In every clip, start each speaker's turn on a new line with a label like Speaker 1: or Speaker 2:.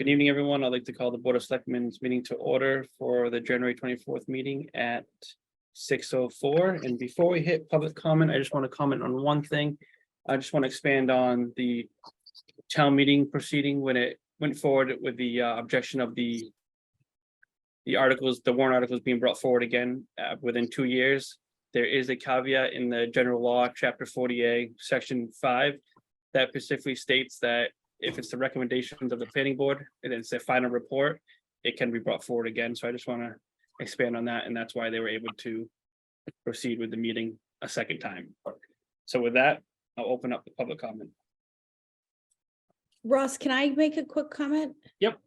Speaker 1: Good evening, everyone. I'd like to call the Board of Selectmen's meeting to order for the January 24th meeting at 6:04. And before we hit public comment, I just want to comment on one thing. I just want to expand on the town meeting proceeding when it went forward with the objection of the articles, the warrant articles being brought forward again within 2 years. There is a caveat in the general law, chapter 40A, section 5, that specifically states that if it's the recommendations of the planning board and it's a final report, it can be brought forward again. So I just want to expand on that, and that's why they were able to proceed with the meeting a second time. So with that, I'll open up the public comment.
Speaker 2: Ross, can I make a quick comment?
Speaker 1: Yep.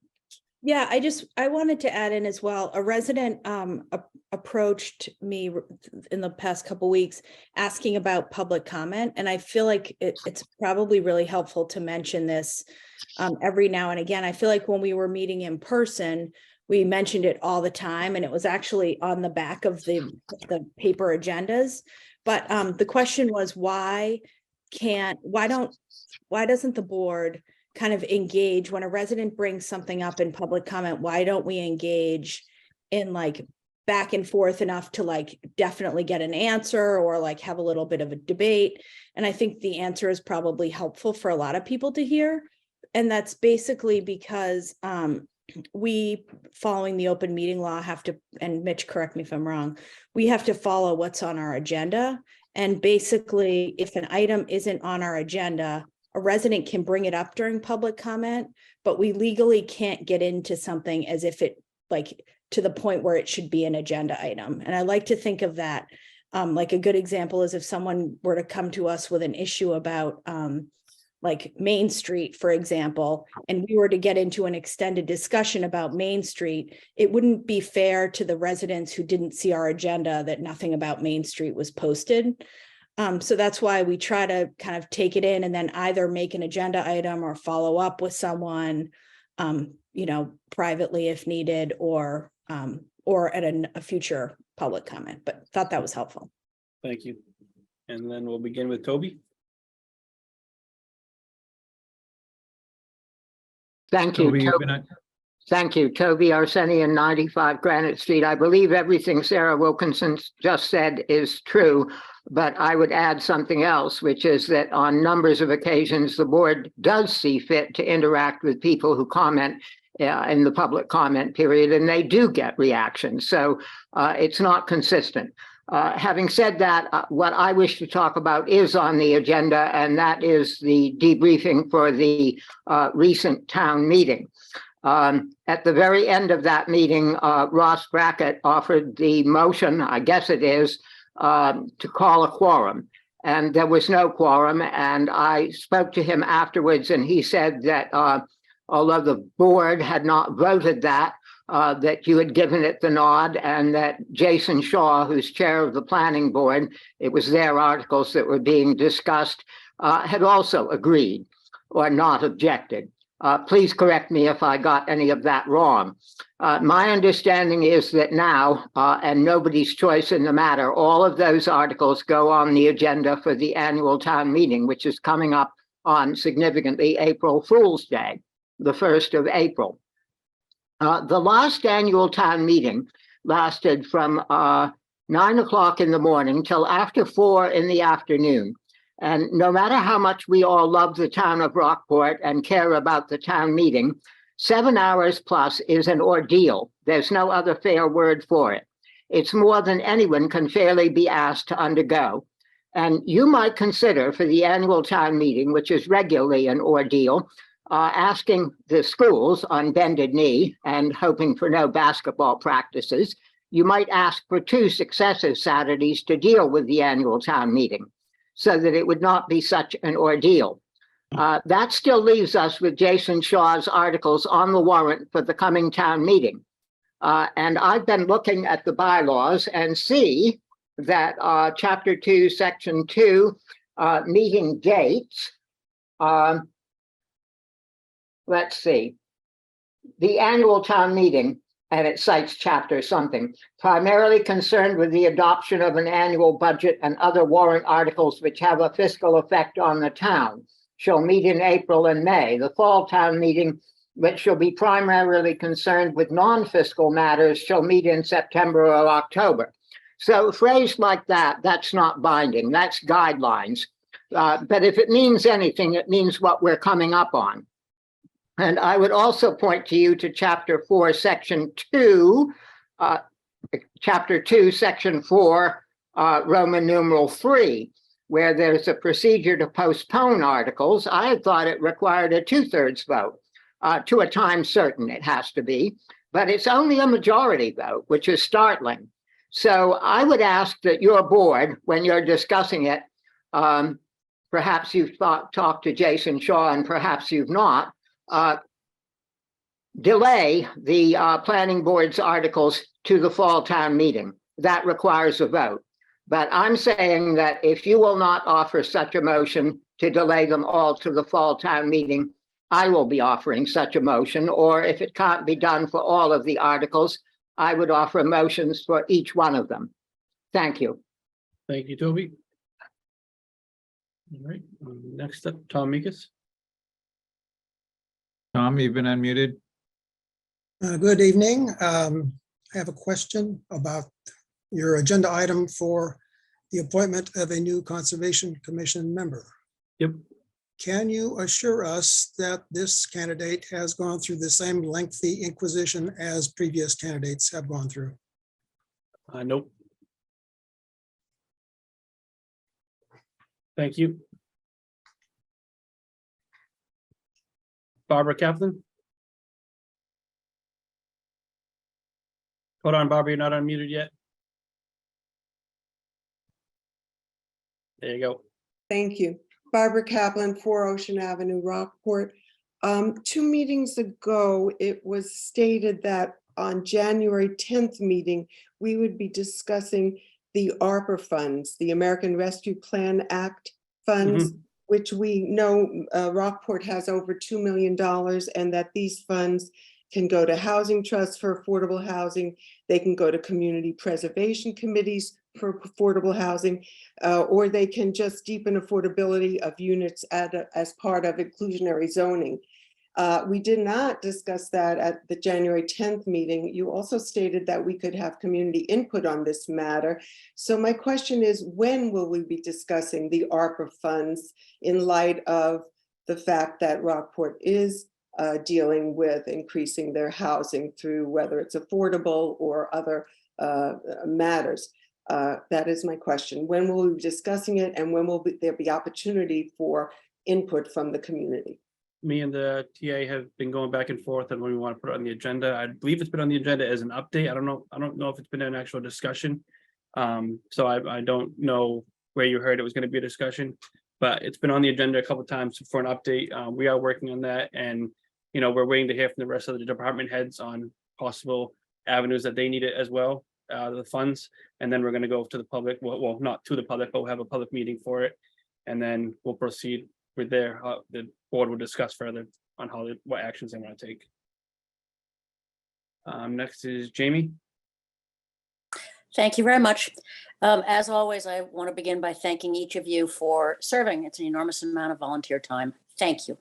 Speaker 2: Yeah, I wanted to add in as well. A resident approached me in the past couple weeks asking about public comment, and I feel like it's probably really helpful to mention this every now and again. I feel like when we were meeting in person, we mentioned it all the time, and it was actually on the back of the paper agendas. But the question was, why doesn't the board kind of engage when a resident brings something up in public comment? Why don't we engage in like back and forth enough to like definitely get an answer or like have a little bit of a debate? And I think the answer is probably helpful for a lot of people to hear. And that's basically because we, following the open meeting law, have to, and Mitch, correct me if I'm wrong, we have to follow what's on our agenda. And basically, if an item isn't on our agenda, a resident can bring it up during public comment, but we legally can't get into something as if it like to the point where it should be an agenda item. And I like to think of that like a good example is if someone were to come to us with an issue about like Main Street, for example, and we were to get into an extended discussion about Main Street, it wouldn't be fair to the residents who didn't see our agenda that nothing about Main Street was posted. So that's why we try to kind of take it in and then either make an agenda item or follow up with someone, privately if needed, or at a future public comment. But thought that was helpful.
Speaker 1: Thank you. And then we'll begin with Toby.
Speaker 3: Thank you. Thank you, Toby Arsenian, 95 Granite Street. I believe everything Sarah Wilkinson just said is true, but I would add something else, which is that on numbers of occasions, the board does see fit to interact with people who comment in the public comment period, and they do get reactions. So it's not consistent. Having said that, what I wish to talk about is on the agenda, and that is the debriefing for the recent town meeting. At the very end of that meeting, Ross Brackett offered the motion, I guess it is, to call a quorum. And there was no quorum. And I spoke to him afterwards, and he said that although the board had not voted that you had given it the nod, and that Jason Shaw, who's chair of the planning board, it was their articles that were being discussed, had also agreed or not objected. Please correct me if I got any of that wrong. My understanding is that now, and nobody's choice in the matter, all of those articles go on the agenda for the annual town meeting, which is coming up on significantly April Fool's Day, the 1st of April. The last annual town meeting lasted from 9 o'clock in the morning till after 4 in the afternoon. And no matter how much we all love the town of Rockport and care about the town meeting, 7 hours plus is an ordeal. There's no other fair word for it. It's more than anyone can fairly be asked to undergo. And you might consider for the annual town meeting, which is regularly an ordeal, asking the schools on bended knee and hoping for no basketball practices, you might ask for 2 successive Saturdays to deal with the annual town meeting, so that it would not be such an ordeal. That still leaves us with Jason Shaw's articles on the warrant for the coming town meeting. And I've been looking at the bylaws and see that Chapter 2, Section 2, meeting dates, let's see, the annual town meeting, and it cites chapter something, primarily concerned with the adoption of an annual budget and other warrant articles which have a fiscal effect on the town, shall meet in April and May. The fall town meeting which shall be primarily concerned with non-fiscal matters, shall meet in September or October. So phrased like that, that's not binding, that's guidelines. But if it means anything, it means what we're coming up on. And I would also point to you to Chapter 4, Section 2, Chapter 2, Section 4, Roman numeral 3, where there's a procedure to postpone articles. I had thought it required a 2/3 vote. To a time certain, it has to be, but it's only a majority vote, which is startling. So I would ask that your board, when you're discussing it, perhaps you've talked to Jason Shaw and perhaps you've not, delay the planning board's articles to the fall town meeting. That requires a vote. But I'm saying that if you will not offer such a motion to delay them all to the fall town meeting, I will be offering such a motion, or if it can't be done for all of the articles, I would offer motions for each one of them. Thank you.
Speaker 1: Thank you, Toby. All right, next up, Tom Meekis.
Speaker 4: Tom, you've been unmuted.
Speaker 5: Good evening. I have a question about your agenda item for the appointment of a new Conservation Commission member.
Speaker 1: Yep.
Speaker 5: Can you assure us that this candidate has gone through the same lengthy inquisition as previous candidates have gone through?
Speaker 1: Nope. Thank you. Barbara Kaplan. Hold on, Barbara, you're not unmuted yet. There you go.
Speaker 6: Thank you. Barbara Kaplan, 4 Ocean Avenue, Rockport. 2 meetings ago, it was stated that on January 10th meeting, we would be discussing the ARPA funds, the American Rescue Plan Act funds, which we know Rockport has over $2 million, and that these funds can go to housing trusts for affordable housing. They can go to community preservation committees for affordable housing, or they can just deepen affordability of units as part of inclusionary zoning. We did not discuss that at the January 10th meeting. You also stated that we could have community input on this matter. So my question is, when will we be discussing the ARPA funds in light of the fact that Rockport is dealing with increasing their housing through whether it's affordable or other matters? That is my question. When will we be discussing it, and when will there be opportunity for input from the community?
Speaker 1: Me and the TA have been going back and forth on when we want to put it on the agenda. I believe it's been on the agenda as an update. I don't know if it's been an actual discussion. So I don't know where you heard it was going to be a discussion, but it's been on the agenda a couple of times for an update. We are working on that, and we're waiting to hear from the rest of the department heads on possible avenues that they need it as well, the funds, and then we're going to go to the public. Well, not to the public, but we'll have a public meeting for it, and then we'll proceed with there. The board will discuss further on what actions they want to take. Next is Jamie.
Speaker 7: Thank you very much. As always, I want to begin by thanking each of you for serving. It's an enormous amount of volunteer time. Thank you.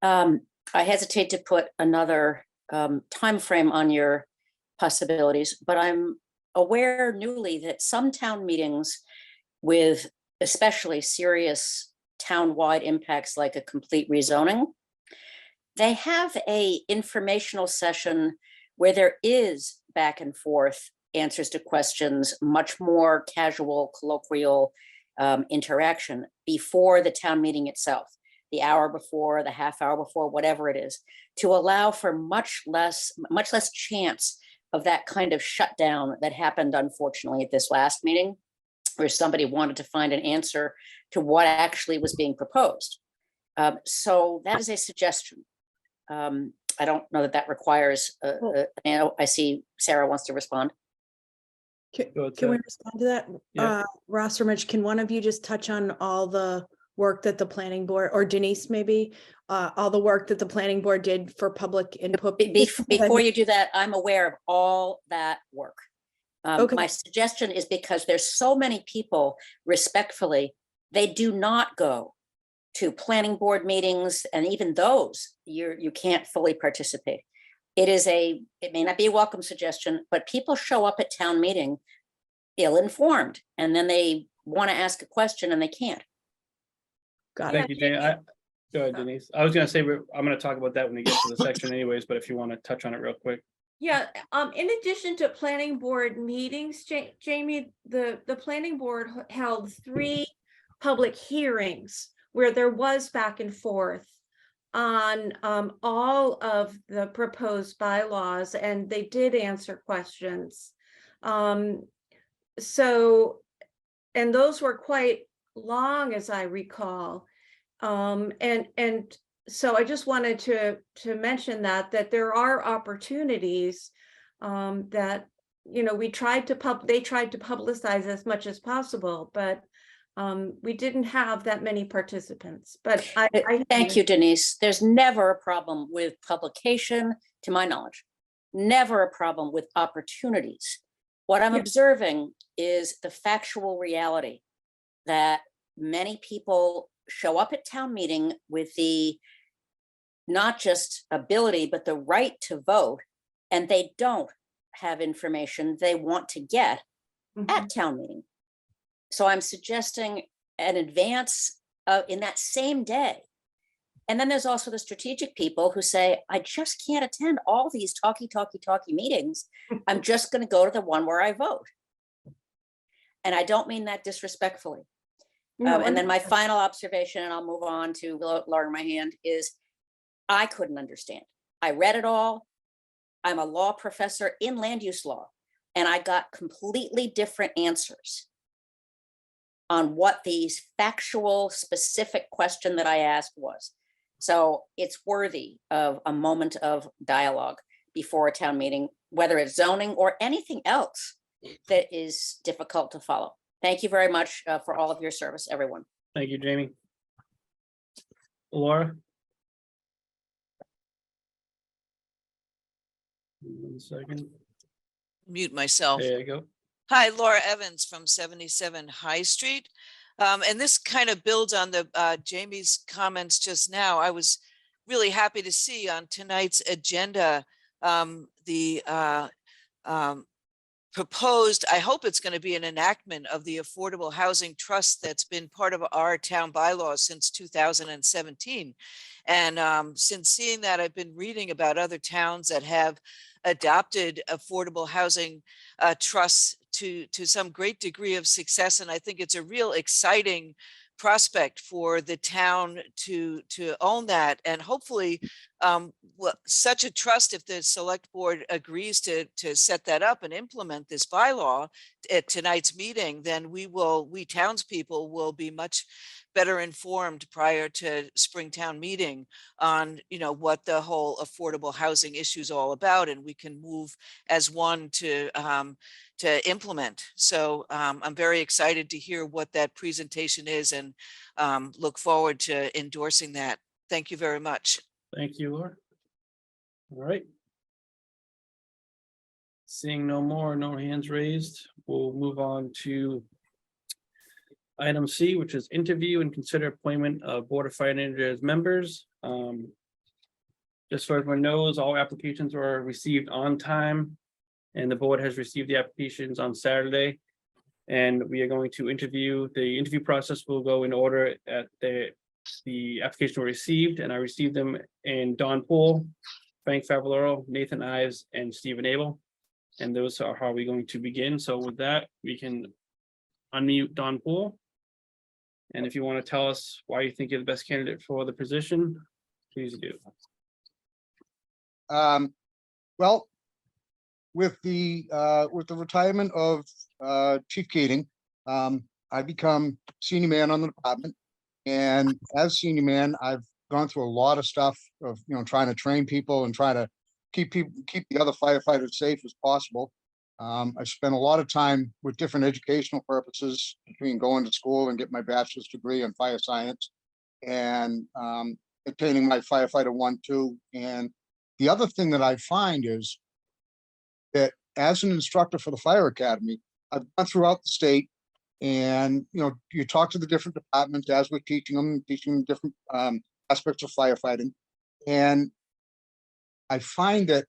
Speaker 7: I hesitate to put another time frame on your possibilities, but I'm aware newly that some town meetings with especially serious town-wide impacts like a complete rezoning, they have a informational session where there is back and forth answers to questions, much more casual, colloquial interaction before the town meeting itself, the hour before, the half hour before, whatever it is, to allow for much less chance of that kind of shutdown that happened, unfortunately, at this last meeting, where somebody wanted to find an answer to what actually was being proposed. So that is a suggestion. I don't know that requires, I see Sarah wants to respond.
Speaker 2: Can we respond to that?
Speaker 1: Yeah.
Speaker 2: Ross or Mitch, can one of you just touch on all the work that the planning board, or Denise maybe, all the work that the planning board did for public input?
Speaker 7: Before you do that, I'm aware of all that work.
Speaker 2: Okay.
Speaker 7: My suggestion is, because there's so many people, respectfully, they do not go to planning board meetings, and even those, you can't fully participate. It may not be a welcome suggestion, but people show up at town meeting ill-informed, and then they want to ask a question and they can't.
Speaker 2: Got it.
Speaker 1: Thank you, Jane. Go ahead, Denise. I was gonna say, I'm gonna talk about that when we get to the section anyways, but if you want to touch on it real quick.
Speaker 4: Yeah, in addition to planning board meetings, Jamie, the planning board held 3 public hearings where there was back and forth on all of the proposed bylaws, and they did answer questions. So, and those were quite long, as I recall. And so I just wanted to mention that there are opportunities that, you know, they tried to publicize as much as possible, but we didn't have that many participants. But I
Speaker 7: Thank you, Denise. There's never a problem with publication, to my knowledge. Never a problem with opportunities. What I'm
Speaker 4: Yeah.
Speaker 7: observing is the factual reality that many people show up at town meeting with the not just ability, but the right to vote, and they don't have information they want to get at town meeting. So I'm suggesting an advance in that same day. And then there's also the strategic people who say, I just can't attend all these talky meetings. I'm just going to go to the one where I vote. And I don't mean that disrespectfully. And then my final observation, and I'll move on to lowering my hand, is I couldn't understand. I read it all. I'm a law professor in land use law, and I got completely different answers on what the factual specific question that I asked was. So it's worthy of a moment of dialogue before a town meeting, whether it's zoning or anything else that is difficult to follow. Thank you very much for all of your service, everyone.
Speaker 1: Thank you, Jamie. Laura? 1 second.
Speaker 8: Mute myself.
Speaker 1: There you go.
Speaker 8: Hi, Laura Evans from 77 High Street. And this kind of builds on the Jamie's comments just now. I was really happy to see on tonight's agenda the proposed, I hope it's going to be an enactment of the Affordable Housing Trust that's been part of our town bylaws since 2017. And since seeing that, I've been reading about other towns that have adopted affordable housing trusts to some great degree of success. And I think it's a real exciting prospect for the town to own that. And hopefully such a trust, if the select board agrees to set that up and implement this bylaw at tonight's meeting, then we townspeople will be much better informed prior to Springtown meeting on, you know, what the whole affordable housing issue is all about, and we can move as one to implement. So I'm very excited to hear what that presentation is, and look forward to endorsing that. Thank you very much.
Speaker 1: Thank you, Laura. All right. Seeing no hands raised, we'll move on to item C, which is interview and consider appointment of Board of Finance members. Just so everyone knows, all applications were received on time, and the board has received the applications on Saturday. And we are going to interview. The interview process will go in order at the application were received, and I received them in Don Poole, Frank Favaloro, Nathan Ives, and Stephen Abel. And those are how we're going to begin. So with that, we can unmute Don Poole. And if you want to tell us why you think you're the best candidate for the position, please do.
Speaker 9: Well, with the retirement of Chief Keating, I become senior man on the department. And as senior man, I've gone through a lot of stuff of, you know, trying to train people and try to keep the other firefighters safe as possible. I spent a lot of time with different educational purposes, between going to school and getting my bachelor's degree in fire science, and obtaining my firefighter 1, 2. And the other thing that I find is that as an instructor for the fire academy, I've gone throughout the state And, you talk to the different departments as we're teaching them different aspects of firefighting. And I find that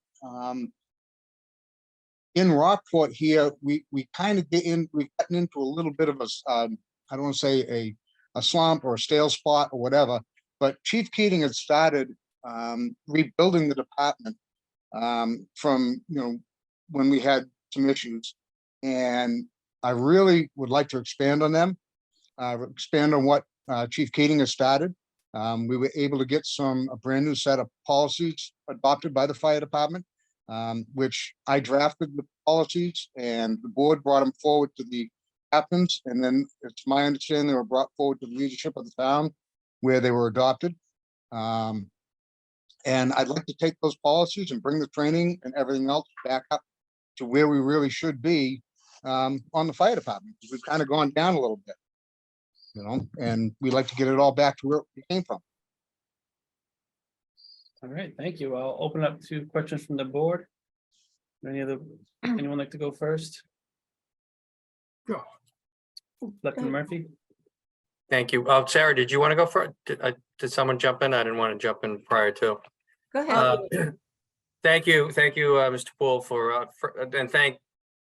Speaker 9: in Rockport here, we've gotten into a little bit of a, I don't want to say a slump or a stale spot or whatever, but Chief Keating had started rebuilding the department from, when we had some issues. And I really would like to expand on them, expand on what Chief Keating has started. We were able to get a brand new set of policies adopted by the fire department, which I drafted the policies, and the board brought them forward to the captains. And then it's my understanding they were brought forward to the leadership of the town where they were adopted. And I'd like to take those policies and bring the training and everything else back up to where we really should be on the fire department, because we've kind of gone down a little bit, and we'd like to get it all back to where it came from.
Speaker 1: All right, thank you. I'll open up to questions from the board. Anyone like to go first?
Speaker 5: Go.
Speaker 1: Selectman Murphy?
Speaker 10: Thank you. Sarah, did you want to go first? Did someone jump in? I didn't want to jump in prior to.
Speaker 4: Go ahead.
Speaker 10: Thank you, Mr. Poole, for and thank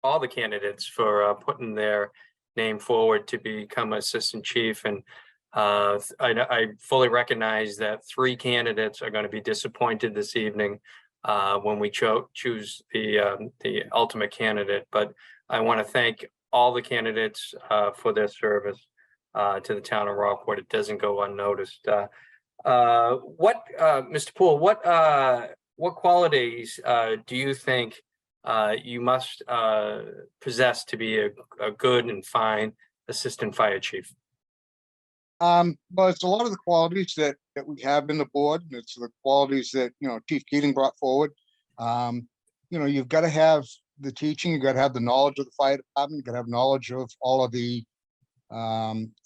Speaker 10: all the candidates for putting their name forward to become assistant chief. And I fully recognize that 3 candidates are going to be disappointed this evening when we choose the ultimate candidate. But I want to thank all the candidates for their service to the town of Rockport. It doesn't go unnoticed. Mr. Poole, what qualities do you think you must possess to be a good and fine assistant fire chief?
Speaker 9: Well, it's a lot of the qualities that we have in the board, and it's the qualities that Chief Keating brought forward. You've got to have the teaching, you've got to have the knowledge of the fire department, you've got to have knowledge of all of the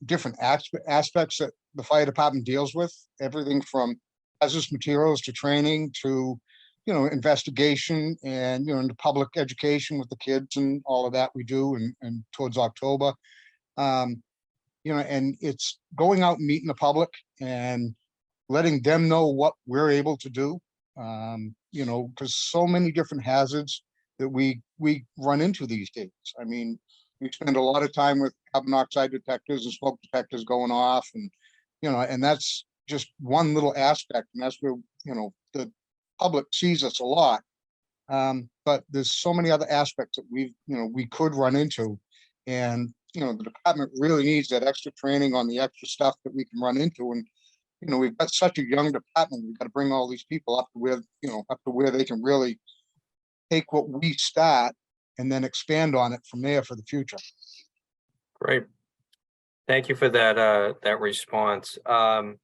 Speaker 9: different aspects that the fire department deals with, everything from hazardous materials to training to investigation and into public education with the kids and all of that we do, and towards October. And it's going out and meeting the public and letting them know what we're able to do. Because so many different hazards that we run into these days. I mean, we spend a lot of time with carbon monoxide detectors and smoke detectors going off, and and that's just one little aspect, and that's where the public sees us a lot. But there's so many other aspects that we could run into, and the department really needs that extra training on the extra stuff that we can run into. And we've got such a young department. We've got to bring all these people up to where they can really take what we start and then expand on it from there for the future.
Speaker 10: Great. Thank you for that response. How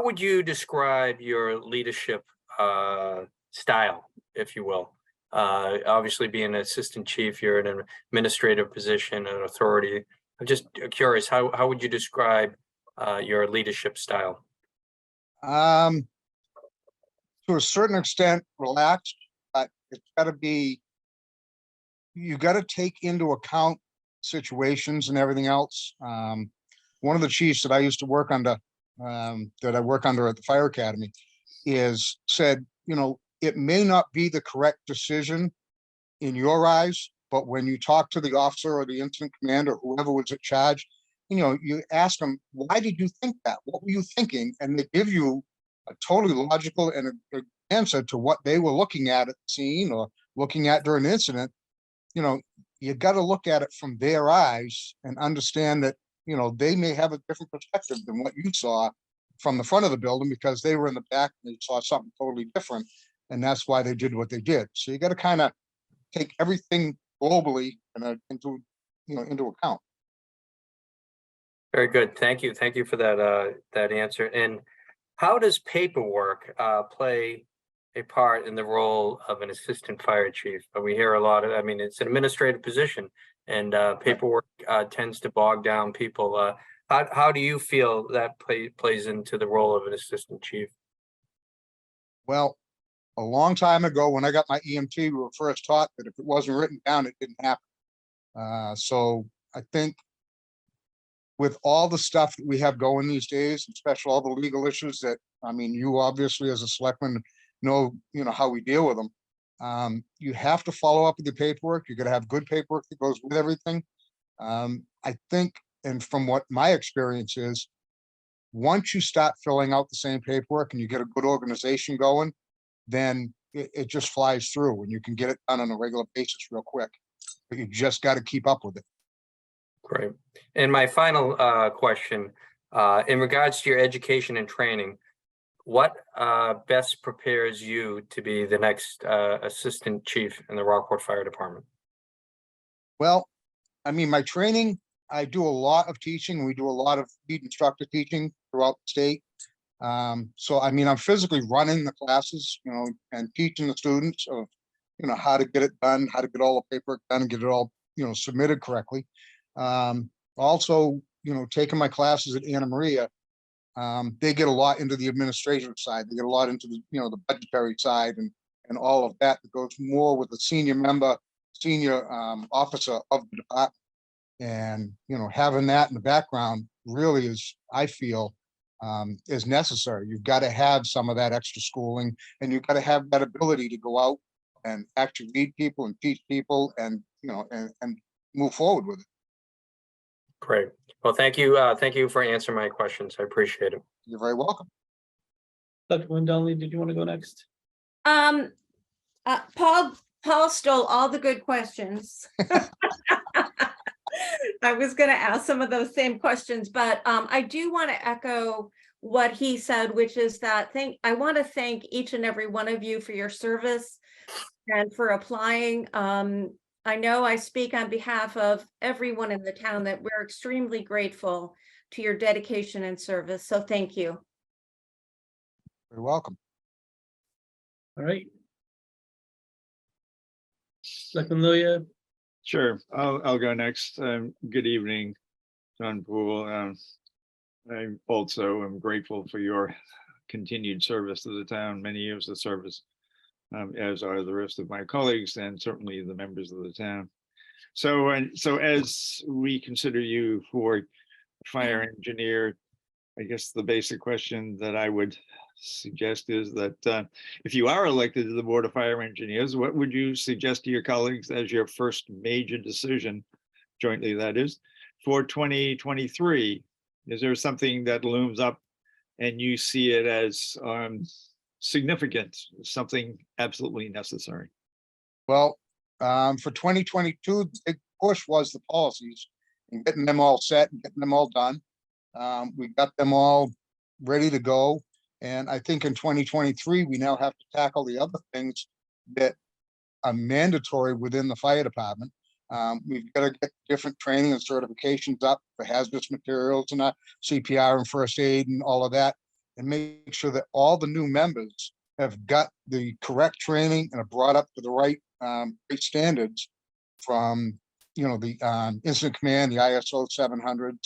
Speaker 10: would you describe your leadership style, if you will? Obviously, being an assistant chief, you're in an administrative position, an authority. I'm just curious, how would you describe your leadership style?
Speaker 9: To a certain extent, relaxed, but it's got to be, you got to take into account situations and everything else. One of the chiefs that I used to work under, that I work under at the fire academy, said, it may not be the correct decision in your eyes, but when you talk to the officer or the incident commander, whoever was in charge, you ask them, why did you think that? What were you thinking? And they give you a totally logical and a answer to what they were looking at the scene or looking at during the incident. You got to look at it from their eyes and understand that, they may have a different perspective than what you saw from the front of the building, because they were in the back and they saw something totally different. And that's why they did what they did. So you got to kind of take everything globally and into account.
Speaker 10: Very good. Thank you. Thank you for that answer. And how does paperwork play a part in the role of an assistant fire chief? We hear a lot of, it's an administrative position, and paperwork tends to bog down people. How do you feel that plays into the role of an assistant chief?
Speaker 9: Well, a long time ago, when I got my EMT, we were first taught that if it wasn't written down, it didn't happen. So I think with all the stuff that we have going these days, especially all the legal issues that, I mean, you obviously as a selectman know, how we deal with them. You have to follow up with the paperwork. You're gonna have good paperwork that goes with everything. I think, and from what my experience is, once you start filling out the same paperwork and you get a good organization going, then it just flies through and you can get it done on a regular basis real quick. But you just got to keep up with it.
Speaker 10: Great. And my final question, in regards to your education and training, what best prepares you to be the next assistant chief in the Rockport Fire Department?
Speaker 9: Well, I mean, my training, I do a lot of teaching. We do a lot of lead instructor teaching throughout the state. So, I mean, I'm physically running the classes, and teaching the students of, how to get it done, how to get all the paperwork done and get it all, submitted correctly. Also, taking my classes at Anna Maria, they get a lot into the administrative side. They get a lot into the, the budgetary side and all of that goes more with the senior officer of the department. And, having that in the background really is, I feel, is necessary. You've got to have some of that extra schooling and you've got to have that ability to go out and actually lead people and teach people and, and move forward with it.
Speaker 10: Great. Well, thank you. Thank you for answering my questions. I appreciate it.
Speaker 9: You're very welcome.
Speaker 1: Dr. Donnelly, did you want to go next?
Speaker 4: Paul stole all the good questions. I was going to ask some of those same questions, but I do want to echo what he said, which is that I want to thank each and every one of you for your service and for applying. I know I speak on behalf of everyone in the town that we're extremely grateful to your dedication and service. So thank you.
Speaker 9: You're welcome.
Speaker 1: All right. Selectman Loya.
Speaker 11: Sure, I'll go next. Good evening, John Poole. I also am grateful for your continued service to the town, many years of service, as are the rest of my colleagues and certainly the members of the town. So as we consider you for fire engineer, I guess the basic question that I would suggest is that if you are elected to the Board of Fire Engineers, what would you suggest to your colleagues as your first major decision, jointly that is, for 2023? Is there something that looms up and you see it as significant, something absolutely necessary?
Speaker 9: Well, for 2022, the big push was the policies and getting them all set and getting them all done. We got them all ready to go. And I think in 2023, we now have to tackle the other things that are mandatory within the fire department. We've got to get different training and certifications up for hazardous materials and CPR and first aid and all of that, and make sure that all the new members have got the correct training and are brought up to the right standards from, the incident command, the ISO 700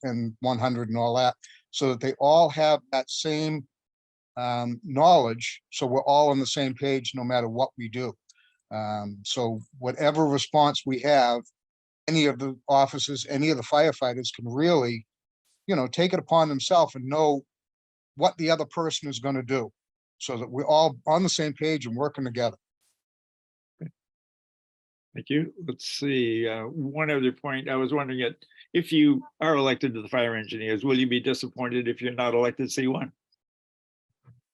Speaker 9: and 100 and all that, so that they all have that same knowledge. So we're all on the same page, no matter what we do. So whatever response we have, any of the officers, any of the firefighters can really, take it upon themselves and know what the other person is going to do, so that we're all on the same page and working together.
Speaker 11: Thank you. Let's see. One other point. I was wondering if you are elected to the fire engineers, will you be disappointed if you're not elected C1?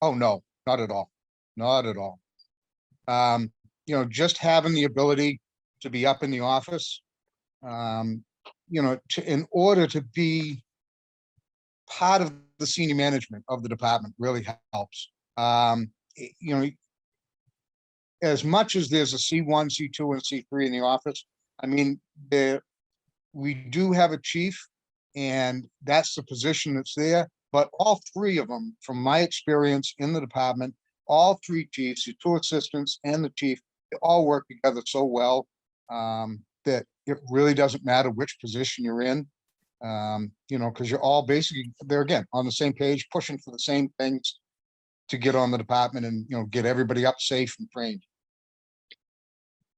Speaker 9: Oh, no, not at all. Not at all. Just having the ability to be up in the office, in order to be part of the senior management of the department really helps. As much as there's a C1, C2, and C3 in the office, I mean, we do have a chief, and that's the position that's there. But all three of them, from my experience in the department, all three chiefs, the two assistants and the chief, they all work together so well that it really doesn't matter which position you're in, because you're all basically, they're again on the same page, pushing for the same things to get on the department and, get everybody up safe and trained.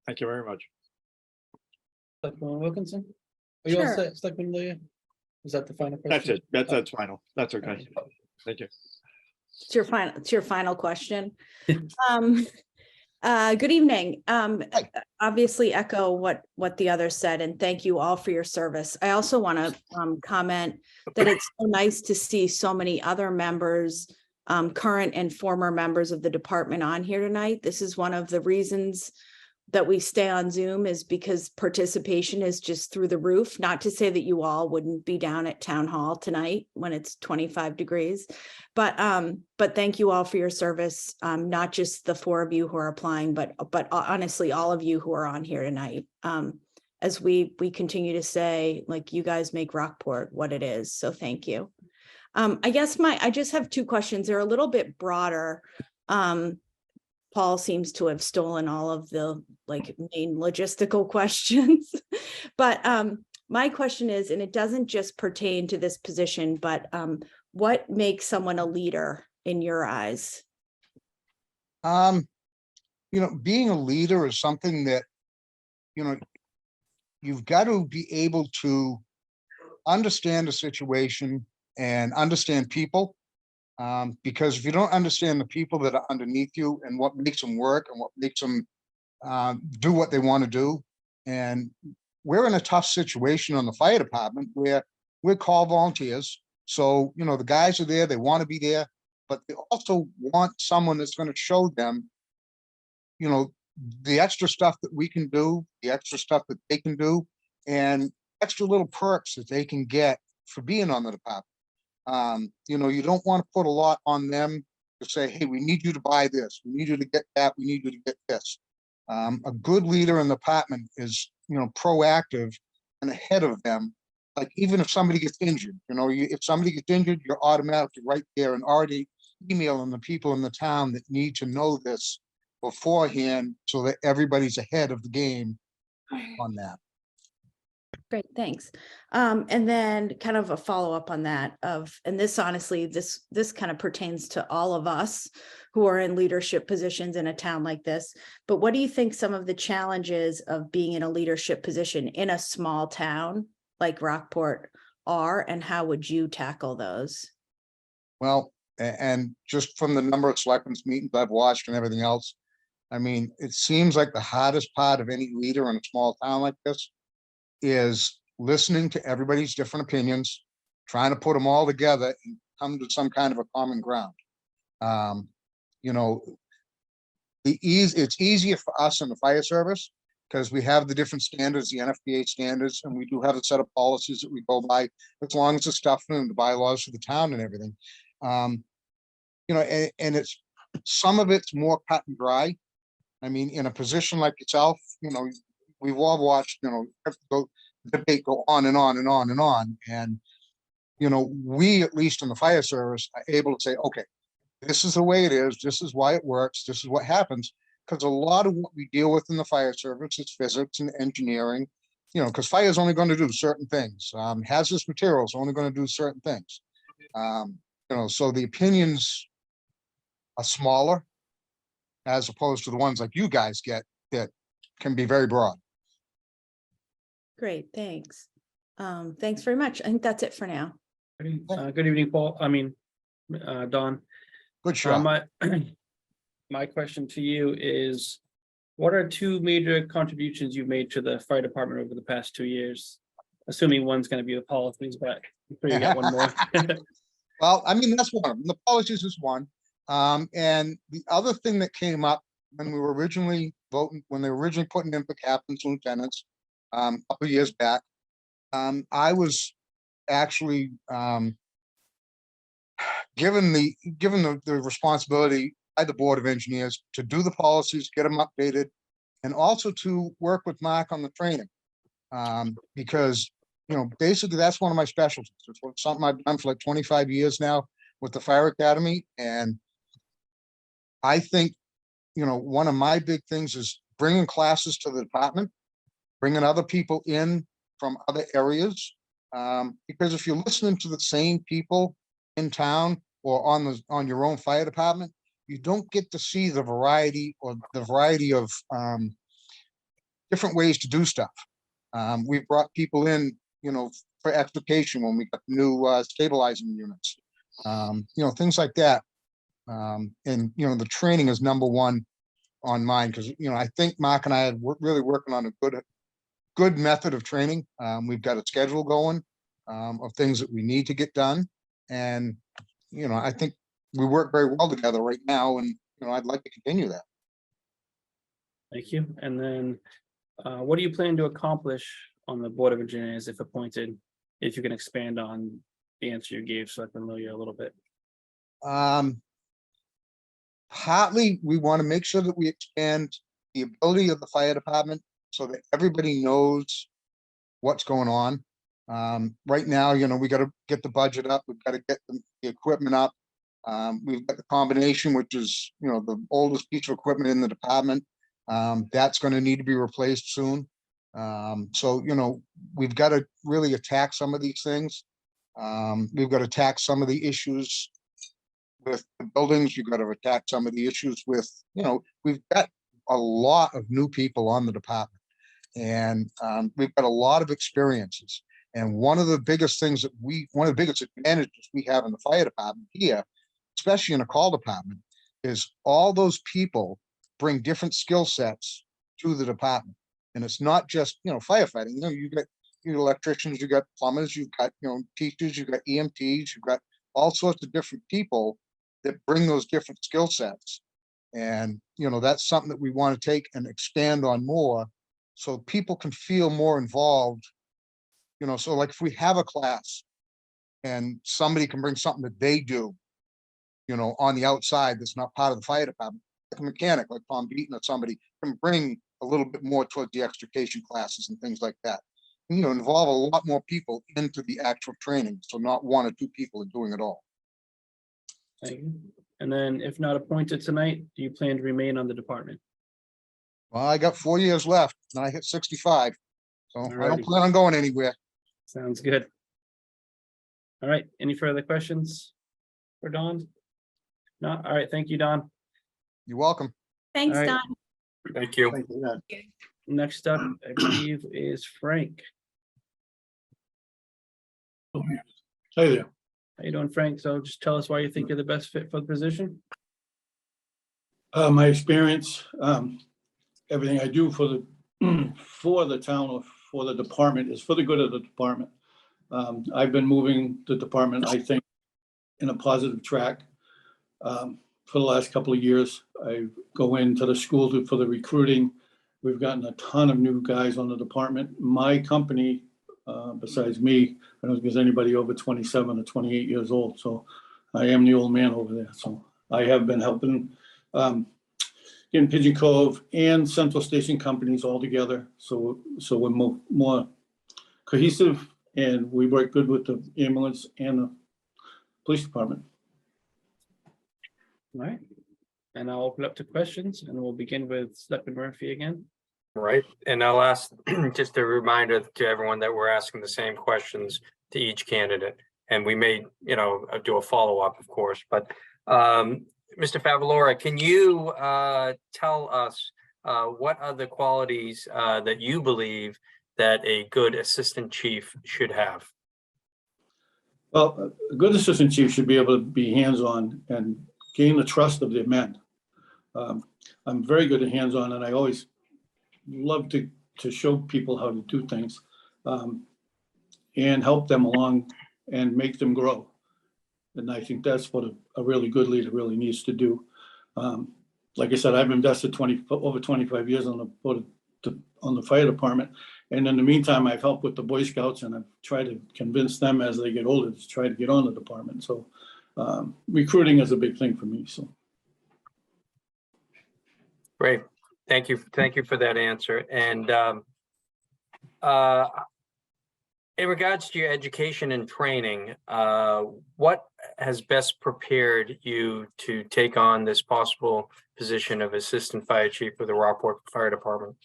Speaker 11: Thank you very much.
Speaker 1: Selectman Wilkinson? Are you all
Speaker 2: Sure.
Speaker 1: set, Selectman Lawyer? Is that the final question?
Speaker 11: That's it. That's final. That's okay. Thank you.
Speaker 2: It's your final question. Um, good evening. Obviously echo what the others said, and thank you all for your service. I also want to comment that it's so nice to see so many other members, current and former members of the department on here tonight. This is one of the reasons that we stay on Zoom, is because participation is just through the roof. Not to say that you all wouldn't be down at town hall tonight when it's 25 degrees, but thank you all for your service. Not just the 4 of you who are applying, but honestly, all of you who are on here tonight. As we continue to say, like, you guys make Rockport what it is. So thank you. I guess I just have 2 questions. They're a little bit broader. Paul seems to have stolen all of the main logistical questions. But my question is, and it doesn't just pertain to this position, but what makes someone a leader in your eyes?
Speaker 9: Being a leader is something that, you've got to be able to understand a situation and understand people. Because if you don't understand the people that are underneath you and what makes them work and what makes them do what they want to do, and we're in a tough situation on the fire department where we're call volunteers. So, the guys are there, they want to be there, but they also want someone that's going to show them, the extra stuff that we can do, the extra stuff that they can do, and extra little perks that they can get for being on the department. You don't want to put a lot on them to say, hey, we need you to buy this, we need you to get that, we need you to get this. A good leader in the department is, proactive and ahead of them. Like, even if somebody gets injured, if somebody gets injured, you're automatically right there and already emailing the people in the town that need to know this beforehand so that everybody's ahead of the game on that.
Speaker 2: Great, thanks. And then kind of a follow-up on that and this honestly, this kind of pertains to all of us who are in leadership positions in a town like this. But what do you think some of the challenges of being in a leadership position in a small town like Rockport are, and how would you tackle those?
Speaker 9: Well, and just from the number of selectmen's meetings I've watched and everything else, I mean, it seems like the hardest part of any leader in a small town like this is listening to everybody's different opinions, trying to put them all together and come to some kind of a common ground. It's easier for us in the fire service because we have the different standards, the NFPA standards, and we do have a set of policies that we go by, as long as the stuff and the bylaws for the town and everything. And it's, some of it's more cut and dry. I mean, in a position like yourself, we've all watched, the debate go on and on and on and on. And, we, at least in the fire service, are able to say, okay, this is the way it is. This is why it works. This is what happens. Because a lot of what we deal with in the fire service is physics and engineering, because fire is only going to do certain things. Hazardous materials are only going to do certain things. So the opinions are smaller as opposed to the ones like you guys get that can be very broad.
Speaker 2: Great, thanks. Thanks very much. I think that's it for now.
Speaker 1: Good evening, Paul. Don.
Speaker 9: Good shot.
Speaker 1: My question to you is, what are 2 major contributions you've made to the fire department over the past 2 years? Assuming one's going to be the policies, but I'm sure you got one more.
Speaker 9: Well, I mean, that's one of them. The policies is one. And the other thing that came up when we were originally voting, when they were originally putting in for captains and lieutenants, a couple of years back, I was actually given the responsibility by the Board of Engineers to do the policies, get them updated, and also to work with Mark on the training. Because, basically that's one of my specialties. It's something I've done for like 25 years now with the Fire Academy. And I think, one of my big things is bringing classes to the department, bringing other people in from other areas. Because if you're listening to the same people in town or on your own fire department, you don't get to see the variety of different ways to do stuff. We've brought people in, for extrication when we got new stabilizing units, things like that. And, the training is number one on mine because, I think Mark and I are really working on a good method of training. We've got a schedule going of things that we need to get done. And, I think we work very well together right now. And, I'd like to continue that.
Speaker 1: Thank you. And then what do you plan to accomplish on the Board of Engineers if appointed? If you can expand on the answer you gave so I can know you a little bit.
Speaker 9: Partly, we want to make sure that we expand the ability of the fire department so that everybody knows what's going on. Right now, we got to get the budget up. We've got to get the equipment up. We've got the combination, which is, the oldest piece of equipment in the department. That's going to need to be replaced soon. So, we've got to really attack some of these things. We've got to attack some of the issues with the buildings. You've got to attack some of the issues with, we've got a lot of new people on the department, and we've got a lot of experiences. And one of the biggest advantages we have in the fire department here, especially in a call department, is all those people bring different skill sets to the department. And it's not just, firefighting. You got electricians, you got plumbers, you've got, teachers, you've got EMTs, you've got all sorts of different people that bring those different skill sets. And, that's something that we want to take and expand on more so people can feel more involved. So like if we have a class and somebody can bring something that they do, on the outside that's not part of the fire department, like a mechanic, like Tom Beaton or somebody can bring a little bit more towards the extrication classes and things like that. Involve a lot more people into the actual training. So not one or two people are doing it all.
Speaker 1: Thank you. And then if not appointed tonight, do you plan to remain on the department?
Speaker 9: Well, I got 4 years left and I hit 65. So I don't
Speaker 1: Alrighty.
Speaker 9: plan on going anywhere.
Speaker 1: Sounds good. All right, any further questions for Dawn? No, all right, thank you, Dawn.
Speaker 9: You're welcome.
Speaker 2: Thanks,
Speaker 1: All right.
Speaker 2: Don.
Speaker 10: Thank you.
Speaker 1: Next up, I believe, is Frank.
Speaker 12: Hey there.
Speaker 1: How you doing, Frank? So just tell us why you think you're the best fit for the position.
Speaker 12: My experience, everything I do for the for the town or for the department is for the good of the department. I've been moving the department, I think, in a positive track for the last couple of years. I go into the schools for the recruiting. We've gotten a ton of new guys on the department. My company, besides me, I don't think there's anybody over 27 or 28 years old. So I am the old man over there. So I have been helping in Pigeon Cove and Central Station companies all together. So we're more cohesive and we work good with the ambulance and the police department.
Speaker 1: All right, and I'll open up to questions and we'll begin with Selectman Murphy again.
Speaker 10: Right, and I'll ask just a reminder to everyone that we're asking the same questions to each candidate, and we may, do a follow-up, of course. But Mr. Favalora, can you tell us what are the qualities that you believe that a good assistant chief should have?
Speaker 12: Well, a good assistant chief should be able to be hands-on and gain the trust of their men. I'm very good at hands-on, and I always love to show people how to do things and help them along and make them grow. And I think that's what a really good leader really needs to do. Like I said, I've invested over 25 years on the fire department. And in the meantime, I've helped with the Boy Scouts and I've tried to convince them as they get older to try to get on the department. So recruiting is a big thing for me. So.
Speaker 10: Great. Thank you. Thank you for that answer. And in regards to your education and training, what has best prepared you to take on this possible position of Assistant Fire Chief for the Rockport Fire Department?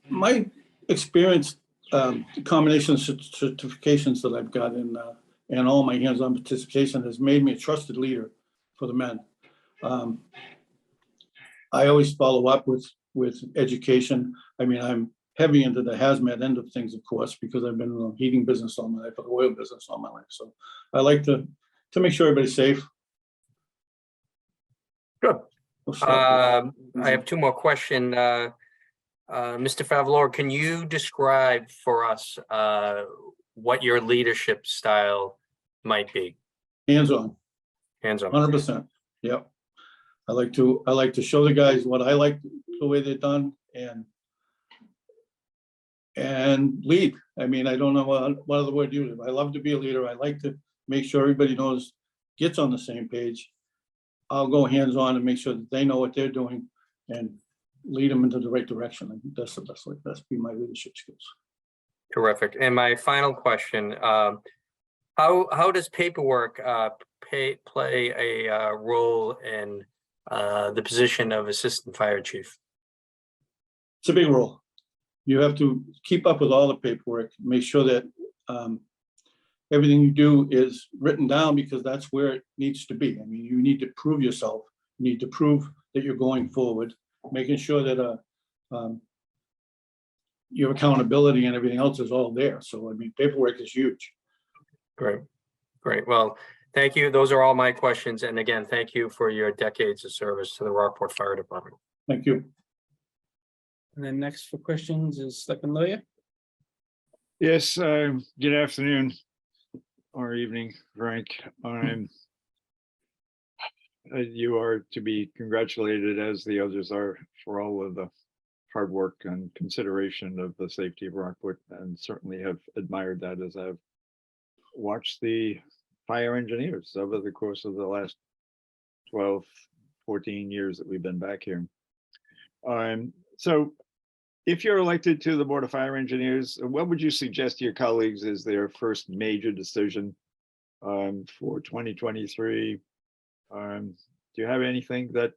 Speaker 12: My experience, combination of certifications that I've got and all my hands-on participation has made me a trusted leader for the men. I always follow up with education. I mean, heavy into the hazmat end of things, of course, because I've been in the heating business all my life, the oil business all my life. So I like to make sure everybody's safe.
Speaker 10: Good.
Speaker 12: We'll start with-
Speaker 10: I have two more questions. Mr. Favlor, can you describe for us what your leadership style might be?
Speaker 12: Hands-on,
Speaker 10: Hands-on.
Speaker 12: 100%. Yep. I like to show the guys what I like, the way they're done, and lead. I mean, I don't know what other word to use. I love to be a leader. I like to make sure everybody gets on the same page. I'll go hands-on and make sure that they know what they're doing and lead them into the right direction. I think that's the best way. That's be my leadership skills.
Speaker 10: Terrific. And my final question, how does paperwork play a role in the position of assistant fire chief?
Speaker 12: It's a big role. You have to keep up with all the paperwork, make sure that everything you do is written down, because that's where it needs to be. I mean, you need to prove yourself. You need to prove that you're going forward, making sure that your accountability and everything else is all there. So, I mean, paperwork is huge.
Speaker 10: Great. Great. Well, thank you. Those are all my questions. And again, thank you for your decades of service to the Rockport Fire Department.
Speaker 12: Thank you.
Speaker 1: And then next for questions is Selectman Lawyer.
Speaker 11: Yes, good afternoon or evening, Frank. You are to be congratulated, as the others are, for all of the hard work and consideration of the safety of Rockport, and certainly have admired that as I've watched the fire engineers over the course of the last 12, 14 years that we've been back here. So if you're elected to the Board of Fire Engineers, what would you suggest to your colleagues is their first major decision for 2023? Do you have anything that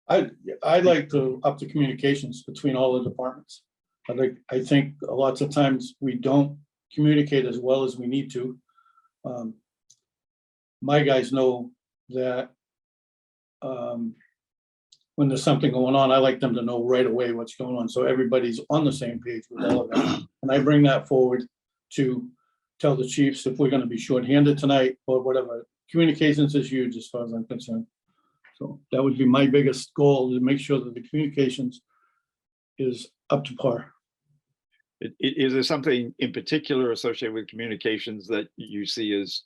Speaker 12: I'd like to up the communications between all the departments. I think lots of times we don't communicate as well as we need to. My guys know that when there's something going on, I like them to know right away what's going on, so everybody's on the same page with all of that. And I bring that forward to tell the chiefs if we're going to be shorthanded tonight or whatever. Communications is huge as far as I'm concerned. So that would be my biggest goal, to make sure that the communications is up to par.
Speaker 11: Is there something in particular associated with communications that you see as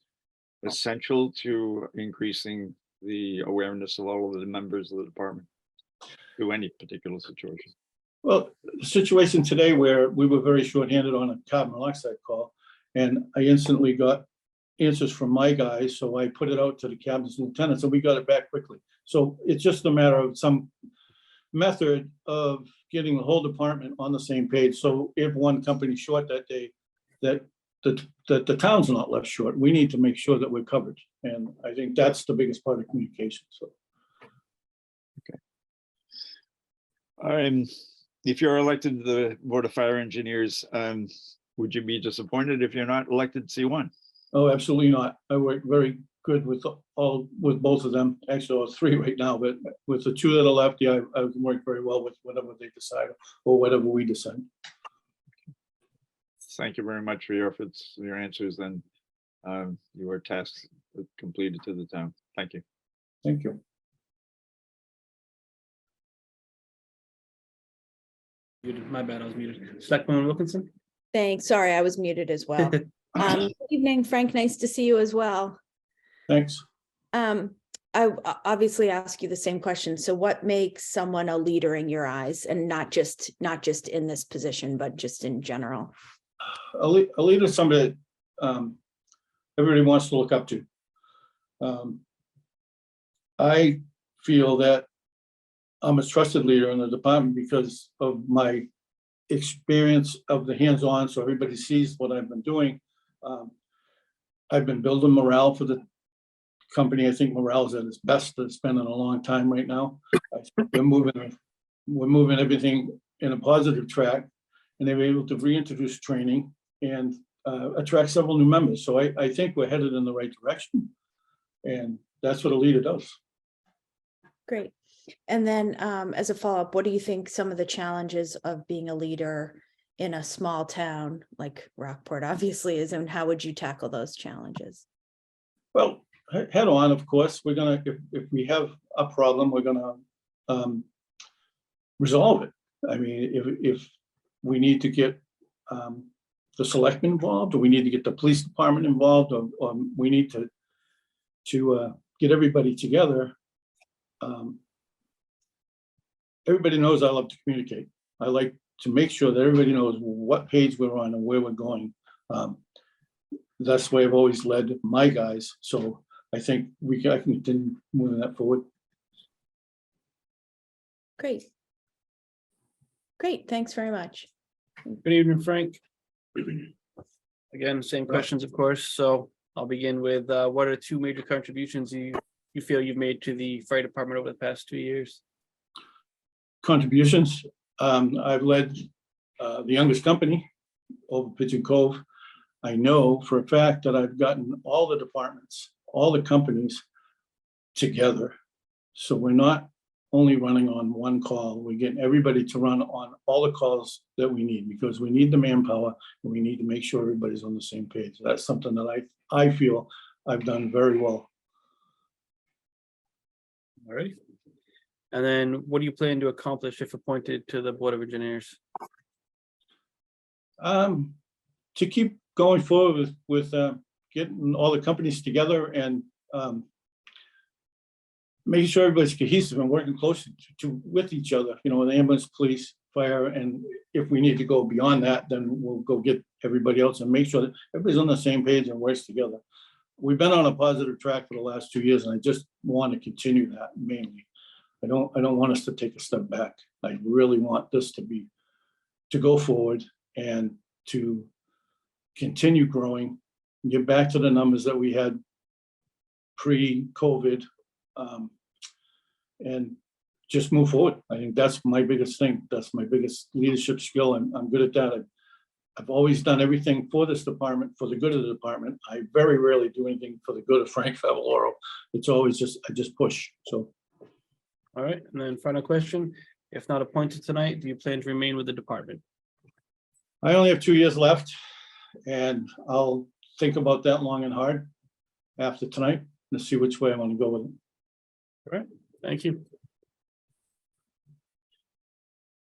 Speaker 11: essential to increasing the awareness of all of the members of the department to any particular situation?
Speaker 12: Well, the situation today where we were very shorthanded on a carbon monoxide call, and I instantly got answers from my guys, so I put it out to the captains and lieutenants, and we got it back quickly. So it's just a matter of some method of getting the whole department on the same page. So if one company's short that day, that the town's not left short. We need to make sure that we're covered. And I think that's the biggest part of communication. So.
Speaker 11: Okay. If you're elected to the Board of Fire Engineers, would you be disappointed if you're not elected C1?
Speaker 12: Oh, absolutely not. I work very good with both of them. Actually, all three right now, but with the two that are left, yeah, I work very well with whatever they decide or whatever we decide.
Speaker 11: Thank you very much for your efforts, your answers, and your tasks completed to the town. Thank you.
Speaker 12: Thank you.
Speaker 1: My bad, I was muted. Selectman Wilkinson.
Speaker 2: Thanks. Sorry, I was muted as well. Good evening, Frank. Nice to see you as well.
Speaker 12: Thanks.
Speaker 2: I obviously ask you the same question. So what makes someone a leader in your eyes, and not just in this position, but just in general?
Speaker 12: A leader is somebody that everybody wants to look up to. I feel that I'm a trusted leader in the department because of my experience of the hands-on, so everybody sees what I've been doing. I've been building morale for the company. I think morale is at its best. It's been in a long time right now. We're moving everything in a positive track, and they were able to reintroduce training and attract several new members. So I think we're headed in the right direction, and that's what a leader does.
Speaker 2: Great. And then as a follow-up, what do you think some of the challenges of being a leader in a small town like Rockport obviously is, and how would you tackle those challenges?
Speaker 12: Well, head on, of course, we're gonna, if we have a problem, we're gonna resolve it. I mean, if we need to get the selectmen involved, or we need to get the police department involved, or we need to get everybody together. Everybody knows I love to communicate. I like to make sure that everybody knows what page we're on and where we're going. That's the way I've always led my guys. So I think I can continue moving that forward.
Speaker 2: Great. Great, thanks very much.
Speaker 1: Good evening, Frank. Again, same questions, of course. So I'll begin with what are two major contributions you feel you've made to the fire department over the past 2 years?
Speaker 12: Contributions. I've led the youngest company over Pigeon Cove. I know for a fact that I've gotten all the departments, all the companies together. So we're not only running on one call, we're getting everybody to run on all the calls that we need, because we need the manpower and we need to make sure everybody's on the same page. That's something that I feel I've done very well.
Speaker 1: All right. And then what do you plan to accomplish if appointed to the Board of Engineers?
Speaker 12: To keep going forward with getting all the companies together and making sure everybody's cohesive and working closely with each other, you know, the ambulance, police, fire, and if we need to go beyond that, then we'll go get everybody else and make sure that everybody's on the same page and works together. We've been on a positive track for the last 2 years, and I just want to continue that mainly. I don't want us to take a step back. I really want this to go forward and to continue growing, get back to the numbers that we had pre-COVID, and just move forward. I think that's my biggest thing. That's my biggest leadership skill, and I'm good at that. I've always done everything for this department, for the good of the department. I very rarely do anything for the good of Frank Favaloro. It's always I just push, so.
Speaker 1: All right, and then final question, if not appointed tonight, do you plan to remain with the department?
Speaker 12: I only have 2 years left, and I'll think about that long and hard after tonight and see which way I want to go with it.
Speaker 1: All right, thank you.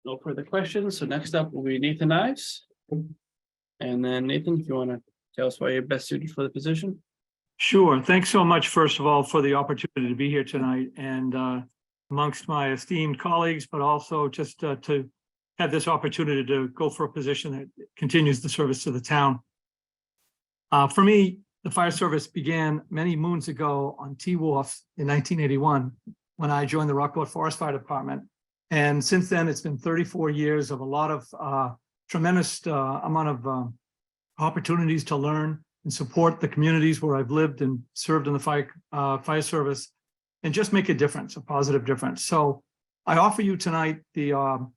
Speaker 1: No further questions, so next up will be Nathan Ives. And then Nathan, if you want to tell us why you're best suited for the position.
Speaker 13: Sure. Thanks so much, first of all, for the opportunity to be here tonight and amongst my esteemed colleagues, but also just to have this opportunity to go for a position that continues the service to the town. For me, the fire service began many moons ago on T Wharf in 1981 when I joined the Rockport Forest Fire Department. And since then, it's been 34 years of a lot of tremendous amount of opportunities to learn and support the communities where I've lived and served in the fire service, and just make a difference, a positive difference. So I offer you tonight the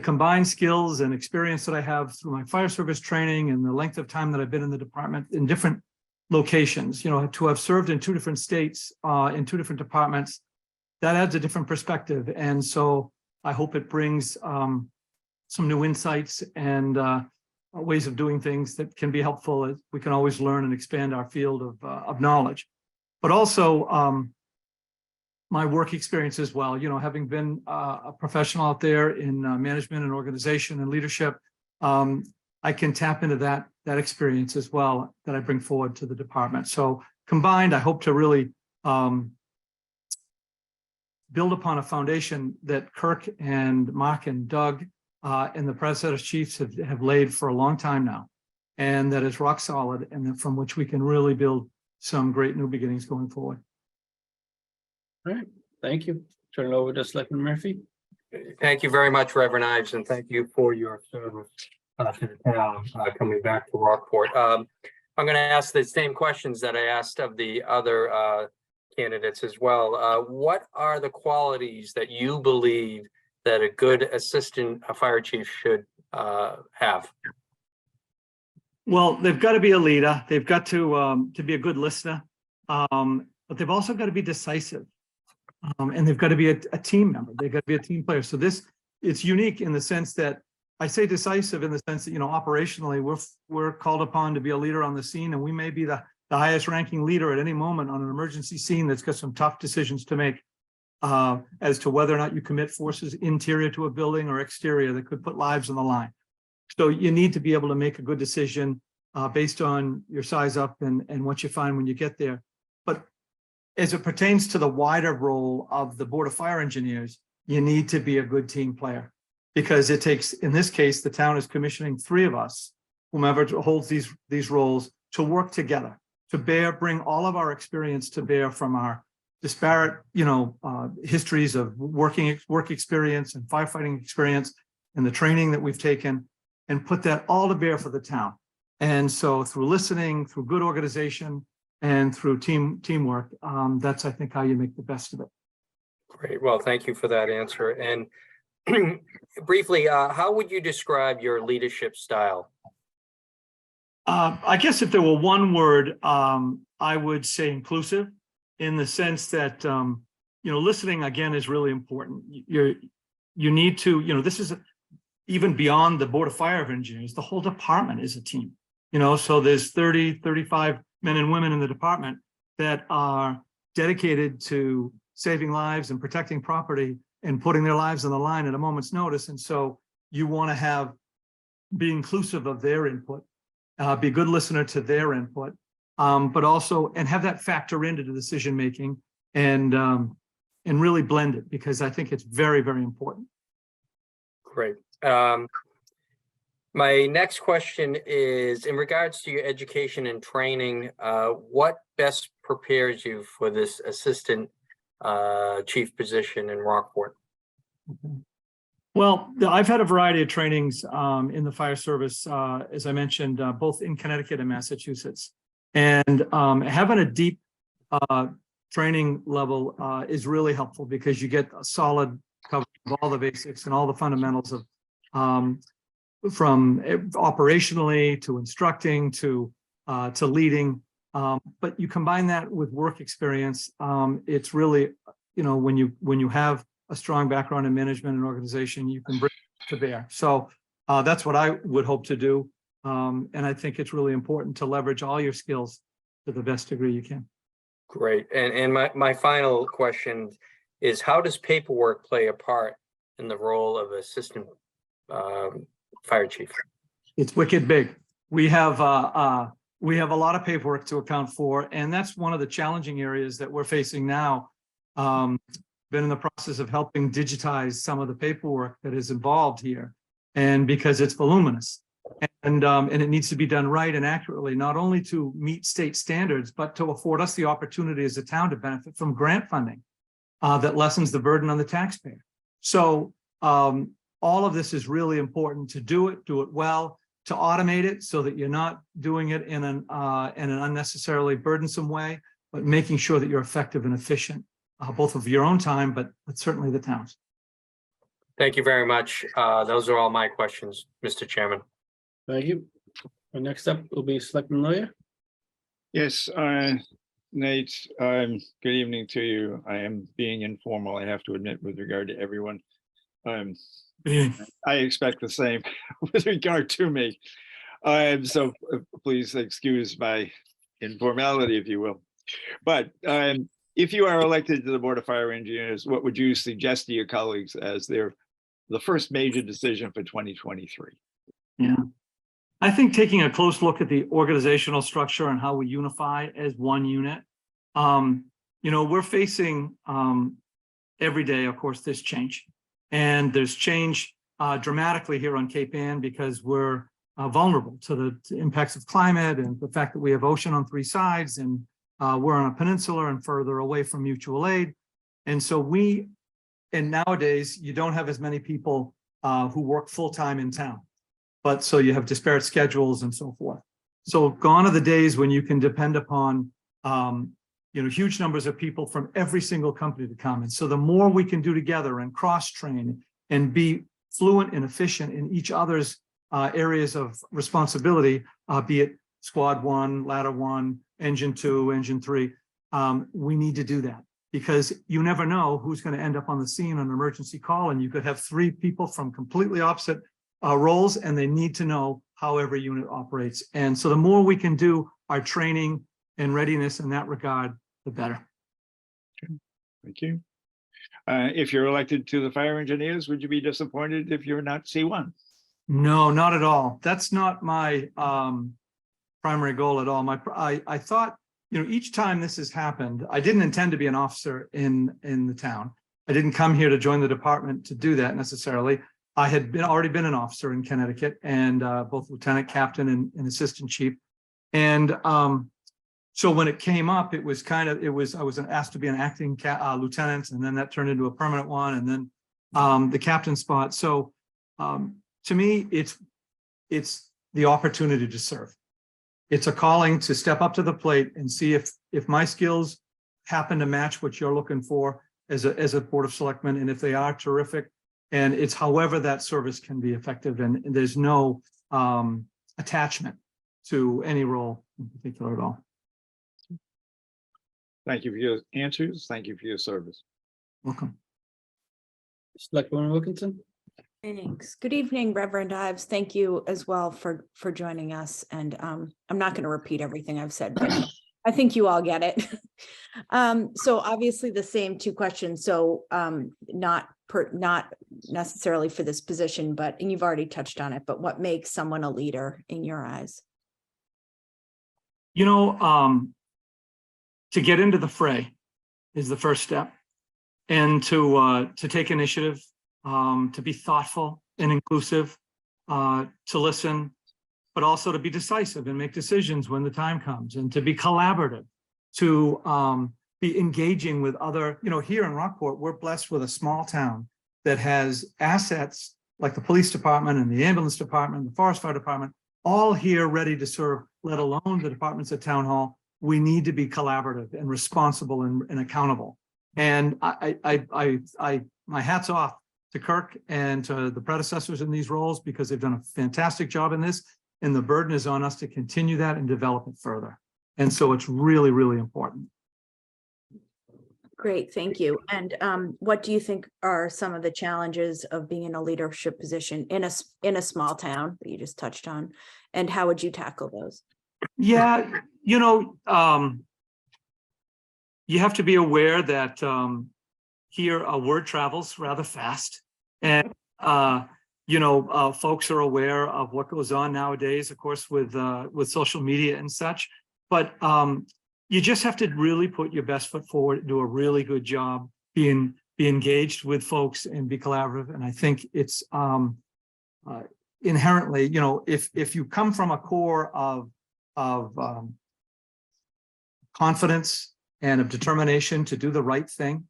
Speaker 13: combined skills and experience that I have through my fire service training and the length of time that I've been in the department in different locations, you know, to have served in 2 different states, in 2 different departments, that adds a different perspective. And so I hope it brings some new insights and ways of doing things that can be helpful. We can always learn and expand our field of knowledge, but also my work experience as well. You know, having been a professional out there in management and organization and leadership, I can tap into that experience as well that I bring forward to the department. So combined, I hope to really build upon a foundation that Kirk and Mark and Doug and the predecessor chiefs have laid for a long time now, and that is rock solid, and from which we can really build some great new beginnings going forward.
Speaker 1: All right, thank you. Turn it over to Selectman Murphy.
Speaker 10: Thank you very much, Reverend Ives, and thank you for your service to the town coming back to Rockport. I'm going to ask the same questions that I asked of the other candidates as well. What are the qualities that you believe that a good assistant fire chief should have?
Speaker 13: Well, they've got to be a leader. They've got to be a good listener, but they've also got to be decisive. And they've got to be a team member. They've got to be a team player. So it's unique in the sense that I say decisive in the sense that, operationally, we're called upon to be a leader on the scene, and we may be the highest ranking leader at any moment on an emergency scene that's got some tough decisions to make as to whether or not you commit forces interior to a building or exterior that could put lives on the line. So you need to be able to make a good decision based on your size up and what you find when you get there. But as it pertains to the wider role of the Board of Fire Engineers, you need to be a good team player, because it takes, in this case, the town is commissioning 3 of us, whomever holds these roles, to work together, to bring all of our experience to bear from our disparate, histories of work experience and firefighting experience and the training that we've taken, and put that all to bear for the town. And so through listening, through good organization, and through teamwork, that's, I think, how you make the best of it.
Speaker 10: Great. Well, thank you for that answer. And briefly, how would you describe your leadership style?
Speaker 13: I guess if there were one word, I would say inclusive, in the sense that, listening, again, is really important. You need to, this is even beyond the Board of Fire Engineers, the whole department is a team. So there's 30, 35 men and women in the department that are dedicated to saving lives and protecting property and putting their lives on the line at a moment's notice. And so you want to be inclusive of their input, be a good listener to their input, but also, and have that factor into the decision-making and really blend it, because I think it's very, very important.
Speaker 10: Great. My next question is in regards to your education and training, what best prepares you for this assistant chief position in Rockport?
Speaker 13: Well, I've had a variety of trainings in the fire service, as I mentioned, both in Connecticut and Massachusetts. And having a deep training level is really helpful, because you get a solid coverage of all the basics and all the fundamentals of from operationally to instructing to leading. But you combine that with work experience. It's really, when you have a strong background in management and organization, you can bring it to bear. So that's what I would hope to do. And I think it's really important to leverage all your skills to the best degree you can.
Speaker 10: Great. And my final question is, how does paperwork play a part in the role of assistant fire chief?
Speaker 13: It's wicked big. We have a lot of paperwork to account for, and that's one of the challenging areas that we're facing now. Been in the process of helping digitize some of the paperwork that is involved here, and because it's voluminous, and it needs to be done right and accurately, not only to meet state standards, but to afford us the opportunity as a town to benefit from grant funding that lessens the burden on the taxpayer. So all of this is really important to do it well, to automate it so that you're not doing it in an unnecessarily burdensome way, but making sure that you're effective and efficient, both of your own time, but certainly the town's.
Speaker 10: Thank you very much. Those are all my questions, Mr. Chairman.
Speaker 1: Thank you. And next up will be Selectman Lawyer.
Speaker 11: Yes, Nate, good evening to you. I am being informal, I have to admit, with regard to everyone. I expect the same with regard to me. So please excuse my informality, if you will. But if you are elected to the Board of Fire Engineers, what would you suggest to your colleagues as the first major decision for 2023?
Speaker 13: Yeah, I think taking a close look at the organizational structure and how we unify as one unit. We're facing every day, of course, this change. And there's change dramatically here on Cape Ann because we're vulnerable to the impacts of climate and the fact that we have ocean on 3 sides, and we're on a peninsula and further away from mutual aid. And so nowadays you don't have as many people who work full-time in town, but so you have disparate schedules and so forth. So gone are the days when you can depend upon huge numbers of people from every single company to come. And so the more we can do together and cross-train and be fluent and efficient in each other's areas of responsibility, be it squad 1, ladder 1, engine 2, engine 3, we need to do that. because you never know who's going to end up on the scene on an emergency call, and you could have 3 people from completely opposite roles, and they need to know how every unit operates. And so the more we can do our training and readiness in that regard, the better.
Speaker 11: Thank you. If you're elected to the fire engineers, would you be disappointed if you're not C1?
Speaker 13: No, not at all. That's not my primary goal at all. I thought, each time this has happened, I didn't intend to be an officer in the town. I didn't come here to join the department to do that necessarily. I had already been an officer in Connecticut, and both lieutenant, captain, and assistant chief. And so when it came up, I was asked to be an acting lieutenant, and then that turned into a permanent one, and then the captain spot. So to me, it's the opportunity to serve. It's a calling to step up to the plate and see if my skills happen to match what you're looking for as a Board of Selectmen, and if they are, terrific. And it's however that service can be effective, and there's no attachment to any role in particular at all.
Speaker 11: Thank you for your answers. Thank you for your service.
Speaker 13: Welcome.
Speaker 1: Selectwoman Wilkinson.
Speaker 2: Thanks. Good evening, Reverend Ives. Thank you as well for joining us. And I'm not going to repeat everything I've said, but I think you all get it. So obviously the same 2 questions. So not necessarily for this position, and you've already touched on it, but what makes someone a leader in your eyes?
Speaker 13: To get into the fray is the first step, and to take initiative, to be thoughtful and inclusive, to listen, but also to be decisive and make decisions when the time comes, and to be collaborative, to be engaging with other, here in Rockport, we're blessed with a small town that has assets like the police department and the ambulance department, the forest fire department, all here ready to serve, let alone the departments at town hall. We need to be collaborative and responsible and accountable. And my hat's off to Kirk and to the predecessors in these roles, because they've done a fantastic job in this, and the burden is on us to continue that and develop it further. And so it's really, really important.
Speaker 2: Great, thank you. And what do you think are some of the challenges of being in a leadership position in a small town that you just touched on, and how would you tackle those?
Speaker 13: Yeah, you have to be aware that here word travels rather fast, and folks are aware of what goes on nowadays, of course, with social media and such. But you just have to really put your best foot forward, do a really good job, be engaged with folks, and be collaborative. And I think it's inherently, if you come from a core of confidence and of determination to do the right thing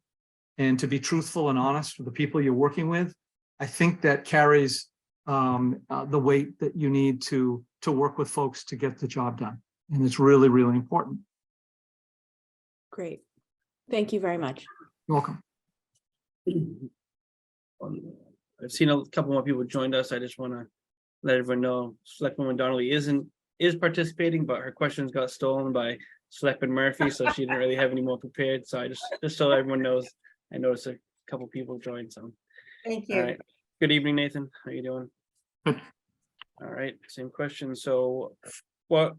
Speaker 13: and to be truthful and honest with the people you're working with, I think that carries the weight that you need to work with folks to get the job done. And it's really, really important.
Speaker 2: Great. Thank you very much.
Speaker 13: You're welcome.
Speaker 1: I've seen a couple more people joined us. I just want to let everyone know Selectwoman Donnelly is participating, but her questions got stolen by Selectman Murphy, so she didn't really have any more prepared. So I just so everyone knows, I noticed a couple people joined. So
Speaker 4: Thank you.
Speaker 1: all right. Good evening, Nathan. How you doing?
Speaker 13: Good.
Speaker 1: All right, same question. So what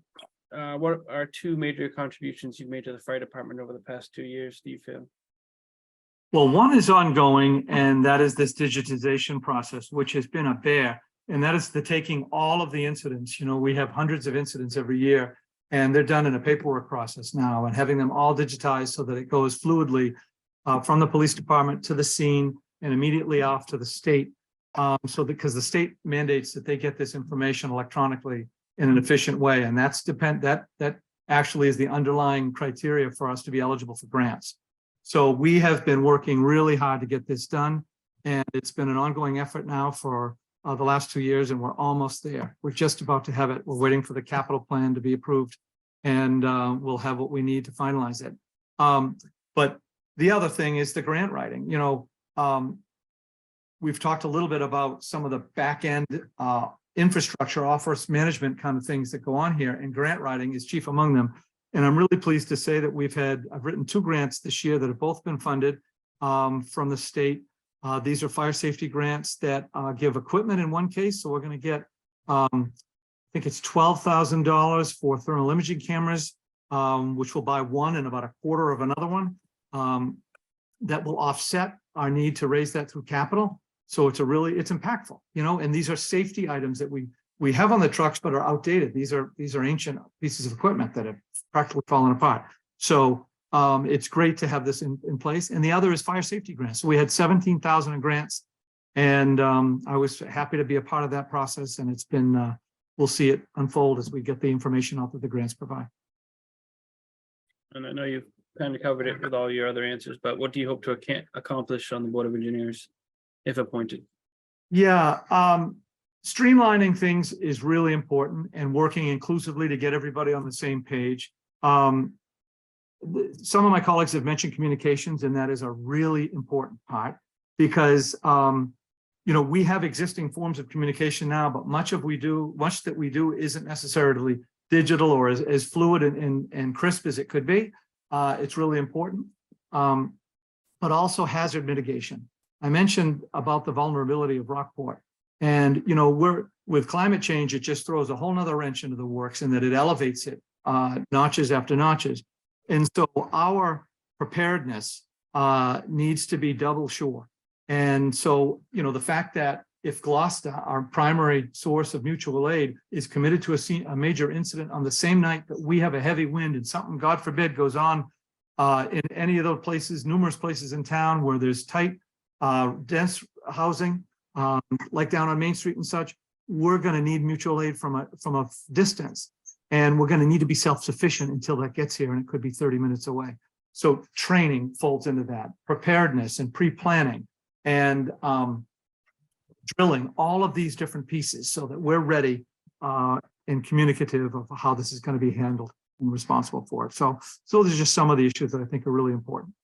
Speaker 1: are 2 major contributions you've made to the fire department over the past 2 years, do you feel?
Speaker 13: Well, one is ongoing, and that is this digitization process, which has been a bear. And that is the taking all of the incidents. We have hundreds of incidents every year, and they're done in a paperwork process now, and having them all digitized so that it goes fluidly from the police department to the scene and immediately off to the state. Because the state mandates that they get this information electronically in an efficient way. And that actually is the underlying criteria for us to be eligible for grants. So we have been working really hard to get this done. And it's been an ongoing effort now for the last 2 years, and we're almost there. We're just about to have it. We're waiting for the capital plan to be approved, and we'll have what we need to finalize it. But the other thing is the grant writing. We've talked a little bit about some of the back end infrastructure, office management kind of things that go on here, and grant writing is chief among them. And I'm really pleased to say that I've written 2 grants this year that have both been funded from the state. These are fire safety grants that give equipment in one case. So we're going to get, I think it's $12,000 for thermal imaging cameras, which will buy one and about a quarter of another one. That will offset our need to raise that through capital. So it's impactful, you know, and these are safety items that we have on the trucks, but are outdated. These are ancient pieces of equipment that have practically fallen apart. So it's great to have this in place. And the other is fire safety grants. So we had 17,000 in grants, and I was happy to be a part of that process. And it's been, we'll see it unfold as we get the information out that the grants provide.
Speaker 1: And I know you've kind of covered it with all your other answers, but what do you hope to accomplish on the Board of Engineers if appointed?
Speaker 13: Yeah, streamlining things is really important, and working inclusively to get everybody on the same page. Some of my colleagues have mentioned communications, and that is a really important part because, you know, we have existing forms of communication now, but much that we do isn't necessarily digital or as fluid and crisp as it could be. It's really important, but also hazard mitigation. I mentioned about the vulnerability of Rockport, and you know, with climate change, it just throws a whole nother wrench into the works, and that it elevates it notches after notches. And so our preparedness needs to be double sure. And so, you know, the fact that if Gloucester, our primary source of mutual aid, is committed to a major incident on the same night that we have a heavy wind and something, God forbid, goes on in any of those places, numerous places in town where there's tight, dense housing, like down on Main Street and such, we're going to need mutual aid from a distance. And we're going to need to be self-sufficient until that gets here, and it could be 30 minutes away. So training folds into that, preparedness and pre-planning and drilling, all of these different pieces so that we're ready and communicative of how this is going to be handled and responsible for it. So those are just some of the issues that I think are really important.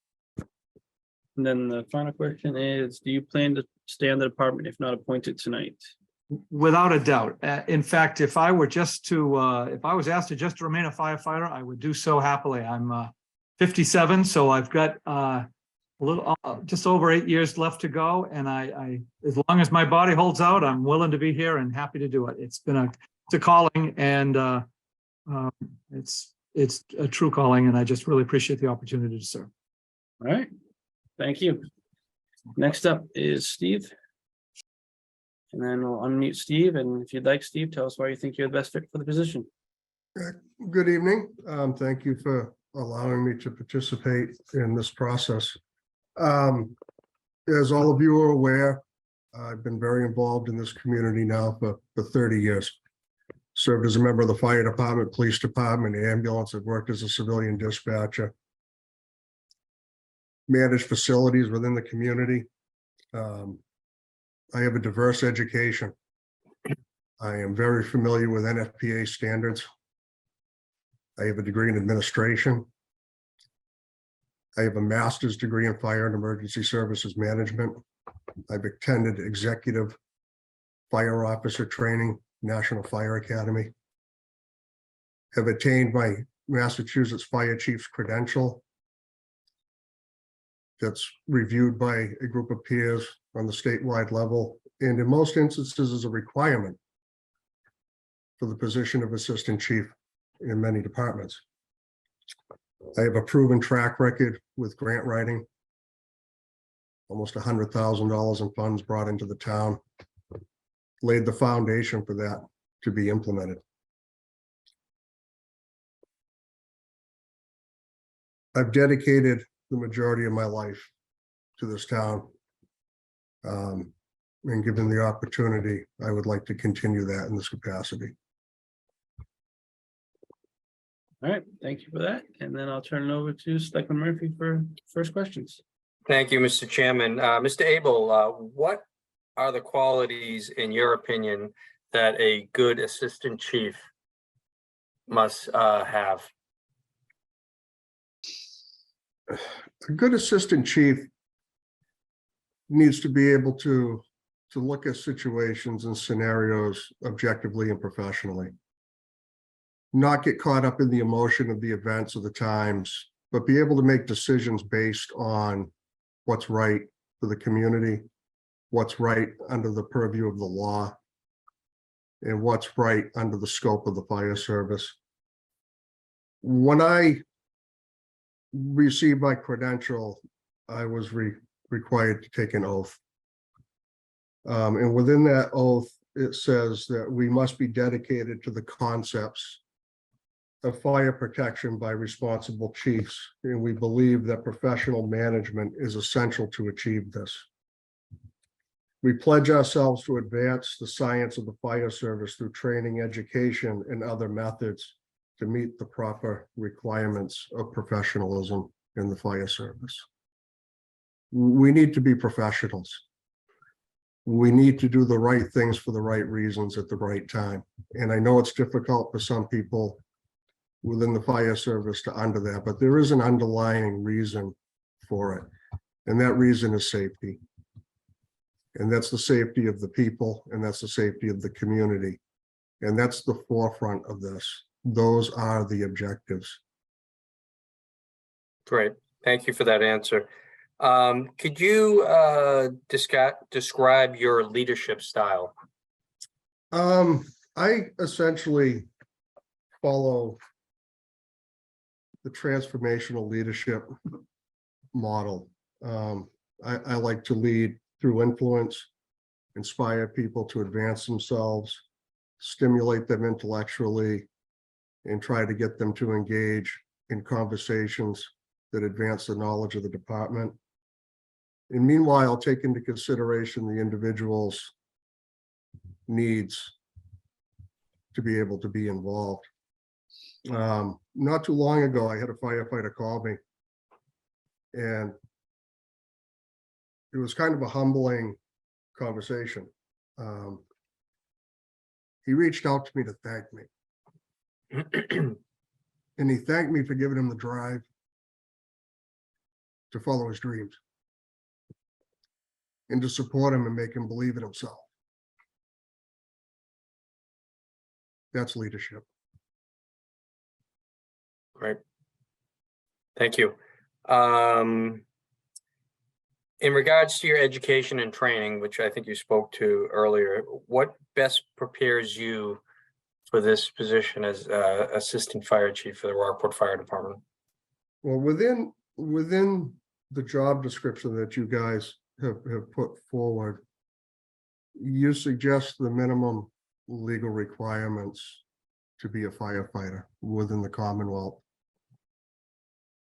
Speaker 1: And then the final question is, do you plan to stay on the department if not appointed tonight?
Speaker 13: Without a doubt. In fact, if I was asked to just remain a firefighter, I would do so happily. I'm 57, so I've got just over 8 years left to go, and I as long as my body holds out, I'm willing to be here and happy to do it. It's a calling, and it's a true calling, and I just really appreciate the opportunity to serve.
Speaker 1: All right, thank you. Next up is Steve. And then we'll unmute Steve, and if you'd like, Steve, tell us why you think you're the best fit for the position.
Speaker 14: Good evening. Thank you for allowing me to participate in this process. As all of you are aware, I've been very involved in this community now for 30 years. Served as a member of the fire department, police department, ambulance. I've worked as a civilian dispatcher. Managed facilities within the community. I have a diverse education. I am very familiar with NFPA standards. I have a degree in administration. I have a master's degree in fire and emergency services management. I've attended executive fire officer training, National Fire Academy. Have attained my Massachusetts Fire Chief's credential. That's reviewed by a group of peers on the statewide level, and in most instances is a requirement for the position of assistant chief in many departments. I have a proven track record with grant writing, almost $100,000 in funds brought into the town, laid the foundation for that to be implemented. I've dedicated the majority of my life to this town. And given the opportunity, I would like to continue that in this capacity.
Speaker 1: All right, thank you for that. And then I'll turn it over to Selectman Murphy for first questions.
Speaker 10: Thank you, Mr. Chairman. Mr. Abel, what are the qualities, in your opinion, that a good assistant chief must have?
Speaker 14: A good assistant chief needs to be able to look at situations and scenarios objectively and professionally. not get caught up in the emotion of the events of the times, but be able to make decisions based on what's right for the community, what's right under the purview of the law, and what's right under the scope of the fire service. When I received my credential, I was required to take an oath. And within that oath, it says that we must be dedicated to the concepts of fire protection by responsible chiefs. And we believe that professional management is essential to achieve this. We pledge ourselves to advance the science of the fire service through training, education, and other methods to meet the proper requirements of professionalism in the fire service. We need to be professionals. We need to do the right things for the right reasons at the right time. And I know it's difficult for some people within the fire service to under that, but there is an underlying reason for it. And that reason is safety. And that's the safety of the people, and that's the safety of the community. And that's the forefront of this. Those are the objectives.
Speaker 10: Great. Thank you for that answer. Could you describe your leadership style?
Speaker 14: I essentially follow the transformational leadership model. I like to lead through influence, inspire people to advance themselves, stimulate them intellectually, and try to get them to engage in conversations that advance the knowledge of the department. And meanwhile, take into consideration the individual's needs to be able to be involved. Not too long ago, I had a firefighter call me, and it was kind of a humbling conversation. He reached out to me to thank me. And he thanked me for giving him the drive to follow his dreams and to support him and make him believe in himself. That's leadership.
Speaker 10: Great. Thank you. In regards to your education and training, which I think you spoke to earlier, what best prepares you for this position as Assistant Fire Chief for the Rockport Fire Department?
Speaker 14: Well, within the job description that you guys have put forward, you suggest the minimum legal requirements to be a firefighter within the Commonwealth.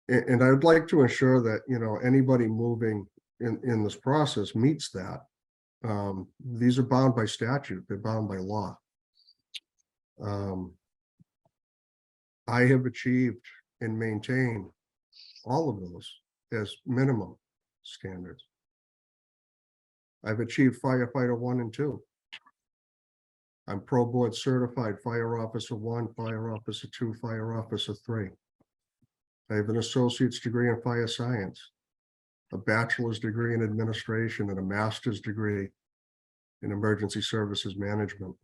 Speaker 14: And I would like to ensure that, you know, anybody moving in this process meets that. These are bound by statute, they're bound by law. I have achieved and maintained all of those as minimum standards. I've achieved firefighter 1 and 2. I'm pro board certified fire officer 1, fire officer 2, fire officer 3. I have an associate's degree in fire science, a bachelor's degree in administration, and a master's degree in emergency services management.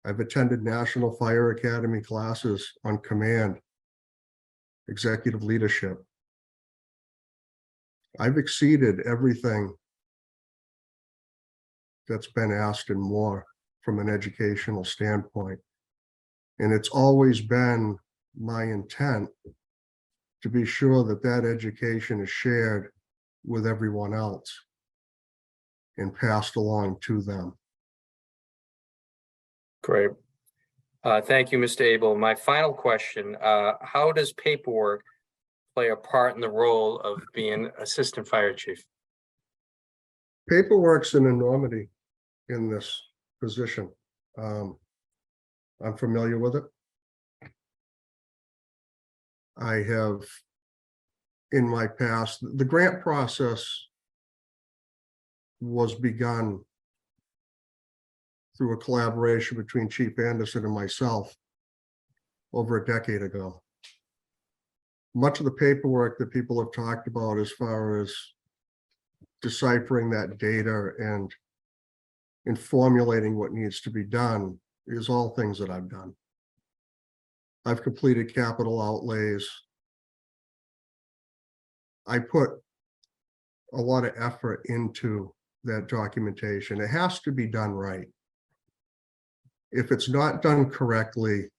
Speaker 14: I've attended National Fire Academy classes on command, executive leadership. I've exceeded everything that's been asked and more from an educational standpoint. And it's always been my intent to be sure that that education is shared with everyone else and passed along to them.
Speaker 10: Great. Thank you, Mr. Abel. My final question, how does paperwork play a part in the role of being Assistant Fire Chief?
Speaker 14: Paperwork's an enormity in this position. I'm familiar with it. I have, in my past, the grant process was begun through a collaboration between Chief Anderson and myself over a decade ago. Much of the paperwork that people have talked about as far as deciphering that data and formulating what needs to be done is all things that I've done. I've completed capital outlays. I put a lot of effort into that documentation. It has to be done right. If it's not done correctly,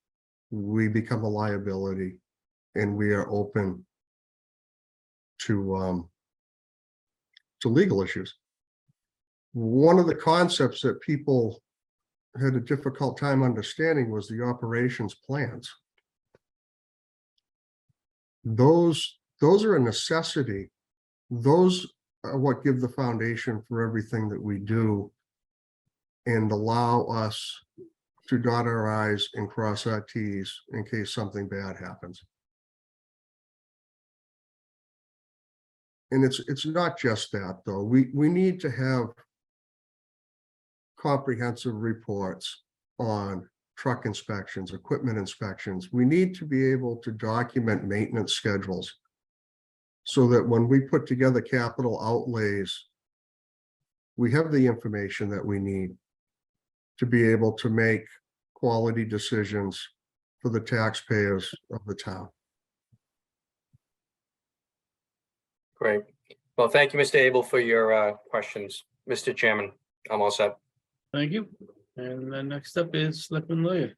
Speaker 14: we become a liability, and we are open to legal issues. One of the concepts that people had a difficult time understanding was the operations plans. Those are a necessity. Those are what give the foundation for everything that we do and allow us to dot our I's and cross our T's in case something bad happens. And it's not just that, though. We need to have comprehensive reports on truck inspections, equipment inspections. We need to be able to document maintenance schedules so that when we put together capital outlays, we have the information that we need to be able to make quality decisions for the taxpayers of the town.
Speaker 10: Great. Well, thank you, Mr. Abel, for your questions. Mr. Chairman, I'm all set.
Speaker 1: Thank you. And then next up is Selectman Lawyer.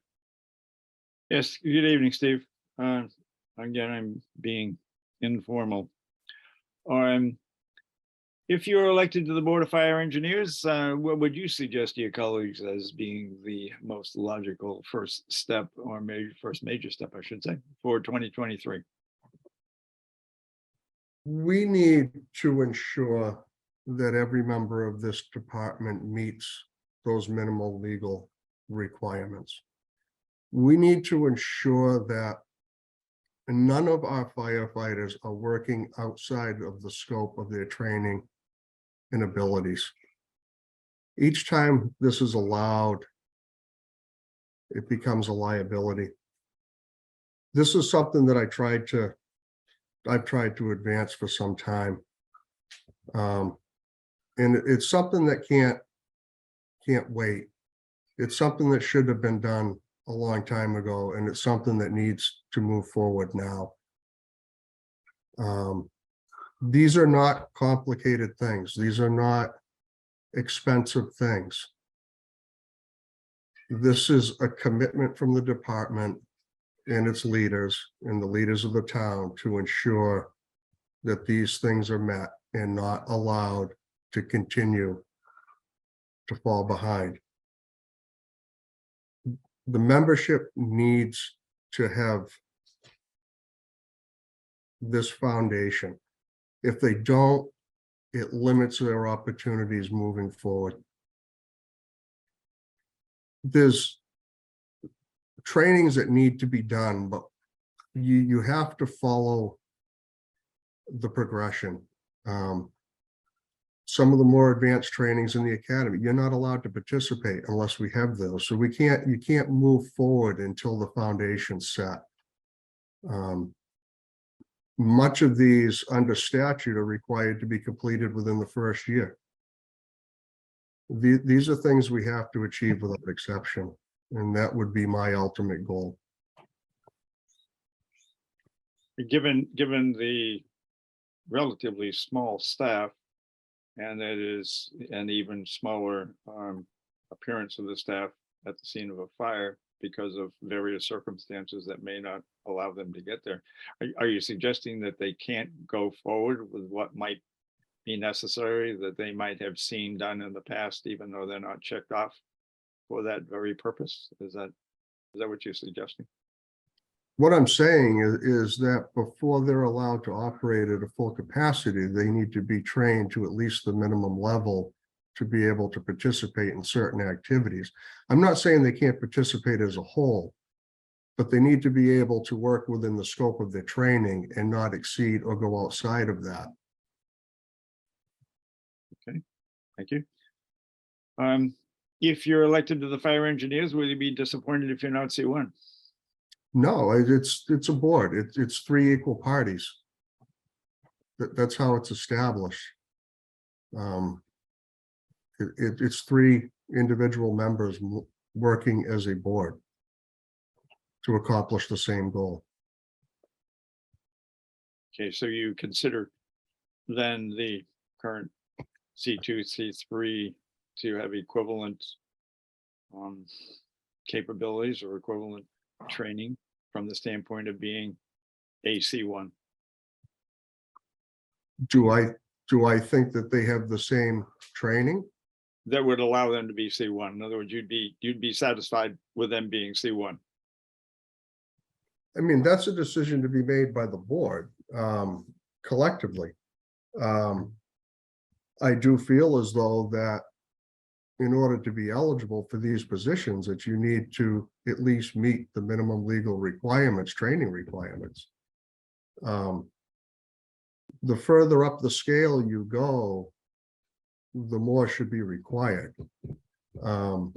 Speaker 11: Yes, good evening, Steve. Again, I'm being informal. If you're elected to the Board of Fire Engineers, what would you suggest to your colleagues as being the most logical first step, or maybe first major step, I should say, for 2023?
Speaker 14: We need to ensure that every member of this department meets those minimal legal requirements. We need to ensure that none of our firefighters are working outside of the scope of their training and abilities. Each time this is allowed, it becomes a liability. This is something that I've tried to advance for some time. And it's something that can't wait. It's something that should have been done a long time ago, and it's something that needs to move forward now. These are not complicated things. These are not expensive things. This is a commitment from the department and its leaders and the leaders of the town to ensure that these things are met and not allowed to continue to fall behind. The membership needs to have this foundation. If they don't, it limits their opportunities moving forward. There's trainings that need to be done, but you have to follow the progression. Some of the more advanced trainings in the academy, you're not allowed to participate unless we have those. So you can't move forward until the foundation's set. Much of these under statute are required to be completed within the first year. These are things we have to achieve without exception, and that would be my ultimate goal.
Speaker 11: Given the relatively small staff, and that is an even smaller appearance of the staff at the scene of a fire because of various circumstances that may not allow them to get there. Are you suggesting that they can't go forward with what might be necessary that they might have seen done in the past, even though they're not checked off for that very purpose? Is that what you're suggesting?
Speaker 14: What I'm saying is that before they're allowed to operate at a full capacity, they need to be trained to at least the minimum level to be able to participate in certain activities. I'm not saying they can't participate as a whole, but they need to be able to work within the scope of their training and not exceed or go outside of that.
Speaker 11: Okay, thank you. If you're elected to the fire engineers, will you be disappointed if you're not C1?
Speaker 14: No, it's a board. It's three equal parties. That's how it's established. It's three individual members working as a board. to accomplish the same goal.
Speaker 11: Okay, so you consider then the current C2, C3 to have equivalent capabilities or equivalent training from the standpoint of being a C1?
Speaker 14: Do I think that they have the same training?
Speaker 11: That would allow them to be C1. In other words, you'd be satisfied with them being C1.
Speaker 14: I mean, that's a decision to be made by the board collectively. I do feel as though that in order to be eligible for these positions, that you need to at least meet the minimum legal requirements, training requirements. The further up the scale you go, the more should be required. You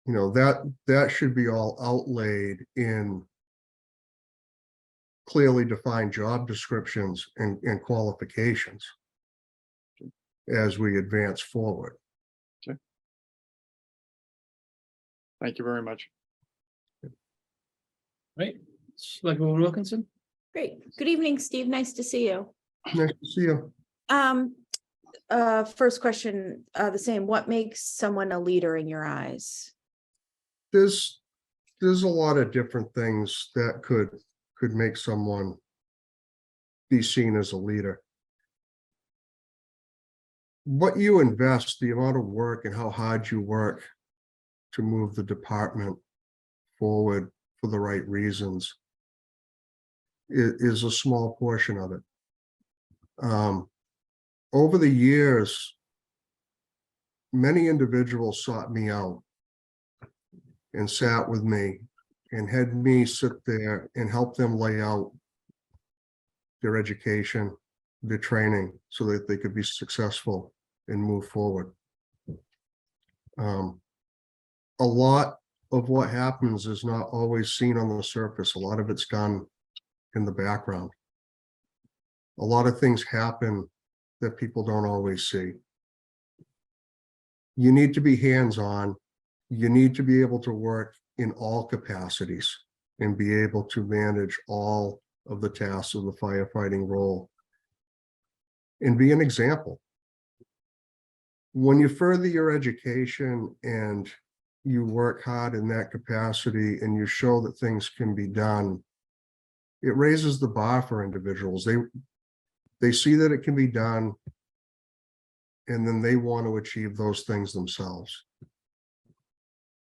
Speaker 14: know, that should be all outlaid in clearly defined job descriptions and qualifications as we advance forward.
Speaker 11: Okay. Thank you very much.
Speaker 1: Right, Selectwoman Wilkinson?
Speaker 2: Great. Good evening, Steve. Nice to see you.
Speaker 14: Nice to see you.
Speaker 2: First question, the same. What makes someone a leader in your eyes?
Speaker 14: There's a lot of different things that could make someone be seen as a leader. What you invest, the amount of work and how hard you work to move the department forward for the right reasons is a small portion of it. Over the years, many individuals sought me out and sat with me and had me sit there and help them lay out their education, their training, so that they could be successful and move forward. A lot of what happens is not always seen on the surface. A lot of it's done in the background. A lot of things happen that people don't always see. You need to be hands-on. You need to be able to work in all capacities and be able to manage all of the tasks of the firefighting role and be an example. When you further your education and you work hard in that capacity and you show that things can be done, it raises the bar for individuals. They see that it can be done, and then they want to achieve those things themselves.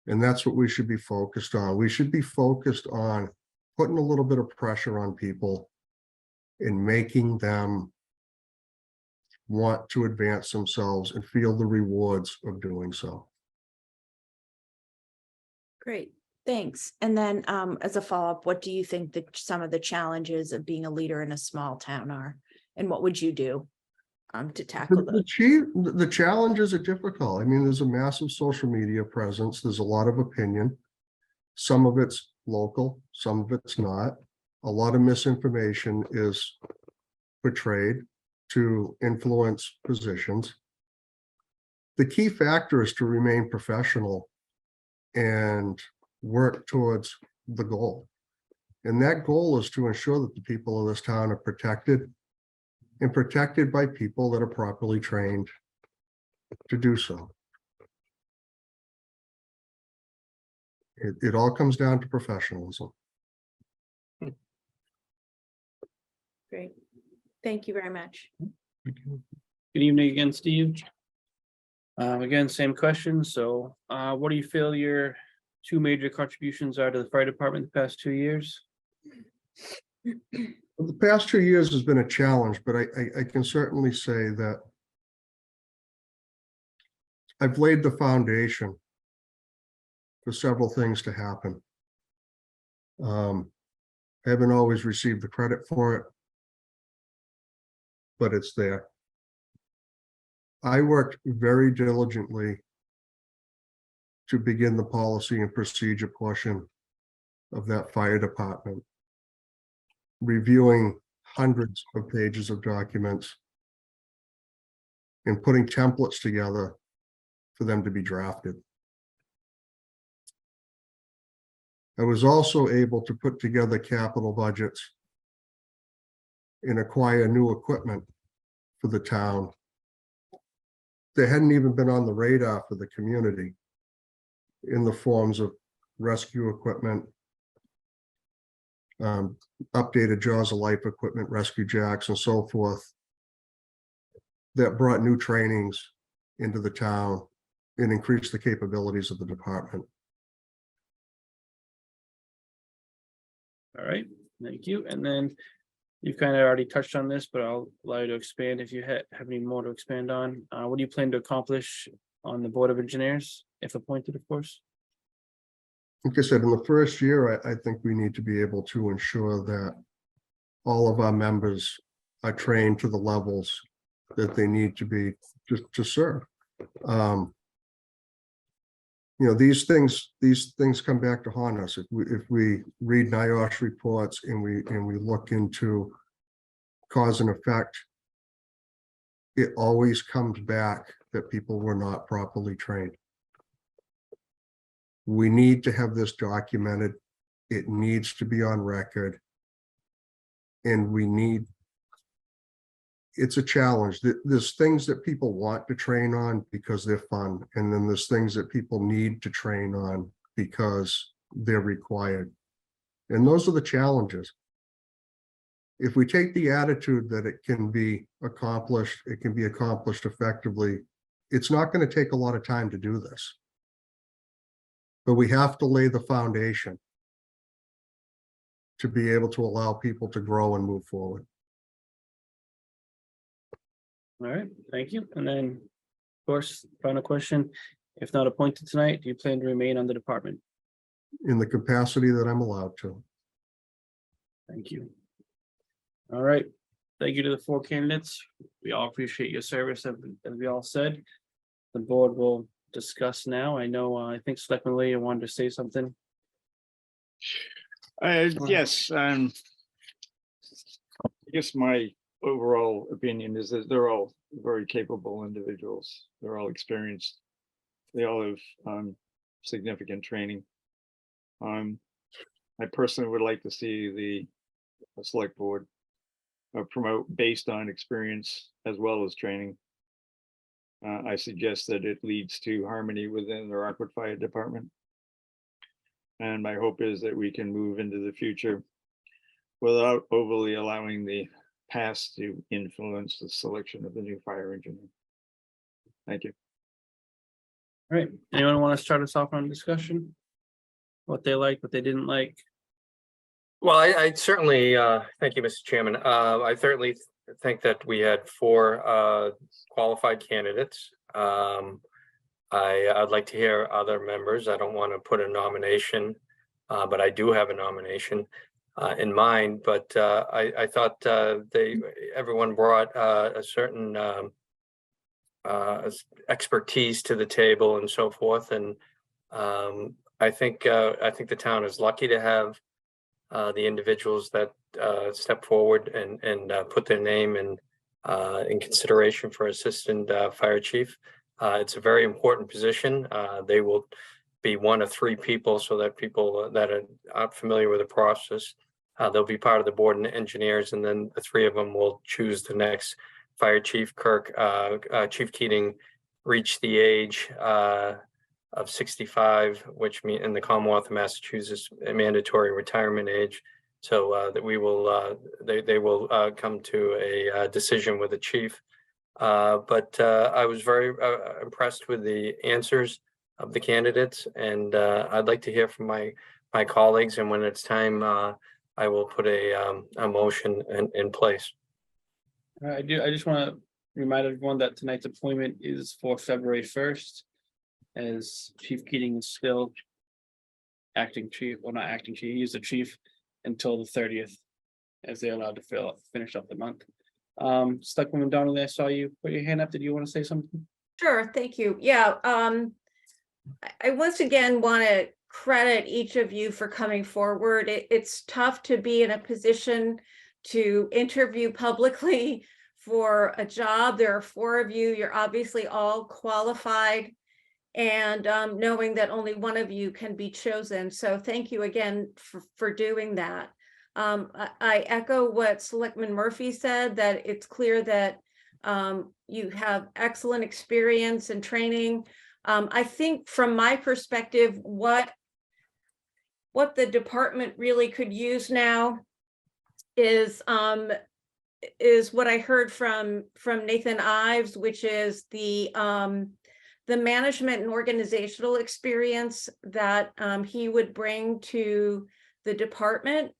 Speaker 14: And that's what we should be focused on. We should be focused on putting a little bit of pressure on people and making them want to advance themselves and feel the rewards of doing so.
Speaker 2: Great, thanks. And then as a follow-up, what do you think that some of the challenges of being a leader in a small town are? And what would you do to tackle those?
Speaker 14: The challenges are difficult. I mean, there's a massive social media presence. There's a lot of opinion. Some of it's local, some of it's not. A lot of misinformation is portrayed to influence positions. The key factor is to remain professional and work towards the goal. And that goal is to ensure that the people of this town are protected, and protected by people that are properly trained to do so. It all comes down to professionalism.
Speaker 2: Great, thank you very much.
Speaker 1: Good evening again, Steve. Again, same question. So what do you feel your two major contributions are to the fire department the past 2 years?
Speaker 14: Well, the past 2 years has been a challenge, but I can certainly say that I've laid the foundation for several things to happen. I haven't always received the credit for it, but it's there. I worked very diligently to begin the policy and procedure portion of that fire department, reviewing hundreds of pages of documents and putting templates together for them to be drafted. I was also able to put together capital budgets and acquire new equipment for the town that hadn't even been on the radar for the community in the forms of rescue equipment, updated Jaws of Life equipment, rescue jacks and so forth, that brought new trainings into the town and increased the capabilities of the department.
Speaker 1: All right, thank you. And then you've kind of already touched on this, but I'll allow you to expand if you have any more to expand on. What do you plan to accomplish on the Board of Engineers, if appointed, of course?
Speaker 14: Like I said, in the first year, I think we need to be able to ensure that all of our members are trained to the levels that they need to be to serve. You know, these things come back to haunt us. If we read NIOSH reports and we look into cause and effect, it always comes back that people were not properly trained. We need to have this documented. It needs to be on record. And it's a challenge. There's things that people want to train on because they're fun. And then there's things that people need to train on because they're required. And those are the challenges. If we take the attitude that it can be accomplished effectively, it's not going to take a lot of time to do this. But we have to lay the foundation to be able to allow people to grow and move forward.
Speaker 1: All right, thank you. And then, of course, final question. If not appointed tonight, do you plan to remain on the department?
Speaker 14: In the capacity that I'm allowed to.
Speaker 1: Thank you. All right, thank you to the 4 candidates. We all appreciate your service, as we all said. The board will discuss now. I know, I think Selectman Lee wanted to say something.
Speaker 11: Yes, I guess my overall opinion is that they're all very capable individuals. They're all experienced. They all have significant training. I personally would like to see the select board promote based on experience as well as training. I suggest that it leads to harmony within the Rockport Fire Department. And my hope is that we can move into the future without overly allowing the past to influence the selection of the new fire engineer. Thank you.
Speaker 1: All right, anyone want to start us off on a discussion? What they liked, what they didn't like?
Speaker 10: Well, I certainly, thank you, Mr. Chairman. I certainly think that we had 4 qualified candidates. I'd like to hear other members. I don't want to put a nomination, but I do have a nomination in mind. But I thought everyone brought a certain expertise to the table and so forth. And I think the town is lucky to have the individuals that step forward and put their name in consideration for assistant fire chief. It's a very important position. They will be one of 3 people, so that people that are familiar with the process, they'll be part of the board and engineers, and then the 3 of them will choose the next fire chief. Chief Keating reached the age of 65, which means in the Commonwealth of Massachusetts, a mandatory retirement age. So that we will, they will come to a decision with the chief. But I was very impressed with the answers of the candidates, and I'd like to hear from my colleagues. And when it's time, I will put a motion in place.
Speaker 1: I just want to remind everyone that tonight's appointment is for February 1st, as Chief Keating is still acting chief, well, not acting chief, he's the chief until the 30th, as they're allowed to finish up the month. Selectwoman Donnelly, I saw you put your hand up. Did you want to say something?
Speaker 4: Sure, thank you. Yeah, I once again want to credit each of you for coming forward. It's tough to be in a position to interview publicly for a job. There are 4 of you. You're obviously all qualified. and knowing that only one of you can be chosen. So thank you again for doing that. I echo what Selectman Murphy said, that it's clear that you have excellent experience and training. I think from my perspective, what the department really could use now is what I heard from Nathan Ives, which is the management and organizational experience that he would bring to the department.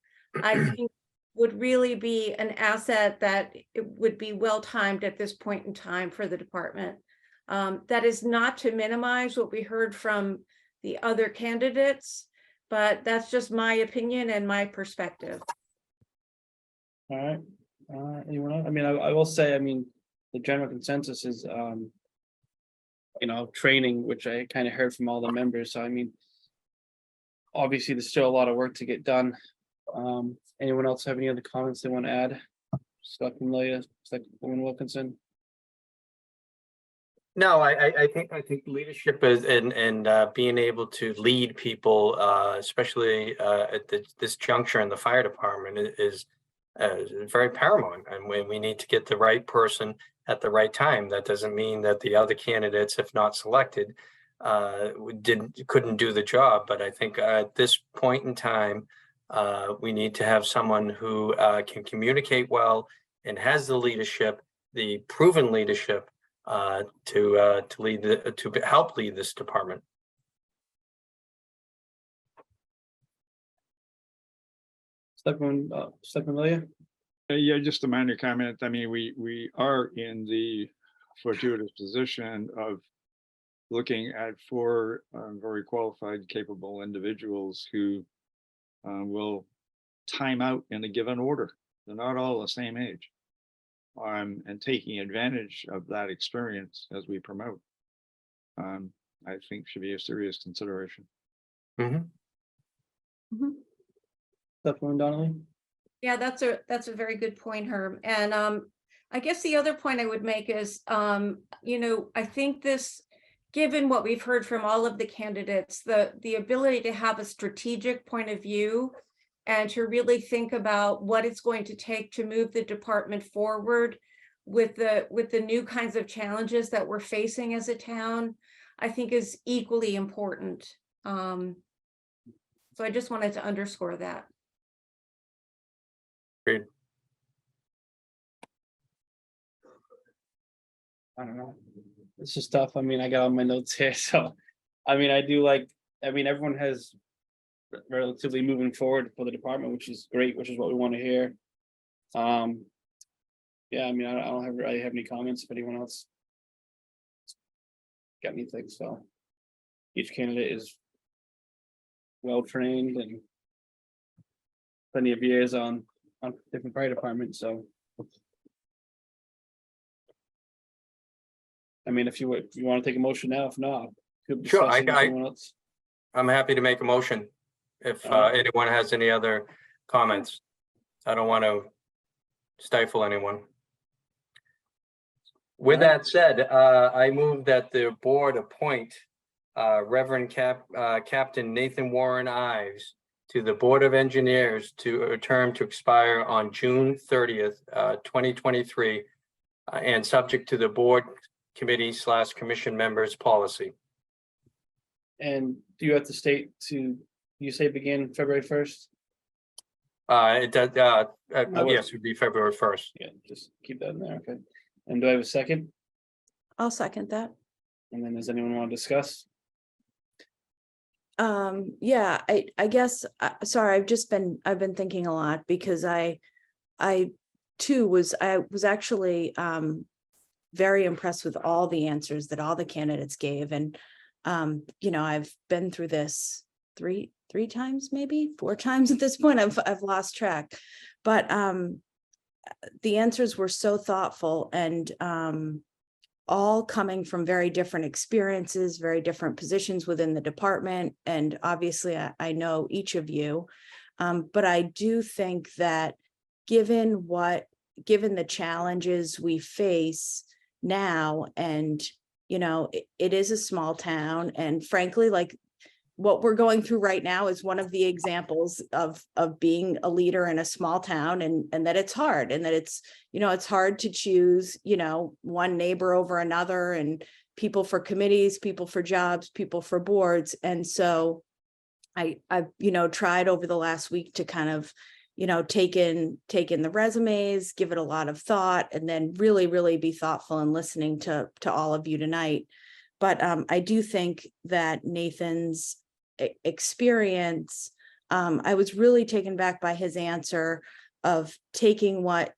Speaker 4: I think would really be an asset that it would be well timed at this point in time for the department. That is not to minimize what we heard from the other candidates, but that's just my opinion and my perspective.
Speaker 1: All right, anyone else? I mean, I will say, I mean, the general consensus is, you know, training, which I kind of heard from all the members. So I mean, obviously, there's still a lot of work to get done. Anyone else have any other comments they want to add? Selectman Lilia, Selectwoman Wilkinson?
Speaker 10: No, I think leadership is and being able to lead people, especially at this juncture in the fire department, is very paramount. And we need to get the right person at the right time. That doesn't mean that the other candidates, if not selected, couldn't do the job. But I think at this point in time, we need to have someone who can communicate well and has the leadership, the proven leadership, to lead to help lead this department.
Speaker 1: Selectman Lilia?
Speaker 11: Yeah, just a minor comment. I mean, we are in the fortuitous position of looking at four very qualified, capable individuals who will time out in a given order. They're not all the same age. And taking advantage of that experience as we promote, I think should be a serious consideration.
Speaker 1: Selectwoman Donnelly?
Speaker 4: Yeah, that's a very good point, Herb. And I guess the other point I would make is, you know, I think this, given what we've heard from all of the candidates, the ability to have a strategic point of view and to really think about what it's going to take to move the department forward with the new kinds of challenges that we're facing as a town, I think is equally important. So I just wanted to underscore that.
Speaker 10: Great.
Speaker 1: I don't know. It's just tough. I mean, I got all my notes here, so I mean, everyone has relatively moving forward for the department, which is great, which is what we want to hear. Yeah, I mean, I don't really have any comments if anyone else got anything. So each candidate is well trained and plenty of years on different fire departments. So I mean, if you want to take a motion now, if not,
Speaker 10: sure, I'm happy to make a motion if anyone has any other comments. I don't want to stifle anyone. With that said, I move that the board appoint Reverend Captain Nathan Warren Ives to the Board of Engineers to a term to expire on June 30th, 2023, and subject to the board committee/commission members policy.
Speaker 1: And do you have to state you say begin February 1st?
Speaker 10: It does, yes, it would be February 1st.
Speaker 1: Yeah, just keep that in there, okay. And do I have a second?
Speaker 2: I'll second that.
Speaker 1: And then does anyone want to discuss?
Speaker 2: Yeah, I guess, sorry, I've been thinking a lot because I too was actually very impressed with all the answers that all the candidates gave. And you know, I've been through this three times, maybe 4 times at this point. I've lost track, but the answers were so thoughtful and all coming from very different experiences, very different positions within the department. And obviously I know each of you, but I do think that given the challenges we face now, and you know, it is a small town, and frankly, like, what we're going through right now is one of the examples of being a leader in a small town, and that it's hard, and that it's, you know, it's hard to choose, you know, one neighbor over another, and people for committees, people for jobs, people for boards. And so I've, you know, tried over the last week to kind of, you know, take in the resumes, give it a lot of thought, and then really be thoughtful and listening to all of you tonight. But I do think that Nathan's experience, I was really taken back by his answer of taking what,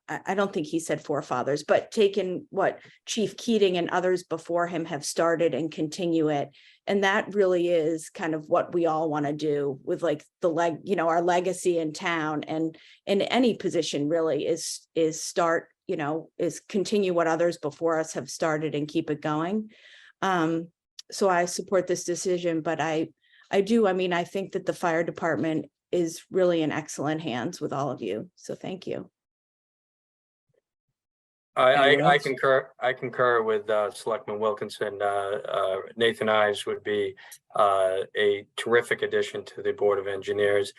Speaker 2: I don't think he said forefathers, but taking what Chief Keating and others before him have started and continue it. And that really is kind of what we all want to do with like you know, our legacy in town, and in any position really is start, you know, is continue what others before us have started and keep it going. So I support this decision, but I mean, I think that the fire department is really in excellent hands with all of you. So thank you.
Speaker 1: Anyone
Speaker 10: I
Speaker 1: else?
Speaker 10: concur with Selectman Wilkinson. Nathan Ives would be a terrific addition to the Board of Engineers.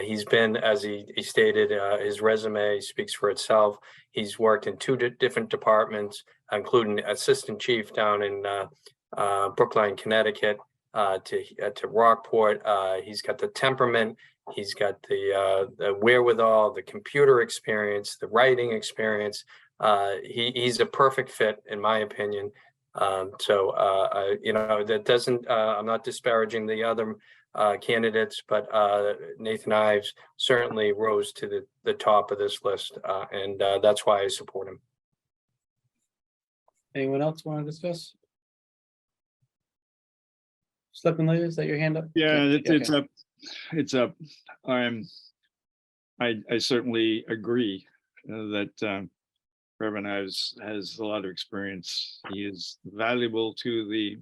Speaker 10: He's been, as he stated, his resume speaks for itself. He's worked in two different departments, including assistant chief down in Brookline, Connecticut, to Rockport. He's got the temperament. He's got the wherewithal, the computer experience, the writing experience. He's a perfect fit, in my opinion. You know, that doesn't, I'm not disparaging the other candidates, but Nathan Ives certainly rose to the top of this list, and that's why I support him.
Speaker 1: Anyone else want to discuss? Selectman Lee, is that your hand up?
Speaker 11: Yeah,
Speaker 1: Okay.
Speaker 11: it's up. It's up. I certainly agree that Reverend Ives has a lot of experience. He is valuable to the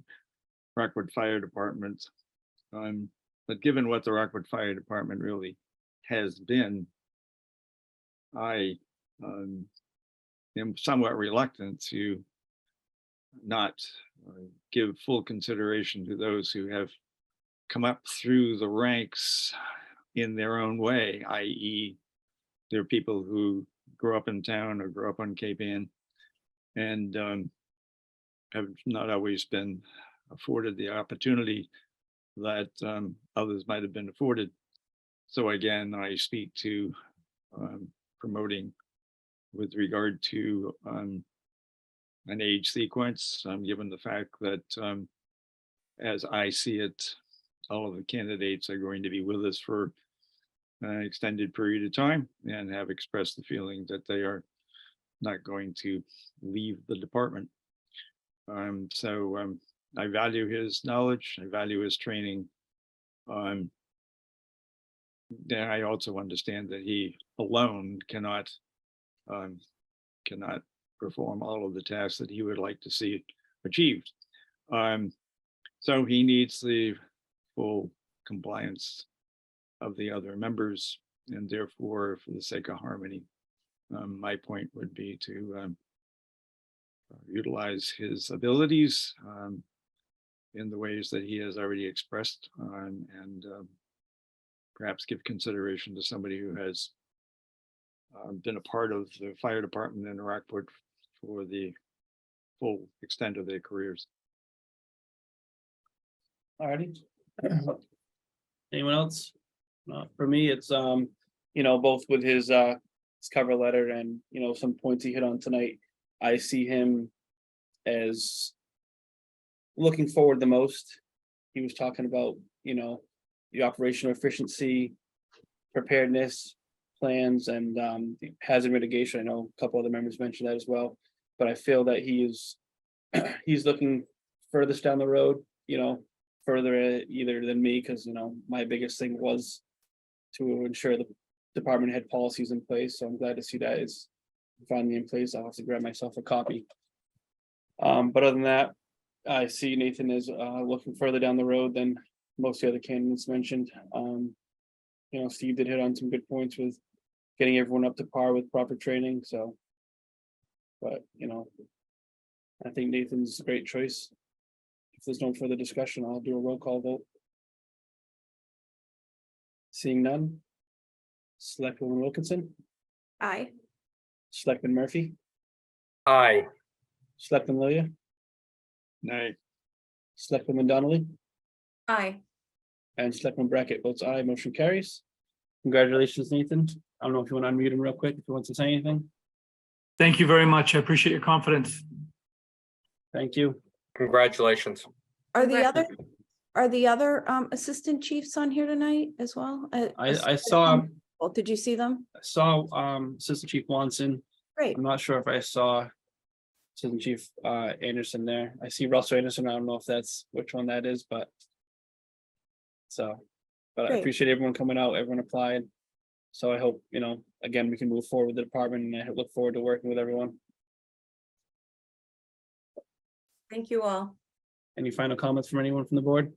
Speaker 11: Rockport Fire Department. But given what the Rockport Fire Department really has been, I am somewhat reluctant to not give full consideration to those who have come up through the ranks in their own way, i.e. they're people who grew up in town or grew up on Cape Ann and have not always been afforded the opportunity that others might have been afforded. So again, I speak to promoting with regard to an age sequence, given the fact that as I see it, all of the candidates are going to be with us for an extended period of time and have expressed the feeling that they are not going to leave the department. I value his knowledge, I value his training. Then I also understand that he alone cannot perform all of the tasks that he would like to see achieved. So he needs the full compliance of the other members, and therefore, for the sake of harmony, my point would be to utilize his abilities in the ways that he has already expressed, and perhaps give consideration to somebody who has been a part of the fire department in Rockport for the full extent of their careers.
Speaker 1: All righty. Anyone else? For me, it's you know, both with his cover letter and, you know, some points he hit on tonight, I see him as looking forward the most. He was talking about, you know, the operational efficiency, preparedness plans, and the hazard mitigation. I know a couple other members mentioned that as well, but I feel that he is he's looking furthest down the road, you know, further either than me, because, you know, my biggest thing was to ensure the department had policies in place. So I'm glad to see that is finally in place. I'll have to grab myself a copy. But other than that, I see Nathan is looking further down the road than most of the other candidates mentioned. You know, Steve did hit on some good points with getting everyone up to par with proper training. So, but you know, I think Nathan's a great choice. If there's no further discussion, I'll do a roll call vote. Seeing none. Selectwoman Wilkinson,
Speaker 4: Aye.
Speaker 1: Selectman Murphy,
Speaker 10: Aye.
Speaker 1: Selectman Lilia,
Speaker 11: Nay.
Speaker 1: Selectwoman Donnelly,
Speaker 4: Aye.
Speaker 1: and Selectman Brackett votes aye. Motion carries. Congratulations, Nathan. I don't know if you want to unmute him real quick, if he wants to say anything.
Speaker 13: Thank you very much. I appreciate your confidence.
Speaker 1: Thank you.
Speaker 10: Congratulations.
Speaker 2: Are the other assistant chiefs on here tonight as well?
Speaker 1: I saw
Speaker 2: Well, did you see them?
Speaker 1: Assistant Chief Watson.
Speaker 2: Great.
Speaker 1: I'm not sure if I saw Assistant Chief Anderson there. I see Russell Anderson. I don't know if that's which one that is, but I
Speaker 2: Great.
Speaker 1: appreciate everyone coming out, everyone applied. So I hope, again, we can move forward with the department, and I look forward to working with everyone.
Speaker 4: Thank you all.
Speaker 1: Any final comments from anyone from the board?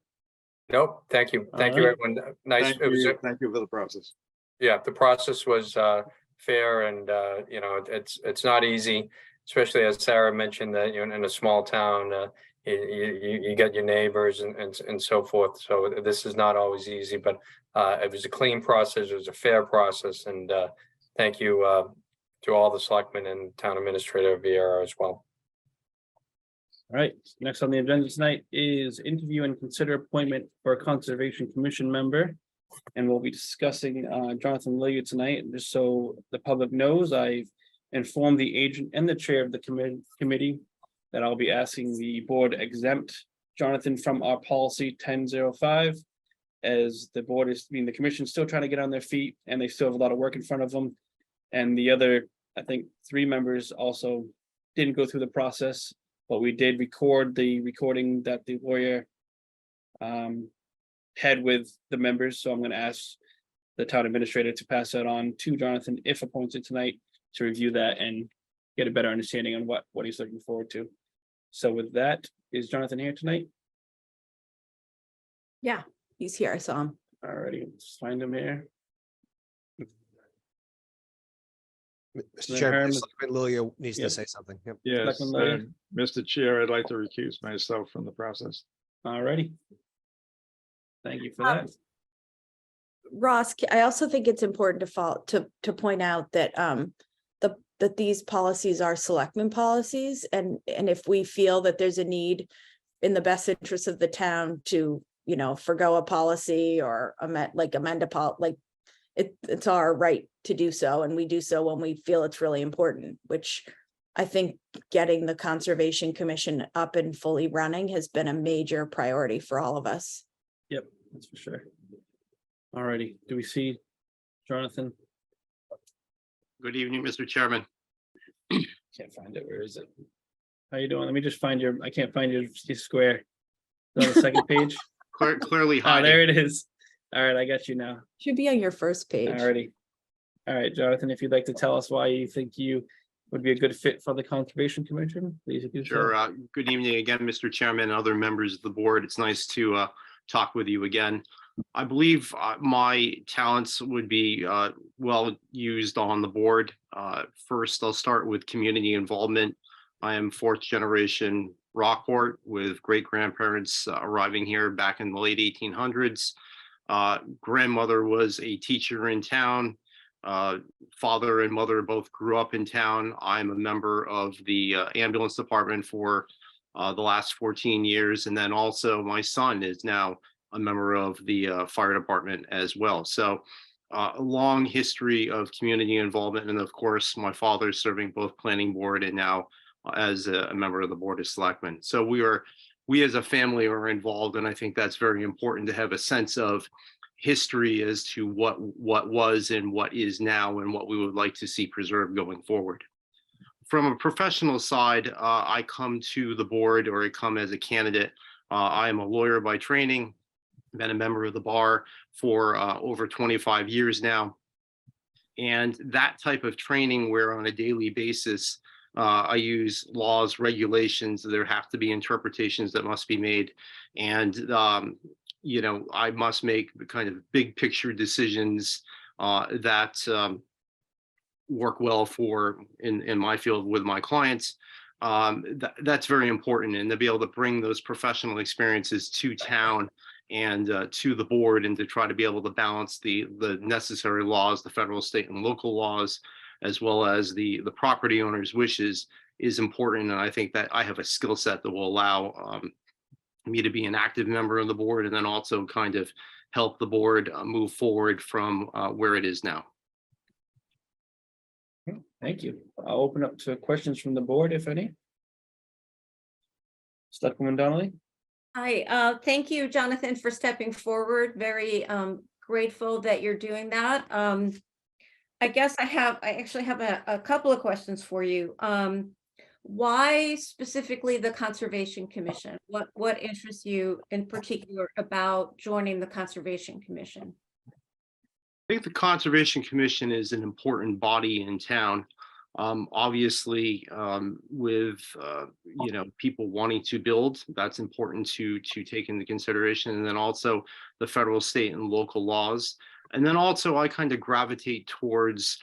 Speaker 10: Nope, thank you. Thank you,
Speaker 1: Alright.
Speaker 10: everyone. Nice. It was,
Speaker 11: Thank you for the process.
Speaker 10: yeah, the process was fair, and it's not easy, especially as Sarah mentioned that you're in a small town. You get your neighbors and so forth. So this is not always easy, but it was a clean process. It was a fair process, and thank you to all the selectmen and town administrator Vieira as well.
Speaker 1: All right, next on the agenda tonight is interview and consider appointment for a Conservation Commission member. And we'll be discussing Jonathan Lilia tonight. And just so the public knows, I've informed the agent and the chair of the committee that I'll be asking the board exempt Jonathan from our policy 1005. As the board the commission's still trying to get on their feet, and they still have a lot of work in front of them. And the other, I think, 3 members also didn't go through the process, but we did record the recording that the lawyer had with the members. So I'm going to ask the town administrator to pass that on to Jonathan, if appointed tonight, to review that and get a better understanding on what he's looking forward to. So with that, is Jonathan here tonight?
Speaker 2: Yeah, he's here. I saw him.
Speaker 1: Alrighty, let's find him here.
Speaker 15: Mr. Chairman,
Speaker 1: Herman.
Speaker 15: Selectman Lilia needs
Speaker 1: Yep.
Speaker 15: to say something. Yep.
Speaker 11: Yes,
Speaker 1: Selectman Lilia.
Speaker 11: Mr. Chair, I'd like to recuse myself from the process.
Speaker 1: Alrighty. Thank you for that.
Speaker 2: Ross, I also think it's important to point out that that these policies are selectmen policies, and if we feel that there's a need in the best interest of the town to, forgo a policy or amend a policy, it's our right to do so, and we do so when we feel it's really important, which I think getting the Conservation Commission up and fully running has been a major priority for all of us.
Speaker 1: Yep, that's for sure. Alrighty, do we see Jonathan?
Speaker 16: Good evening, Mr. Chairman.
Speaker 1: Can't find it. Where is it? How you doing? Let me just find I can't find your square. Is it on the second page?
Speaker 16: Clearly
Speaker 1: Oh,
Speaker 16: hiding.
Speaker 1: there it is. All right, I got you now.
Speaker 2: Should be on your first page.
Speaker 1: Alrighty. All right, Jonathan, if you'd like to tell us why you think you would be a good fit for the Conservation Commission, please do so.
Speaker 16: Sure. Good evening again, Mr. Chairman, and other members of the board. It's nice to talk with you again. I believe my talents would be well used on the board. First, I'll start with community involvement. I am 4th generation Rockport, with great grandparents arriving here back in the late 1800s. Grandmother was a teacher in town. Father and mother both grew up in town. I'm a member of the ambulance department for the last 14 years. And then also my son is now a member of the fire department as well. So a long history of community involvement. And of course, my father serving both planning board and now as a member of the Board of Selectmen. So we as a family are involved. And I think that's very important to have a sense of history as to what was and what is now and what we would like to see preserved going forward. From a professional side, I come to the board, or I come as a candidate. I am a lawyer by training, been a member of the bar for over 25 years now. And that type of training where on a daily basis, I use laws, regulations, there have to be interpretations that must be made. And I must make the kind of big picture decisions that work well for in my field with my clients. that's very important, and to be able to bring those professional experiences to town and to the board, and to try to be able to balance the necessary laws, the federal, state, and local laws, as well as the property owner's wishes, is important. And I think that I have a skill set that will allow me to be an active member of the board, and then also kind of help the board move forward from where it is now.
Speaker 1: Thank you. I'll open up to questions from the board, if any. Selectwoman Donnelly?
Speaker 4: Hi, thank you, Jonathan, for stepping forward. Very grateful that you're doing that. I guess I actually have a couple of questions for you. Why specifically the Conservation Commission? What interests you in particular about joining the Conservation Commission?
Speaker 16: I think the Conservation Commission is an important body in town. Obviously, with people wanting to build, that's important to take into consideration. And then also the federal, state, and local laws. And then also I kind of gravitate towards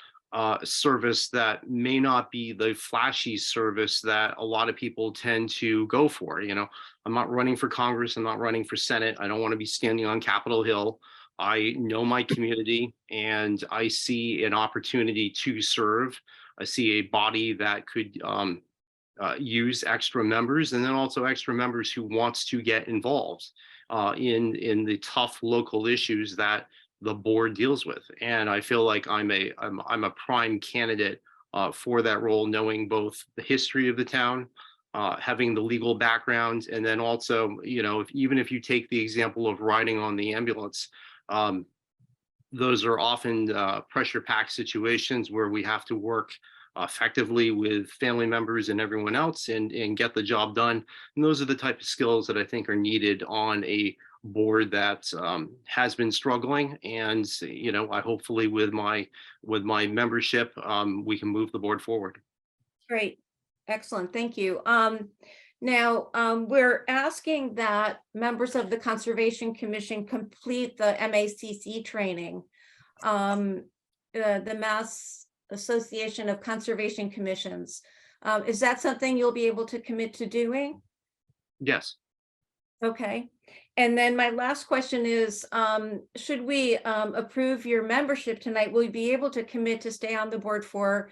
Speaker 16: service that may not be the flashy service that a lot of people tend to go for. I'm not running for Congress, I'm not running for Senate. I don't want to be standing on Capitol Hill. I know my community, and I see an opportunity to serve. I see a body that could use extra members, and then also extra members who wants to get involved in the tough local issues that the board deals with. And I feel like I'm a prime candidate for that role, knowing both the history of the town, having the legal background, and then also, even if you take the example of riding on the ambulance, those are often pressure-packed situations where we have to work effectively with family members and everyone else and get the job done. And those are the type of skills that I think are needed on a board that has been struggling. And I hopefully with my membership, we can move the board forward.
Speaker 4: Great, excellent, thank you. Now, we're asking that members of the Conservation Commission complete the MACC training, the Mass Association of Conservation Commissions. Is that something you'll be able to commit to doing?
Speaker 16: Yes.
Speaker 4: Okay. And then my last question is, should we approve your membership tonight, will you be able to commit to stay on the board for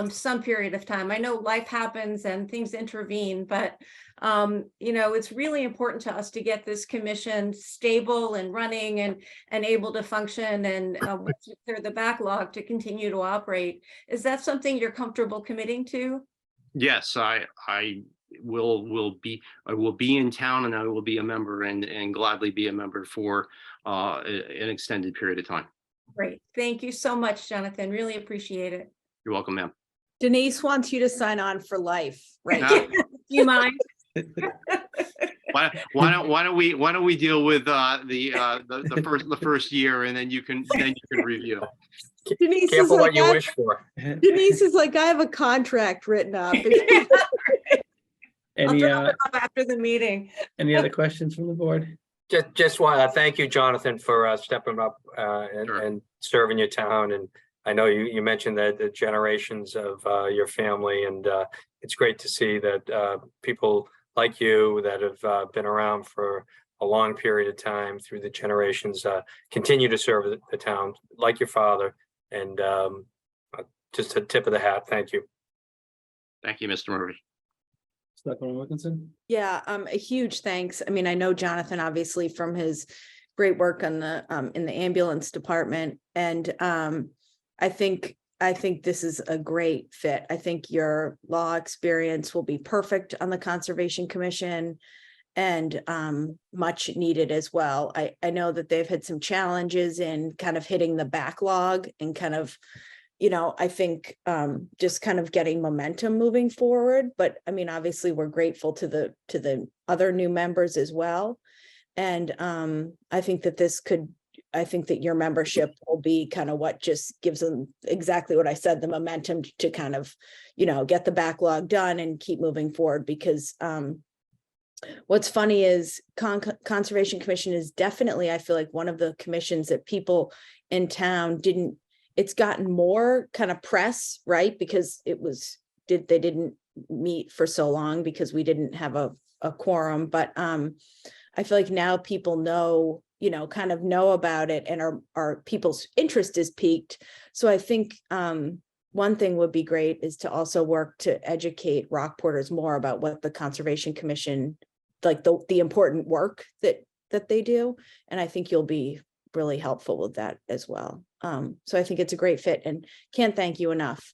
Speaker 4: some period of time? I know life happens and things intervene, but it's really important to us to get this commission stable and running and able to function, and once we clear the backlog, to continue to operate. Is that something you're comfortable committing to?
Speaker 16: Yes, I will be in town, and I will be a member, and gladly be a member for an extended period of time.
Speaker 4: Great. Thank you so much, Jonathan. Really appreciate it.
Speaker 16: You're welcome, ma'am.
Speaker 2: Denise wants you to sign on for life, right?
Speaker 4: Do you mind?
Speaker 16: Why don't we deal with the first year, and then you can review.
Speaker 2: Denise
Speaker 10: Careful
Speaker 2: is
Speaker 10: what
Speaker 2: like,
Speaker 10: you wish for.
Speaker 2: Denise is like, I have a contract written up.
Speaker 4: I'll
Speaker 1: Any
Speaker 4: drop it off after the meeting.
Speaker 1: any other questions from the board?
Speaker 10: Just want to thank you, Jonathan, for stepping up and serving your town. And I know you mentioned that the generations of your family, and it's great to see that people like you that have been around for a long period of time through the generations continue to serve the town like your father. And just a tip of the hat. Thank you.
Speaker 16: Thank you, Mr. Murphy.
Speaker 1: Selectwoman Wilkinson?
Speaker 2: Yeah, a huge thanks. I mean, I know Jonathan obviously from his great work on the in the ambulance department, and I think this is a great fit. I think your law experience will be perfect on the Conservation Commission, and much needed as well. I know that they've had some challenges in kind of hitting the backlog and kind of, I think just kind of getting momentum moving forward. But I mean, obviously, we're grateful to the other new members as well. And I think that your membership will be kind of what just gives them exactly what I said, the momentum to kind of, get the backlog done and keep moving forward. Because what's funny is Conservation Commission is definitely, I feel like, one of the commissions that people in town it's gotten more kind of press, right? Because they didn't meet for so long because we didn't have a quorum, but I feel like now people know, kind of know about it, and our people's interest is piqued. So I think one thing would be great is to also work to educate Rockporters more about what the Conservation Commission, like the important work that they do. And I think you'll be really helpful with that as well. So I think it's a great fit and can't thank you enough.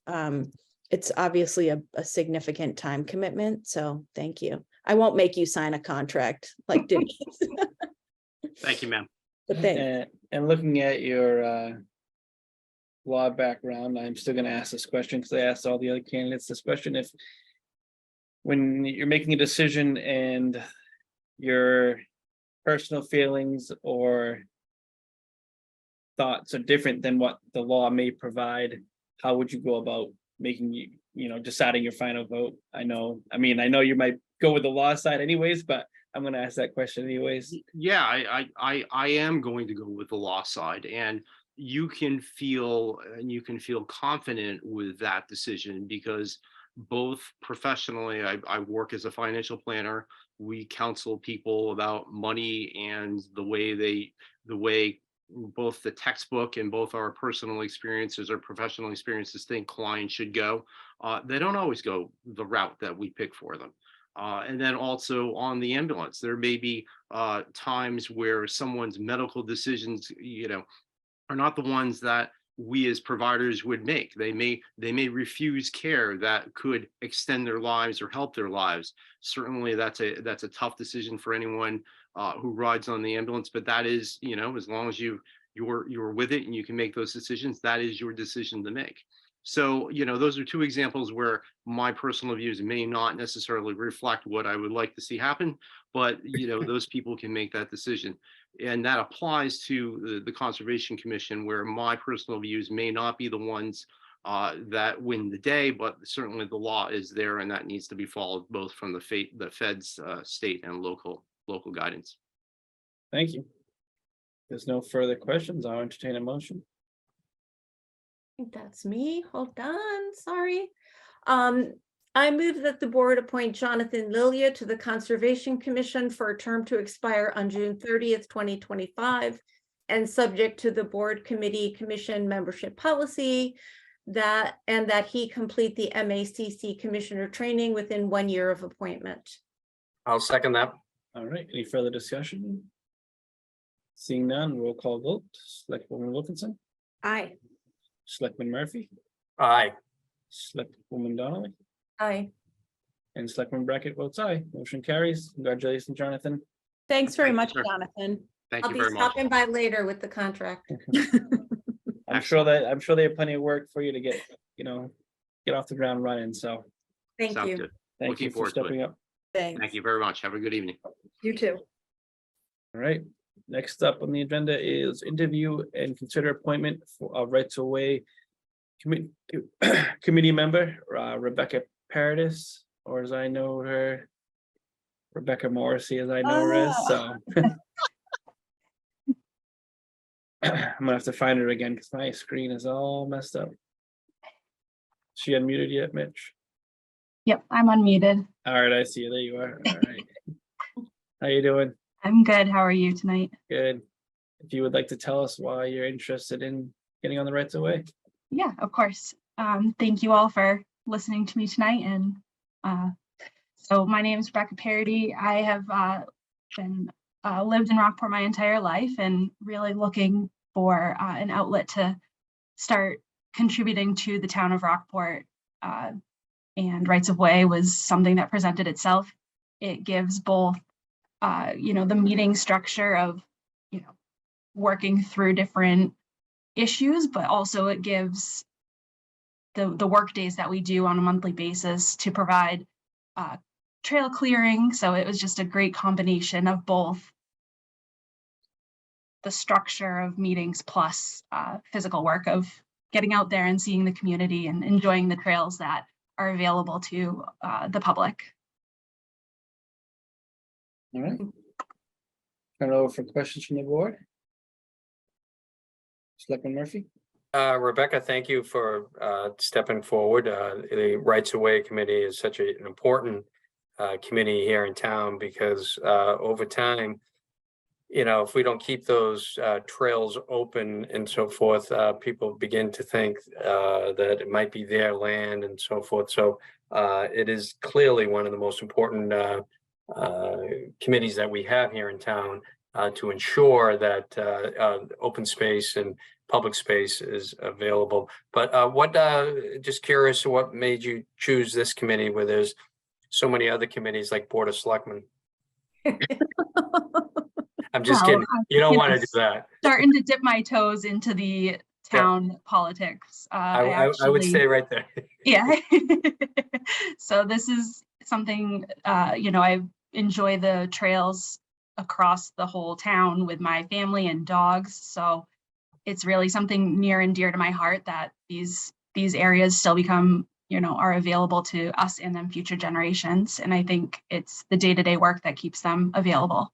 Speaker 2: It's obviously a significant time commitment. So thank you. I won't make you sign a contract like Denise.
Speaker 16: Thank you, ma'am.
Speaker 2: But thanks.
Speaker 1: And looking at your law background, I'm still going to ask this question because I asked all the other candidates this question. If when you're making a decision and your personal feelings or thoughts are different than what the law may provide, how would you go about making deciding your final vote? I know you might go with the law side anyways, but I'm going to ask that question anyways.
Speaker 16: Yeah, I am going to go with the law side, and you can feel confident with that decision because both professionally, I work as a financial planner. We counsel people about money and the way both the textbook and both our personal experiences or professional experiences think clients should go. They don't always go the route that we pick for them. And then also on the ambulance, there may be times where someone's medical decisions, are not the ones that we as providers would make. They may refuse care that could extend their lives or help their lives. Certainly that's a tough decision for anyone who rides on the ambulance, but that is, as long as you're with it and you can make those decisions, that is your decision to make. So, those are two examples where my personal views may not necessarily reflect what I would like to see happen, but, those people can make that decision. And that applies to the Conservation Commission, where my personal views may not be the ones that win the day, but certainly the law is there and that needs to be followed both from the feds, state and local guidance.
Speaker 1: Thank you. There's no further questions. I'll entertain a motion.
Speaker 4: I think that's me. Hold on, sorry. I move that the board appoint Jonathan Lilia to the Conservation Commission for a term to expire on June 30th, 2025, and subject to the board commission membership policy, that he complete the MACC commissioner training within 1 year of appointment.
Speaker 10: I'll second that.
Speaker 1: All right, any further discussion? Seeing none, roll call vote. Selectwoman Wilkinson,
Speaker 2: Aye.
Speaker 1: Selectman Murphy,
Speaker 10: Aye.
Speaker 1: Selectwoman Donnelly,
Speaker 4: Aye.
Speaker 1: and Selectman Brackett votes aye. Motion carries. Congratulations, Jonathan.
Speaker 2: Thanks very
Speaker 16: Thank you,
Speaker 2: much,
Speaker 16: sir.
Speaker 2: Jonathan.
Speaker 16: Thank
Speaker 4: I'll
Speaker 16: you
Speaker 4: be
Speaker 16: very much.
Speaker 4: stopping by later with the contract.
Speaker 1: I'm sure they have plenty of work for you to get off the ground running. So
Speaker 4: Thank
Speaker 16: Sounds
Speaker 4: you.
Speaker 16: good.
Speaker 1: thank
Speaker 16: Looking
Speaker 1: you for
Speaker 16: forward to it.
Speaker 1: stepping up.
Speaker 2: Thanks.
Speaker 16: Thank you very much. Have a good evening.
Speaker 4: You too.
Speaker 1: All right. Next up on the agenda is interview and consider appointment for a rights of way committee member, Rebecca Paradis, or as I know her, Rebecca Morrissey, as I know her as. So I'm gonna have to find her again because my screen is all messed up. She unmuted yet, Mitch?
Speaker 17: Yep, I'm unmuted.
Speaker 1: All right, I see you. There you are. All right. How you doing?
Speaker 17: I'm good. How are you tonight?
Speaker 1: Good. If you would like to tell us why you're interested in getting on the rights of way.
Speaker 17: Yeah, of course. Thank you all for listening to me tonight. And so my name is Rebecca Parody. I have lived in Rockport my entire life and really looking for an outlet to start contributing to the town of Rockport. And rights of way was something that presented itself. It gives both the meeting structure of, working through different issues, but also it gives the work days that we do on a monthly basis to provide trail clearing. So it was just a great combination of both the structure of meetings plus physical work of getting out there and seeing the community and enjoying the trails that are available to the public.
Speaker 1: All right. Turn it over for questions from the board. Selectman Murphy.
Speaker 10: Rebecca, thank you for stepping forward. The Rights of Way Committee is such an important committee here in town because over time, if we don't keep those trails open and so forth, people begin to think that it might be their land and so forth. So it is clearly one of the most important committees that we have here in town to ensure that open space and public space is available. But just curious, what made you choose this committee where there's so many other committees like Board of Selectmen? I'm just
Speaker 17: Well,
Speaker 10: kidding. You don't want to do that.
Speaker 17: Starting to dip my toes into the town politics.
Speaker 10: I would stay right there.
Speaker 17: Yeah. So this is something, I enjoy the trails across the whole town with my family and dogs. So it's really something near and dear to my heart that these areas still become, are available to us and then future generations. And I think it's the day-to-day work that keeps them available.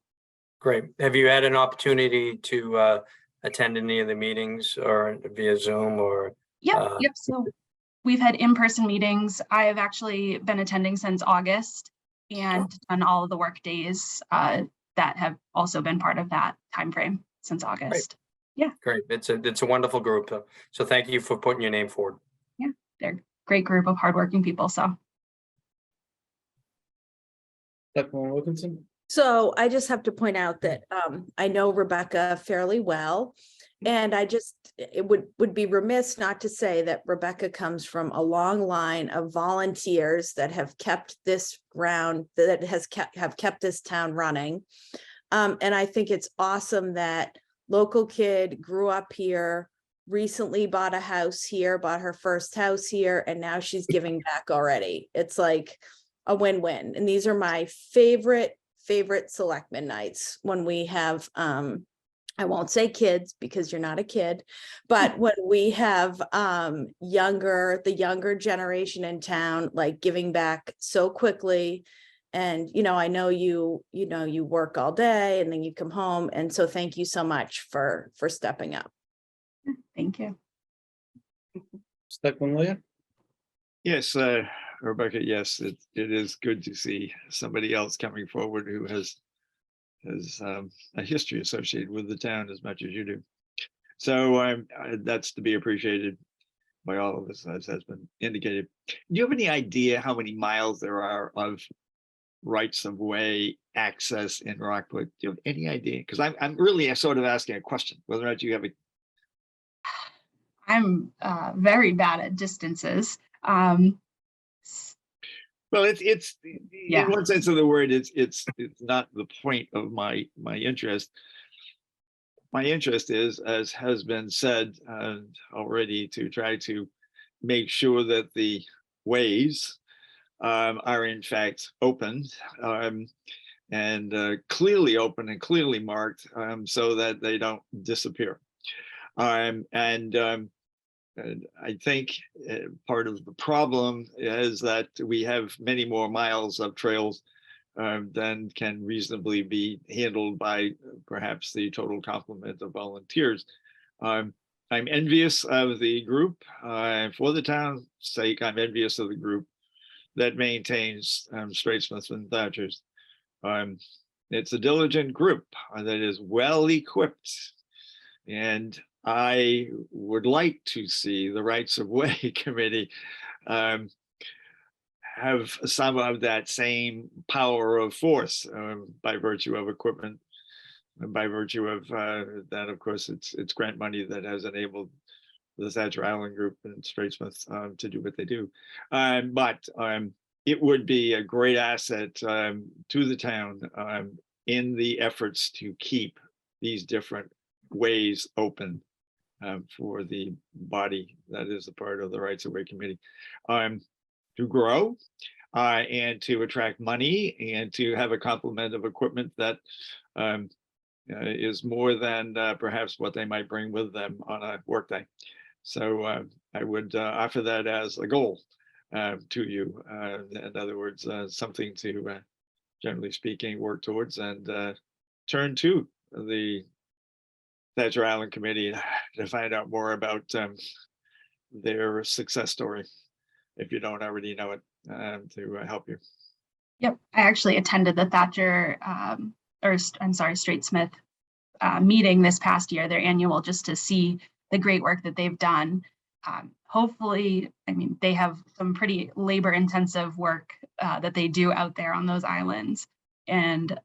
Speaker 10: Great. Have you had an opportunity to attend any of the meetings or via Zoom or?
Speaker 17: Yep. So we've had in-person meetings. I have actually been attending since August and done all of the work days that have also been part of that timeframe since August.
Speaker 10: Great.
Speaker 17: Yeah.
Speaker 10: Great. It's a wonderful group. So thank you for putting your name forward.
Speaker 17: Yeah, they're a great group of hardworking people. So.
Speaker 1: Selectwoman Wilkinson?
Speaker 2: So I just have to point out that I know Rebecca fairly well. And it would be remiss not to say that Rebecca comes from a long line of volunteers that have kept this ground, that have kept this town running. And I think it's awesome that local kid grew up here, recently bought a house here, bought her first house here, and now she's giving back already. It's like a win-win. And these are my favorite selectmen nights when we have, I won't say kids because you're not a kid, but when we have the younger generation in town, like giving back so quickly. And, I know you work all day and then you come home. And so thank you so much for stepping up.
Speaker 17: Thank you.
Speaker 1: Selectwoman Williams?
Speaker 11: Yes, Rebecca, yes, it is good to see somebody else coming forward who has a history associated with the town as much as you do. So that's to be appreciated by all of us, as has been indicated. Do you have any idea how many miles there are of rights of way access in Rockport? Do you have any idea? Because I'm really sort of asking a question, whether or not you have a.
Speaker 17: I'm very bad at distances.
Speaker 11: Well, it's
Speaker 17: Yeah.
Speaker 11: in one sense of the word, it's not the point of my interest. My interest is, as has been said already, to try to make sure that the ways are in fact open and clearly open and clearly marked so that they don't disappear. And I think part of the problem is that we have many more miles of trails than can reasonably be handled by perhaps the total complement of volunteers. I'm envious of the group. For the town's sake, I'm envious of the group that maintains Straightsmiths and Thatchers. It's a diligent group that is well equipped, and I would like to see the Rights of Way Committee have some of that same power of force by virtue of equipment, and by virtue of that, of course, it's grant money that has enabled the Thatcher Island Group and Straightsmith to do what they do. But it would be a great asset to the town in the efforts to keep these different ways open for the body that is a part of the Rights of Way Committee to grow and to attract money and to have a complement of equipment that is more than perhaps what they might bring with them on a workday. So I would offer that as a goal to you. In other words, something to, generally speaking, work towards and turn to the Thatcher Island Committee to find out more about their success story, if you don't already know it, to help you.
Speaker 17: Yep, I actually attended the Thatcher, I'm sorry, Straight Smith meeting this past year, their annual, just to see the great work that they've done. Hopefully, I mean, they have some pretty labor intensive work that they do out there on those islands. And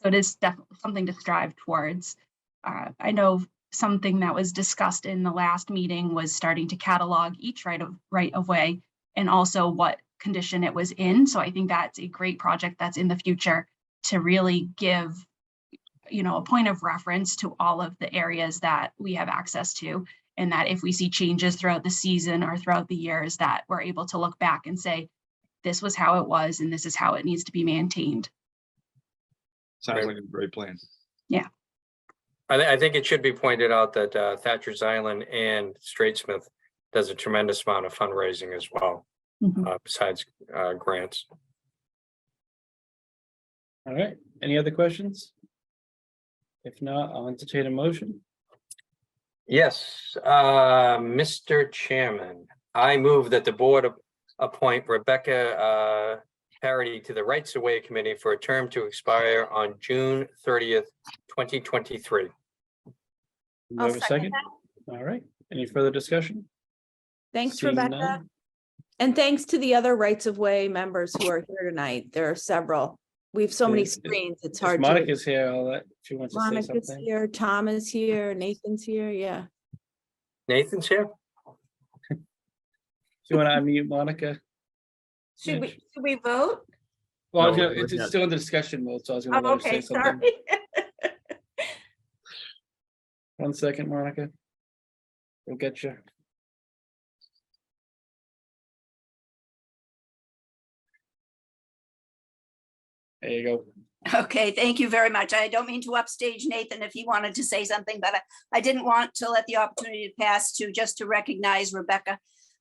Speaker 17: so it is definitely something to strive towards. I know something that was discussed in the last meeting was starting to catalog each right of way and also what condition it was in. So I think that's a great project that's in the future to really give, you know, a point of reference to all of the areas that we have access to, and that if we see changes throughout the season or throughout the years, that we're able to look back and say, this was how it was, and this is how it needs to be maintained.
Speaker 11: Sounds like a great plan.
Speaker 17: Yeah.
Speaker 10: I think it should be pointed out that Thatcher's Island and Straight Smith does a tremendous amount of fundraising as well, besides grants.
Speaker 1: All right, any other questions? If not, I'll entertain a motion.
Speaker 10: Yes, Mr. Chairman, I move that the board appoint Rebecca Parity to the Rights of Way Committee for a term to expire on June 30th, 2023.
Speaker 1: Do I have a second? All right, any further discussion?
Speaker 2: Thanks,
Speaker 1: Seeing
Speaker 2: Rebecca.
Speaker 1: none.
Speaker 2: And thanks to the other Rights of Way members who are here tonight. There are several. We have so many
Speaker 1: If-
Speaker 2: screens, it's
Speaker 1: If
Speaker 2: hard to.
Speaker 1: Monica's here, I'll let, if she wants to say
Speaker 2: Monica's
Speaker 1: something.
Speaker 2: here, Tom is here, Nathan's here, yeah.
Speaker 10: Nathan's here?
Speaker 1: Do you want to unmute Monica?
Speaker 4: Should we vote?
Speaker 1: Well, I was
Speaker 16: No,
Speaker 1: gonna, it's
Speaker 16: not yet.
Speaker 1: still in the discussion mode, so I was gonna
Speaker 4: Oh,
Speaker 1: let her
Speaker 4: okay,
Speaker 1: say something.
Speaker 4: sorry.
Speaker 1: 1 second, Monica. We'll get you. There you go.
Speaker 18: Okay, thank you very much. I don't mean to upstage Nathan if he wanted to say something, but I didn't want to let the opportunity pass to just to recognize Rebecca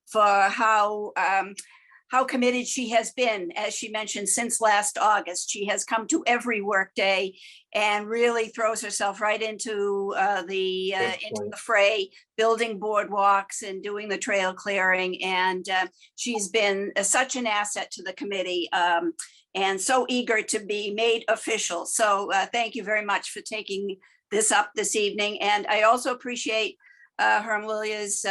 Speaker 18: for how committed she has been. As she mentioned, since last August, she has come to every work day and really throws herself right into the fray, building boardwalks and doing the trail clearing. And she's been such an asset to the committee. And so eager to be made official. So thank you very much for taking this up this evening. And I also appreciate Herm Lilia's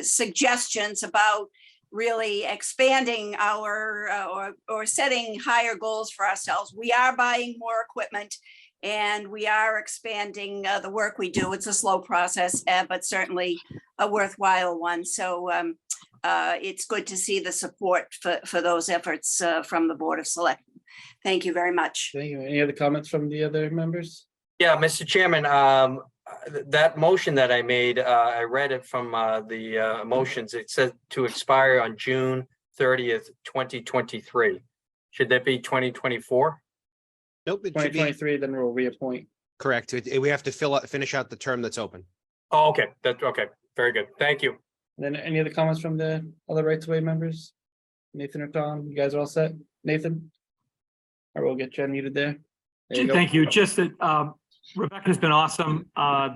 Speaker 18: suggestions about really expanding our or setting higher goals for ourselves. We are buying more equipment and we are expanding the work we do. It's a slow process, but certainly a worthwhile one. So it's good to see the support for those efforts from the Board of Selectmen. Thank you very much.
Speaker 1: Thank you. Any other comments from the other members?
Speaker 10: Yeah, Mr. Chairman, that motion that I made, I read it from the motions. It said to expire on June 30th, 2023. Should that be 2024?
Speaker 15: Nope, it should be
Speaker 1: 2023, then we'll reappoint.
Speaker 15: correct. We have to finish out the term that's open.
Speaker 10: Oh, okay, that's okay. Very good. Thank you.
Speaker 1: Then any other comments from the other Rights of Way members? Nathan or Tom, you guys are all set? Nathan? I will get you unmuted there. There go.
Speaker 13: Thank you. Just that Rebecca's been awesome.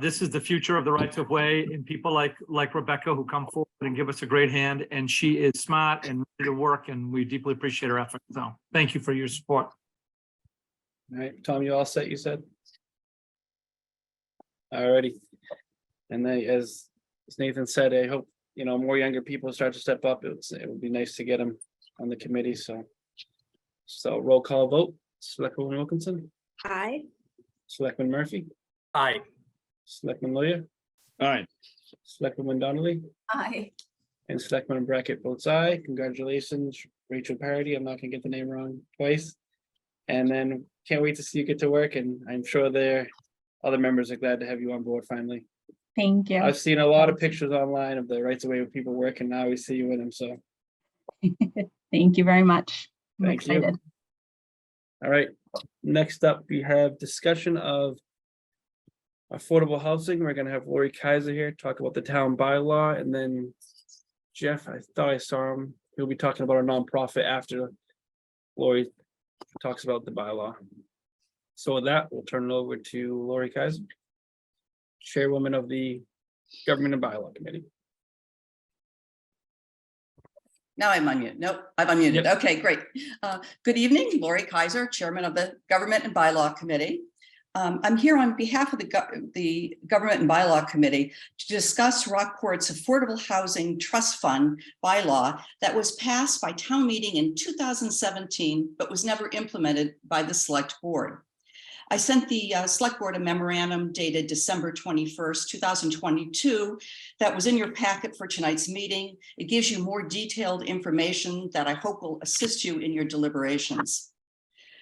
Speaker 13: This is the future of the Rights of Way, and people like Rebecca who come forward and give us a great hand. And she is smart and ready to work, and we deeply appreciate her effort. So thank you for your support.
Speaker 1: All right, Tom, you all set, you said? All righty. And then as Nathan said, I hope, you know, more younger people start to step up. It would be nice to get them on the committee, so. So roll call vote, Selectman Wilkinson,
Speaker 2: Aye.
Speaker 1: Selectman Murphy,
Speaker 10: Aye.
Speaker 1: Selectman Lawyer,
Speaker 11: Aye.
Speaker 1: Selectman Donnelly,
Speaker 18: Aye.
Speaker 1: and Selectman Brackett votes aye. Congratulations, Rachel Parity. I'm not gonna get the name wrong twice. And then can't wait to see you get to work, and I'm sure their other members are glad to have you on board finally.
Speaker 17: Thank you.
Speaker 1: I've seen a lot of pictures online of the Rights of Way with people working. Now we see you in them, so
Speaker 17: Thank you very much. I'm
Speaker 1: thank you.
Speaker 17: excited.
Speaker 1: All right, next up, we have discussion of affordable housing. We're gonna have Lori Kaiser here, talk about the town bylaw, and then Jeff, I thought I saw him. He'll be talking about a nonprofit after Lori talks about the bylaw. So with that, we'll turn it over to Lori Kaiser. Chairwoman of the Government and Bylaw Committee.
Speaker 19: Now I'm unmuted. Nope, I'm unmuted.
Speaker 1: Yep.
Speaker 19: Okay, great. Good evening, Lori Kaiser, Chairman of the Government and Bylaw Committee. I'm here on behalf of the Government and Bylaw Committee to discuss Rockport's Affordable Housing Trust Fund bylaw that was passed by town meeting in 2017, but was never implemented by the Select Board. I sent the Select Board a memorandum dated December 21st, 2022 that was in your packet for tonight's meeting. It gives you more detailed information that I hope will assist you in your deliberations.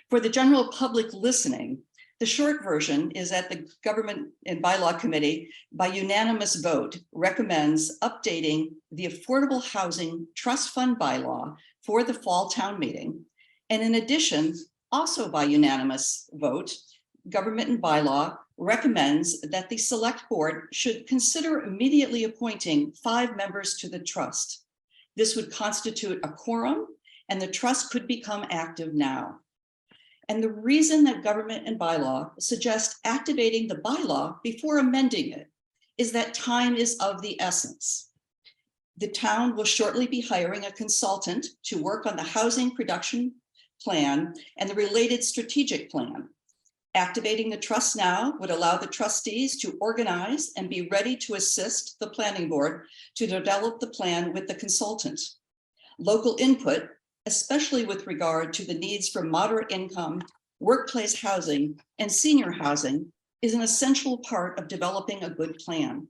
Speaker 19: For the general public listening, the short version is that the Government and Bylaw Committee, by unanimous vote, recommends updating the Affordable Housing Trust Fund bylaw for the fall town meeting. And in addition, also by unanimous vote, Government and Bylaw recommends that the Select Board should consider immediately appointing 5 members to the trust. This would constitute a quorum, and the trust could become active now. And the reason that Government and Bylaw suggest activating the bylaw before amending it is that time is of the essence. The town will shortly be hiring a consultant to work on the housing production plan and the related strategic plan. Activating the trust now would allow the trustees to organize and be ready to assist the planning board to develop the plan with the consultant. Local input, especially with regard to the needs for moderate income, workplace housing, and senior housing, is an essential part of developing a good plan.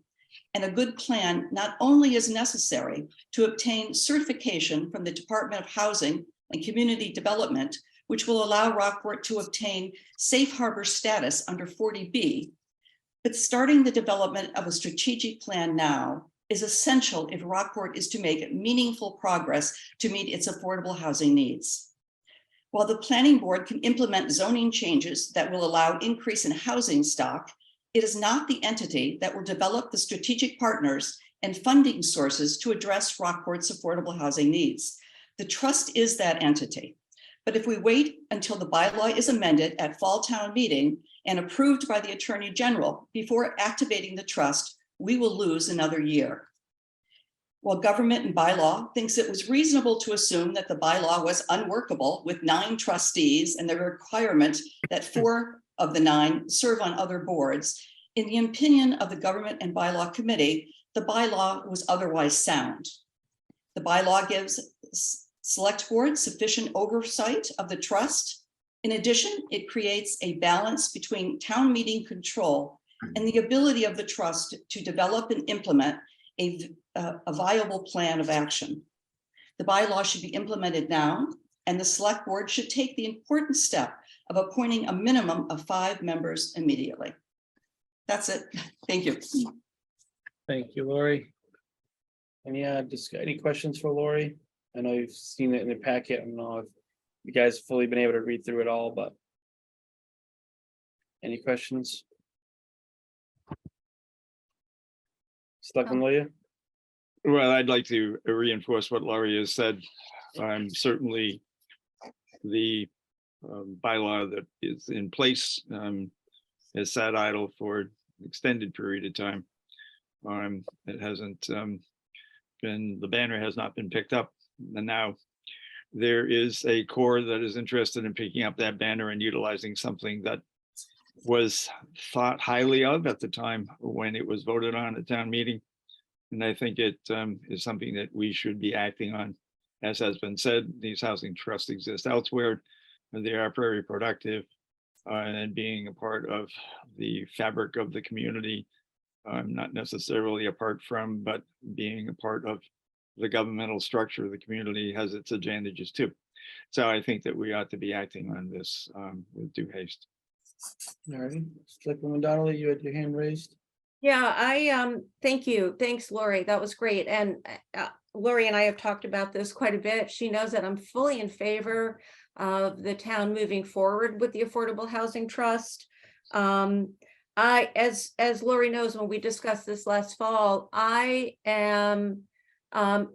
Speaker 19: And a good plan not only is necessary to obtain certification from the Department of Housing and Community Development, which will allow Rockport to obtain safe harbor status under 40B, but starting the development of a strategic plan now is essential if Rockport is to make meaningful progress to meet its affordable housing needs. While the planning board can implement zoning changes that will allow increase in housing stock, it is not the entity that will develop the strategic partners and funding sources to address Rockport's affordable housing needs. The trust is that entity. But if we wait until the bylaw is amended at fall town meeting and approved by the Attorney General before activating the trust, we will lose another year. While Government and Bylaw thinks it was reasonable to assume that the bylaw was unworkable with 9 trustees and the requirement that 4 of the 9 serve on other boards, in the opinion of the Government and Bylaw Committee, the bylaw was otherwise sound. The bylaw gives Select Board sufficient oversight of the trust. In addition, it creates a balance between town meeting control and the ability of the trust to develop and implement a viable plan of action. The bylaw should be implemented now, and the Select Board should take the important step of appointing a minimum of 5 members immediately. That's it. Thank you.
Speaker 1: Thank you, Lori. Any questions for Lori? I know you've seen it in the packet. I don't know if you guys have fully been able to read through it all, but any questions? Selectman Loya?
Speaker 11: Well, I'd like to reinforce what Laurie has said. Certainly the bylaw that is in place has sat idle for an extended period of time. It hasn't been, the banner has not been picked up. And now there is a core that is interested in picking up that banner and utilizing something that was thought highly of at the time when it was voted on at town meeting. And I think it is something that we should be acting on. As has been said, these housing trusts exist elsewhere, and they are very productive and being a part of the fabric of the community, not necessarily apart from, but being a part of the governmental structure of the community has its advantages too. So I think that we ought to be acting on this with due haste.
Speaker 1: All right, Selectwoman Donnelly, you had your hand raised.
Speaker 4: Yeah, thank you. Thanks, Lori. That was great. And Lori and I have talked about this quite a bit. She knows that I'm fully in favor of the town moving forward with the Affordable Housing Trust. As Lori knows, when we discussed this last fall, I am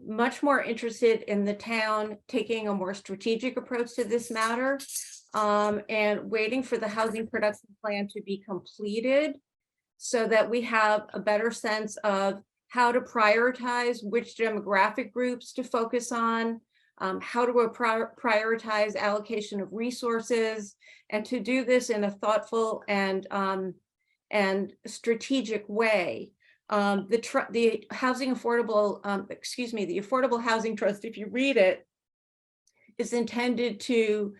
Speaker 4: much more interested in the town taking a more strategic approach to this matter and waiting for the housing production plan to be completed so that we have a better sense of how to prioritize which demographic groups to focus on, how to prioritize allocation of resources, and to do this in a thoughtful and strategic way. The Affordable Housing Trust, if you read it, is intended to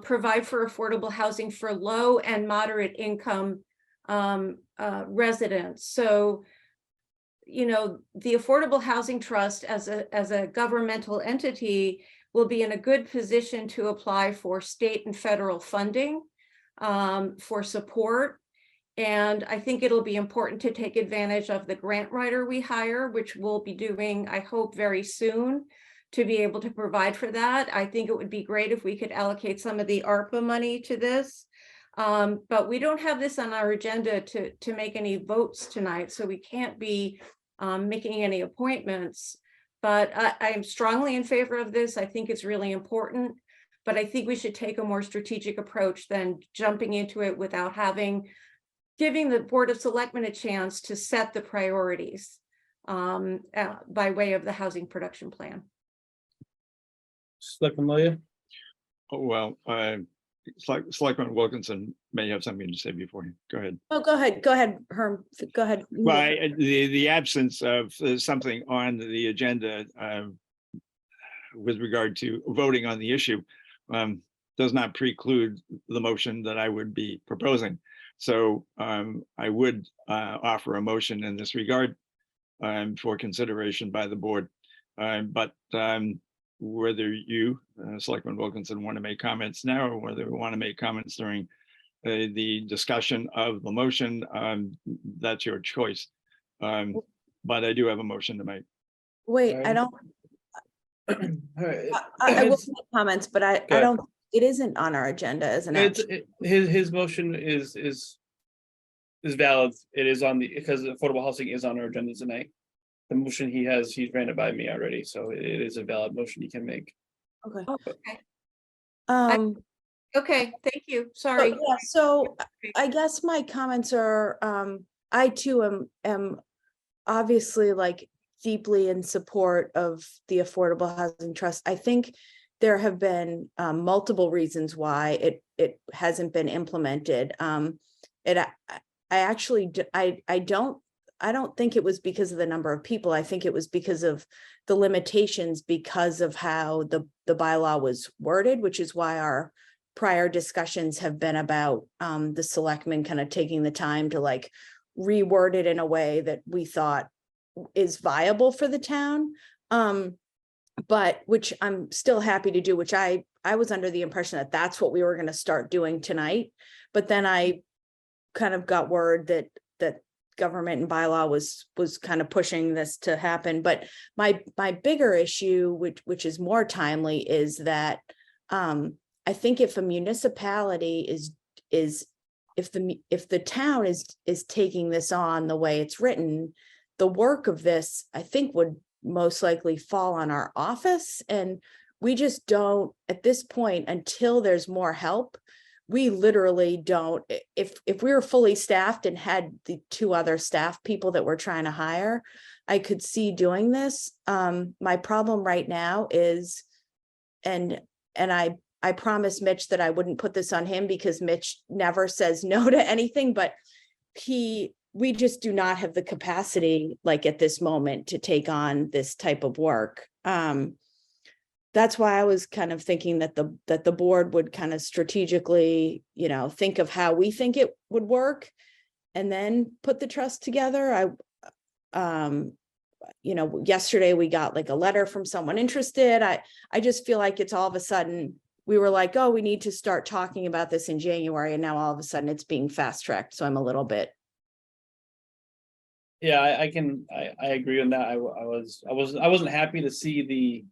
Speaker 4: provide for affordable housing for low and moderate income residents. So, you know, the Affordable Housing Trust as a governmental entity will be in a good position to apply for state and federal funding for support. And I think it'll be important to take advantage of the grant writer we hire, which we'll be doing, I hope, very soon, to be able to provide for that. I think it would be great if we could allocate some of the ARPA money to this. But we don't have this on our agenda to make any votes tonight, so we can't be making any appointments. But I am strongly in favor of this. I think it's really important, but I think we should take a more strategic approach than jumping into it without giving the Board of Selectmen a chance to set the priorities by way of the housing production plan.
Speaker 1: Selectman Loya?
Speaker 11: Oh, well, Selectman Wilkinson may have something to say before him. Go ahead.
Speaker 2: Oh, go ahead, Herm, go ahead.
Speaker 11: Well, the absence of something on the agenda with regard to voting on the issue does not preclude the motion that I would be proposing. So I would offer a motion in this regard for consideration by the board. But whether you, Selectman Wilkinson, want to make comments now, or whether we want to make comments during the discussion of the motion, that's your choice. But I do have a motion to make.
Speaker 2: Wait, I don't. I will make comments, but I don't. It isn't on our agenda as an action.
Speaker 1: His motion is valid. It is on because affordable housing is on our agenda tonight. The motion he's ran it by me already, so it is a valid motion he can make.
Speaker 2: Okay.
Speaker 4: Okay, thank you. Sorry.
Speaker 2: So I guess my comments are, I too am obviously like deeply in support of the Affordable Housing Trust. I think there have been multiple reasons why it hasn't been implemented. I don't think it was because of the number of people. I think it was because of the limitations, because of how the bylaw was worded, which is why our prior discussions have been about the selectmen kind of taking the time to like reword it in a way that we thought is viable for the town. But which I'm still happy to do, which I was under the impression that that's what we were going to start doing tonight. But then I kind of got word that government and bylaw was kind of pushing this to happen. But my bigger issue, which is more timely, is that I think if a municipality if the town is taking this on the way it's written, the work of this, I think, would most likely fall on our office. And we just don't, at this point, until there's more help, we literally don't. If we were fully staffed and had the 2 other staff people that we're trying to hire, I could see doing this. My problem right now is, and I promised Mitch that I wouldn't put this on him because Mitch never says no to anything, but we just do not have the capacity, like at this moment, to take on this type of work. That's why I was kind of thinking that the board would kind of strategically, think of how we think it would work, and then put the trust together. Yesterday we got like a letter from someone interested. I just feel like it's all of a sudden we were like, oh, we need to start talking about this in January, and now all of a sudden it's being fast tracked. So I'm a little bit.
Speaker 1: Yeah, I agree on that. I wasn't happy to see the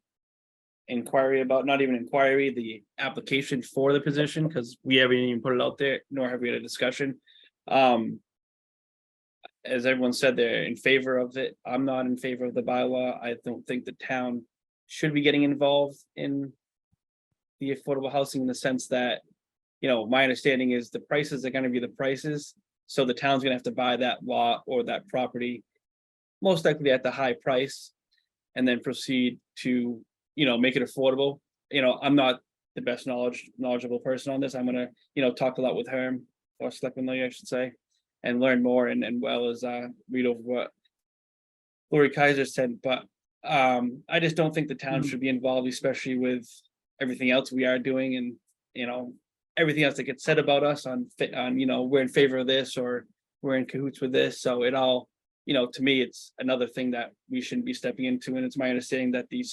Speaker 1: inquiry about, not even inquiry, the application for the position, because we haven't even put it out there, nor have we had a discussion. As everyone said, they're in favor of it. I'm not in favor of the bylaw. I don't think the town should be getting involved in the affordable housing, in the sense that, my understanding is the prices are going to be the prices. So the town's gonna have to buy that lot or that property, most likely at the high price, and then proceed to, make it affordable. I'm not the best knowledgeable person on this. I'm gonna, talk a lot with Herm, or Selectman Lilly, I should say, and learn more and well as read over what Lori Kaiser said. But I just don't think the town should be involved, especially with everything else we are doing, and everything else that gets said about us on we're in favor of this or we're in cahoots with this. So it all, to me, it's another thing that we shouldn't be stepping into. And it's my understanding that the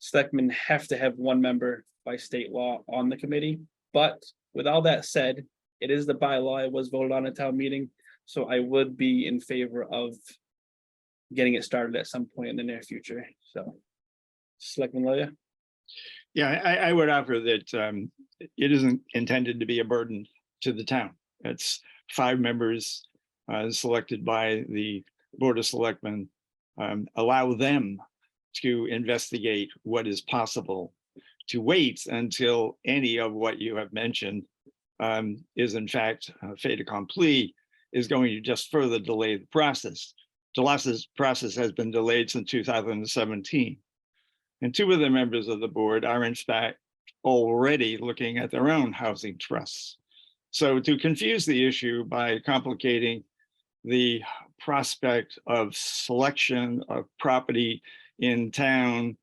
Speaker 1: selectmen have to have one member by state law on the committee. But with all that said, it is the bylaw. It was voted on at town meeting. So I would be in favor of getting it started at some point in the near future. So, Selectman Lilly?
Speaker 11: Yeah, I would offer that it isn't intended to be a burden to the town. It's 5 members selected by the Board of Selectmen. Allow them to investigate what is possible. To wait until any of what you have mentioned is in fact fait accompli is going to just further delay the process. The process has been delayed since 2017. And 2 of the members of the board are in fact already looking at their own housing trusts. So to confuse the issue by complicating the prospect of selection of property in town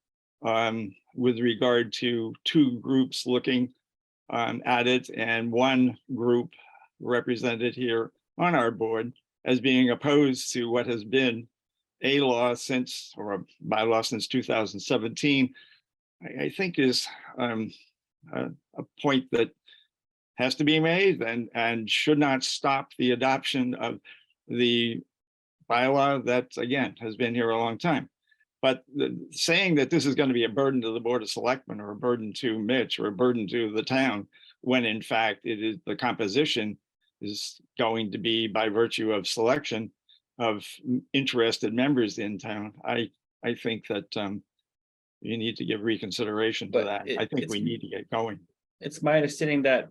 Speaker 11: with regard to 2 groups looking at it, and 1 group represented here on our board as being opposed to what has been a law since, or a bylaw since 2017, I think is a point that has to be made and should not stop the adoption of the bylaw that, again, has been here a long time. But saying that this is going to be a burden to the Board of Selectmen or a burden to Mitch or a burden to the town, when in fact it is the composition is going to be by virtue of selection of interested members in town, I think that you need to give reconsideration to that. I think we need to get going.
Speaker 1: It's my understanding that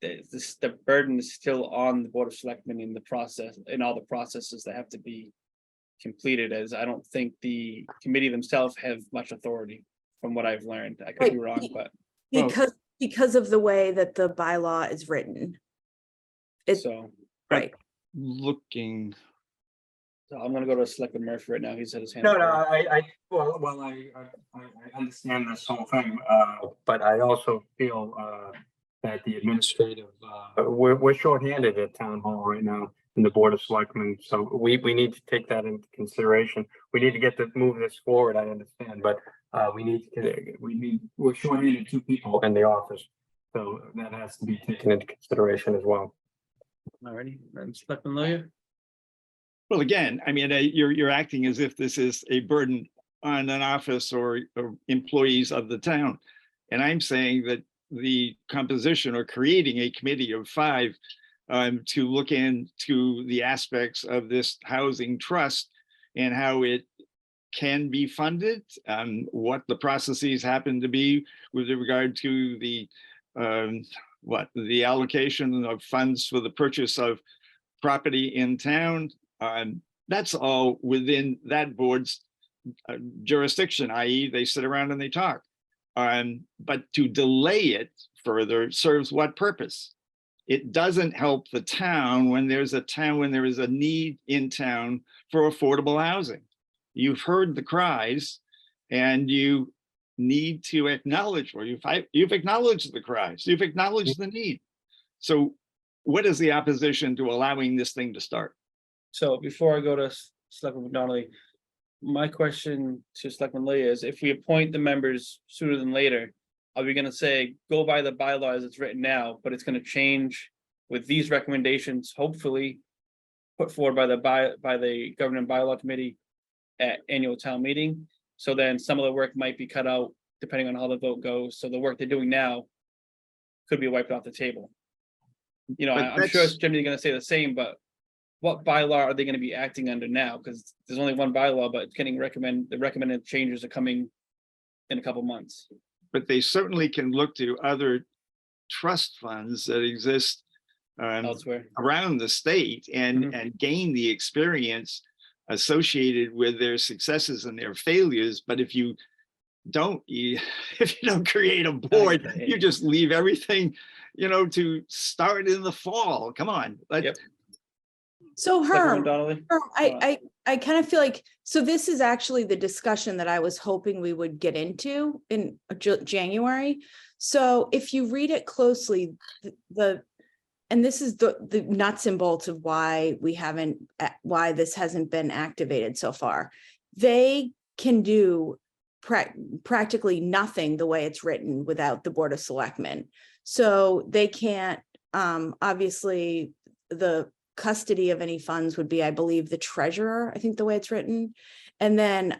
Speaker 1: the burden is still on the Board of Selectmen in the process, in all the processes that have to be completed, as I don't think the committee themselves have much authority from what I've learned. I could be wrong, but
Speaker 2: because of the way that the bylaw is written. Right.
Speaker 11: Looking.
Speaker 1: So I'm gonna go to Selectman Murphy right now. He's had his hand
Speaker 10: No,
Speaker 1: up.
Speaker 10: I understand this whole thing, but I also feel that the administrative, we're shorthanded at town hall right now in the Board of Selectmen, so we need to take that into consideration. We need to move this forward, I understand, but we're shorthanded 2 people in the office, so that has to be taken into consideration as well.
Speaker 1: Alrighty, and Selectman Lilly?
Speaker 11: Well, again, I mean, you're acting as if this is a burden on an office or employees of the town. And I'm saying that the composition or creating a committee of 5 to look into the aspects of this housing trust and how it can be funded, what the processes happen to be with regard to the allocation of funds for the purchase of property in town. That's all within that board's jurisdiction, i.e. they sit around and they talk. But to delay it further serves what purpose? It doesn't help the town when there is a need in town for affordable housing. You've heard the cries and you need to acknowledge, or you've acknowledged the cries, you've acknowledged the need. So what is the opposition to allowing this thing to start?
Speaker 1: So before I go to Selectman McDonald, my question to Selectman Lee is, if we appoint the members sooner than later, are we gonna say, go by the bylaw as it's written now, but it's gonna change with these recommendations, hopefully put forward by the Government Bylaw Committee at annual town meeting? So then some of the work might be cut out depending on how the vote goes. So the work they're doing now could be wiped off the table. I'm sure it's generally gonna say the same, but what bylaw are they going to be acting under now? Because there's only one bylaw, but it's getting the recommended changes are coming in a couple months.
Speaker 11: But they certainly can look to other trust funds that exist
Speaker 1: elsewhere
Speaker 11: around the state and gain the experience associated with their successes and their failures. But if you don't create a board, you just leave everything, to start in the fall. Come on.
Speaker 2: So
Speaker 1: Selectwoman
Speaker 2: Herm,
Speaker 1: Donnelly?
Speaker 2: I kind of feel like, so this is actually the discussion that I was hoping we would get into in January. So if you read it closely, and this is the nuts and bolts of why why this hasn't been activated so far. They can do practically nothing the way it's written without the Board of Selectmen. So they can't, obviously, the custody of any funds would be, I believe, the treasurer, I think the way it's written. And then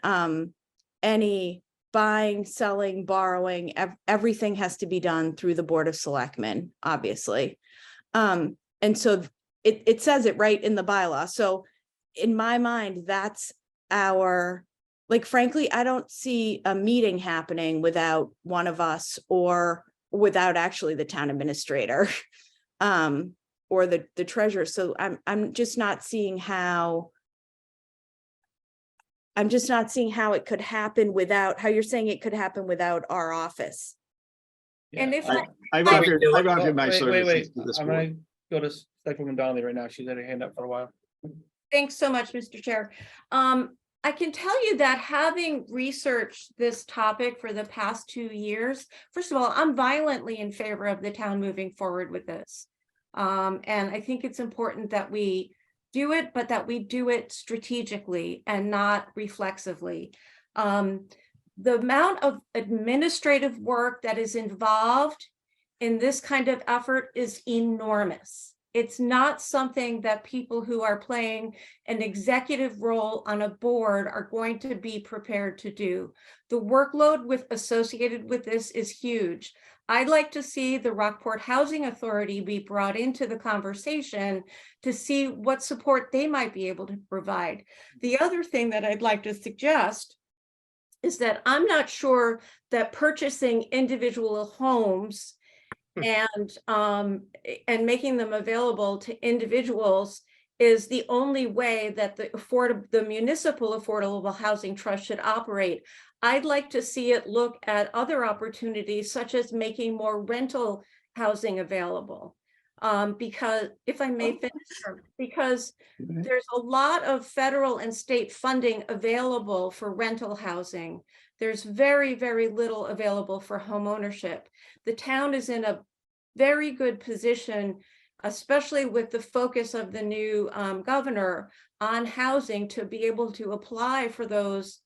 Speaker 2: any buying, selling, borrowing, everything has to be done through the Board of Selectmen, obviously. And so it says it right in the bylaw. So in my mind, that's frankly, I don't see a meeting happening without one of us or without actually the town administrator. Or the treasurer. So I'm just not seeing how it could happen without, how you're saying it could happen without our office.
Speaker 1: Yeah.
Speaker 4: And if
Speaker 11: I've offered my services
Speaker 1: Wait.
Speaker 11: to this
Speaker 1: I'm
Speaker 11: board.
Speaker 1: gonna go to Selectwoman Donnelly right now. She's had her hand up for a while.
Speaker 4: Thanks so much, Mr. Chair. I can tell you that having researched this topic for the past 2 years, first of all, I'm violently in favor of the town moving forward with this. And I think it's important that we do it, but that we do it strategically and not reflexively. The amount of administrative work that is involved in this kind of effort is enormous. It's not something that people who are playing an executive role on a board are going to be prepared to do. The workload associated with this is huge. I'd like to see the Rockport Housing Authority be brought into the conversation to see what support they might be able to provide. The other thing that I'd like to suggest is that I'm not sure that purchasing individual homes and making them available to individuals is the only way that the municipal affordable housing trust should operate. I'd like to see it look at other opportunities, such as making more rental housing available. Because if I may finish, because there's a lot of federal and state funding available for rental housing. There's very, very little available for home ownership. The town is in a very good position, especially with the focus of the new governor on housing, to be able to apply for those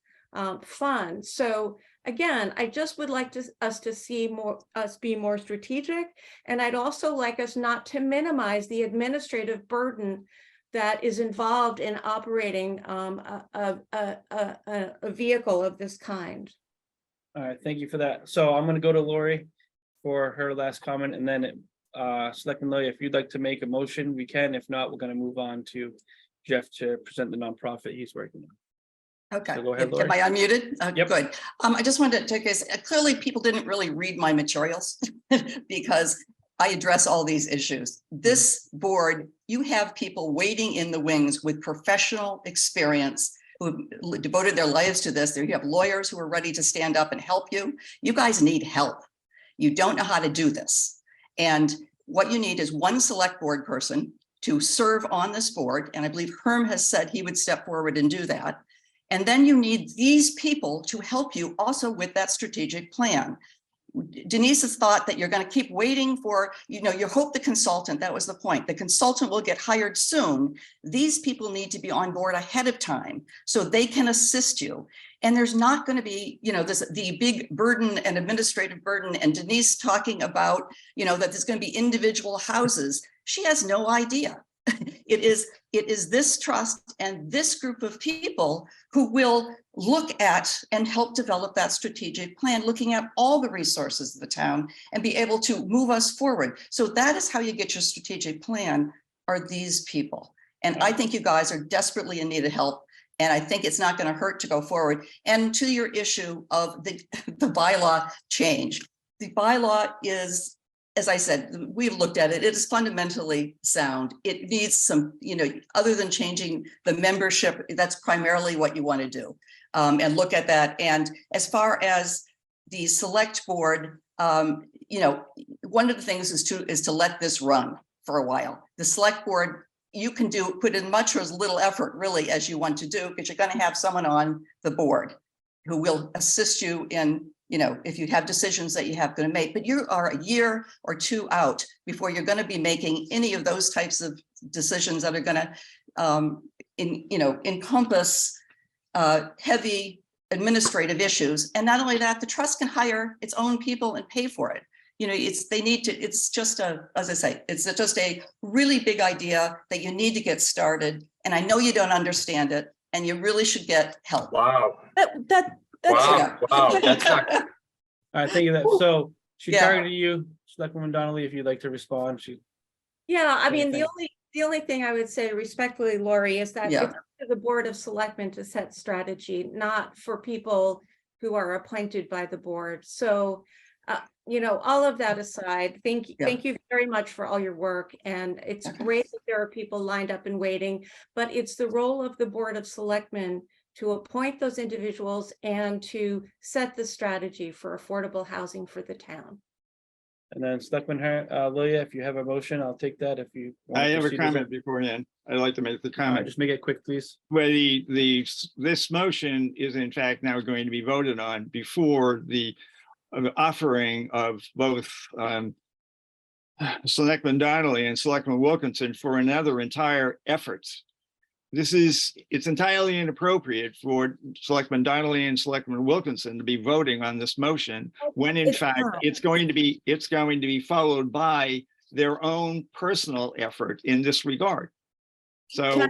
Speaker 4: funds. So again, I just would like us to see us be more strategic. And I'd also like us not to minimize the administrative burden that is involved in operating a vehicle of this kind.
Speaker 1: All right, thank you for that. So I'm gonna go to Lori for her last comment, and then Selectman Lilly, if you'd like to make a motion, we can. If not, we're gonna move on to Jeff to present the nonprofit he's working on.
Speaker 19: Okay,
Speaker 1: So go ahead,
Speaker 19: am
Speaker 1: Lori.
Speaker 19: I unmuted?
Speaker 1: Yep.
Speaker 19: Good. I just wanted to take this, clearly people didn't really read my materials because I address all these issues. This board, you have people waiting in the wings with professional experience who devoted their lives to this. There you have lawyers who are ready to stand up and help you. You guys need help. You don't know how to do this. And what you need is one select board person to serve on this board. And I believe Herm has said he would step forward and do that. And then you need these people to help you also with that strategic plan. Denise has thought that you're going to keep waiting for, you hope the consultant, that was the point. The consultant will get hired soon. These people need to be on board ahead of time so they can assist you. And there's not going to be, the big burden and administrative burden, and Denise talking about, that there's going to be individual houses. She has no idea. It is this trust and this group of people who will look at and help develop that strategic plan, looking at all the resources of the town and be able to move us forward. So that is how you get your strategic plan, are these people. And I think you guys are desperately in need of help. And I think it's not going to hurt to go forward. And to your issue of the bylaw change, the bylaw is as I said, we've looked at it. It is fundamentally sound. It needs some, other than changing the membership, that's primarily what you want to do. And look at that. And as far as the select board, one of the things is to let this run for a while. The select board, you can put in much or as little effort really as you want to do, because you're going to have someone on the board who will assist you in, if you have decisions that you have to make. But you are a year or two out before you're going to be making any of those types of decisions that are going to encompass heavy administrative issues. And not only that, the trust can hire its own people and pay for it. It's just as I say, it's just a really big idea that you need to get started. And I know you don't understand it, and you really should get help.
Speaker 10: Wow.
Speaker 2: That's
Speaker 10: Wow. That's not.
Speaker 1: All right, thank you. So she
Speaker 19: Yeah.
Speaker 1: targeted you, Selectwoman Donnelly, if you'd like to respond.
Speaker 4: Yeah, I mean,
Speaker 1: Anything.
Speaker 4: the only thing I would say respectfully, Lori, is that
Speaker 19: Yeah.
Speaker 4: it's up to the Board of Selectmen to set strategy, not for people who are appointed by the board. So, all of that aside, thank you very much for all your work. And it's great that there are people lined up and waiting, but it's the role of the Board of Selectmen to appoint those individuals and to set the strategy for affordable housing for the town.
Speaker 1: And then Selectman Lilia, if you have a motion, I'll take that. If you. want
Speaker 11: I
Speaker 1: to
Speaker 11: have a
Speaker 1: proceed with
Speaker 11: comment
Speaker 1: it.
Speaker 11: beforehand. I'd like to make the
Speaker 1: All right,
Speaker 11: comment.
Speaker 1: just make it quick, please.
Speaker 11: Where this motion is in fact now going to be voted on before the offering of both Selectman Donnelly and Selectman Wilkinson for another entire efforts. It's entirely inappropriate for Selectman Donnelly and Selectman Wilkinson to be voting on this motion when in
Speaker 2: It's
Speaker 11: fact
Speaker 2: not.
Speaker 11: it's going to be followed by their own personal effort in this regard.
Speaker 2: Can
Speaker 11: So
Speaker 2: I-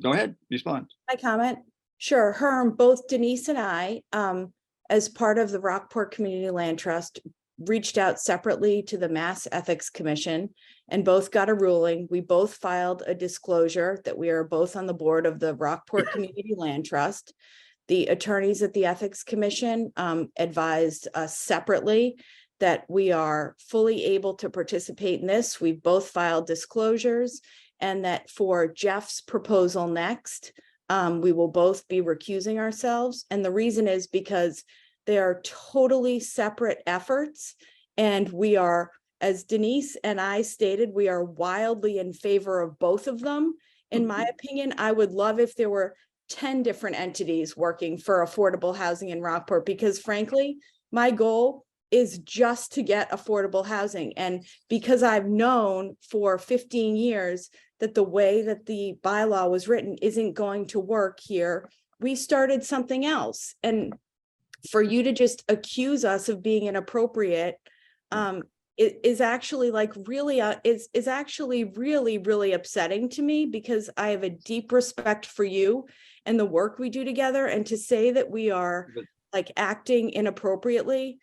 Speaker 11: go ahead, respond.
Speaker 2: My comment? Sure. Herm, both Denise and I, as part of the Rockport Community Land Trust, reached out separately to the Mass Ethics Commission and both got a ruling. We both filed a disclosure that we are both on the board of the Rockport Community Land Trust. The attorneys at the Ethics Commission advised us separately that we are fully able to participate in this. We've both filed disclosures, and that for Jeff's proposal next, we will both be recusing ourselves. And the reason is because they are totally separate efforts. And we are, as Denise and I stated, we are wildly in favor of both of them. In my opinion, I would love if there were 10 different entities working for affordable housing in Rockport, because frankly, my goal is just to get affordable housing. And because I've known for 15 years that the way that the bylaw was written isn't going to work here, we started something else. And for you to just accuse us of being inappropriate is actually like really is actually really upsetting to me, because I have a deep respect for you and the work we do together. And to say that we are like acting inappropriately,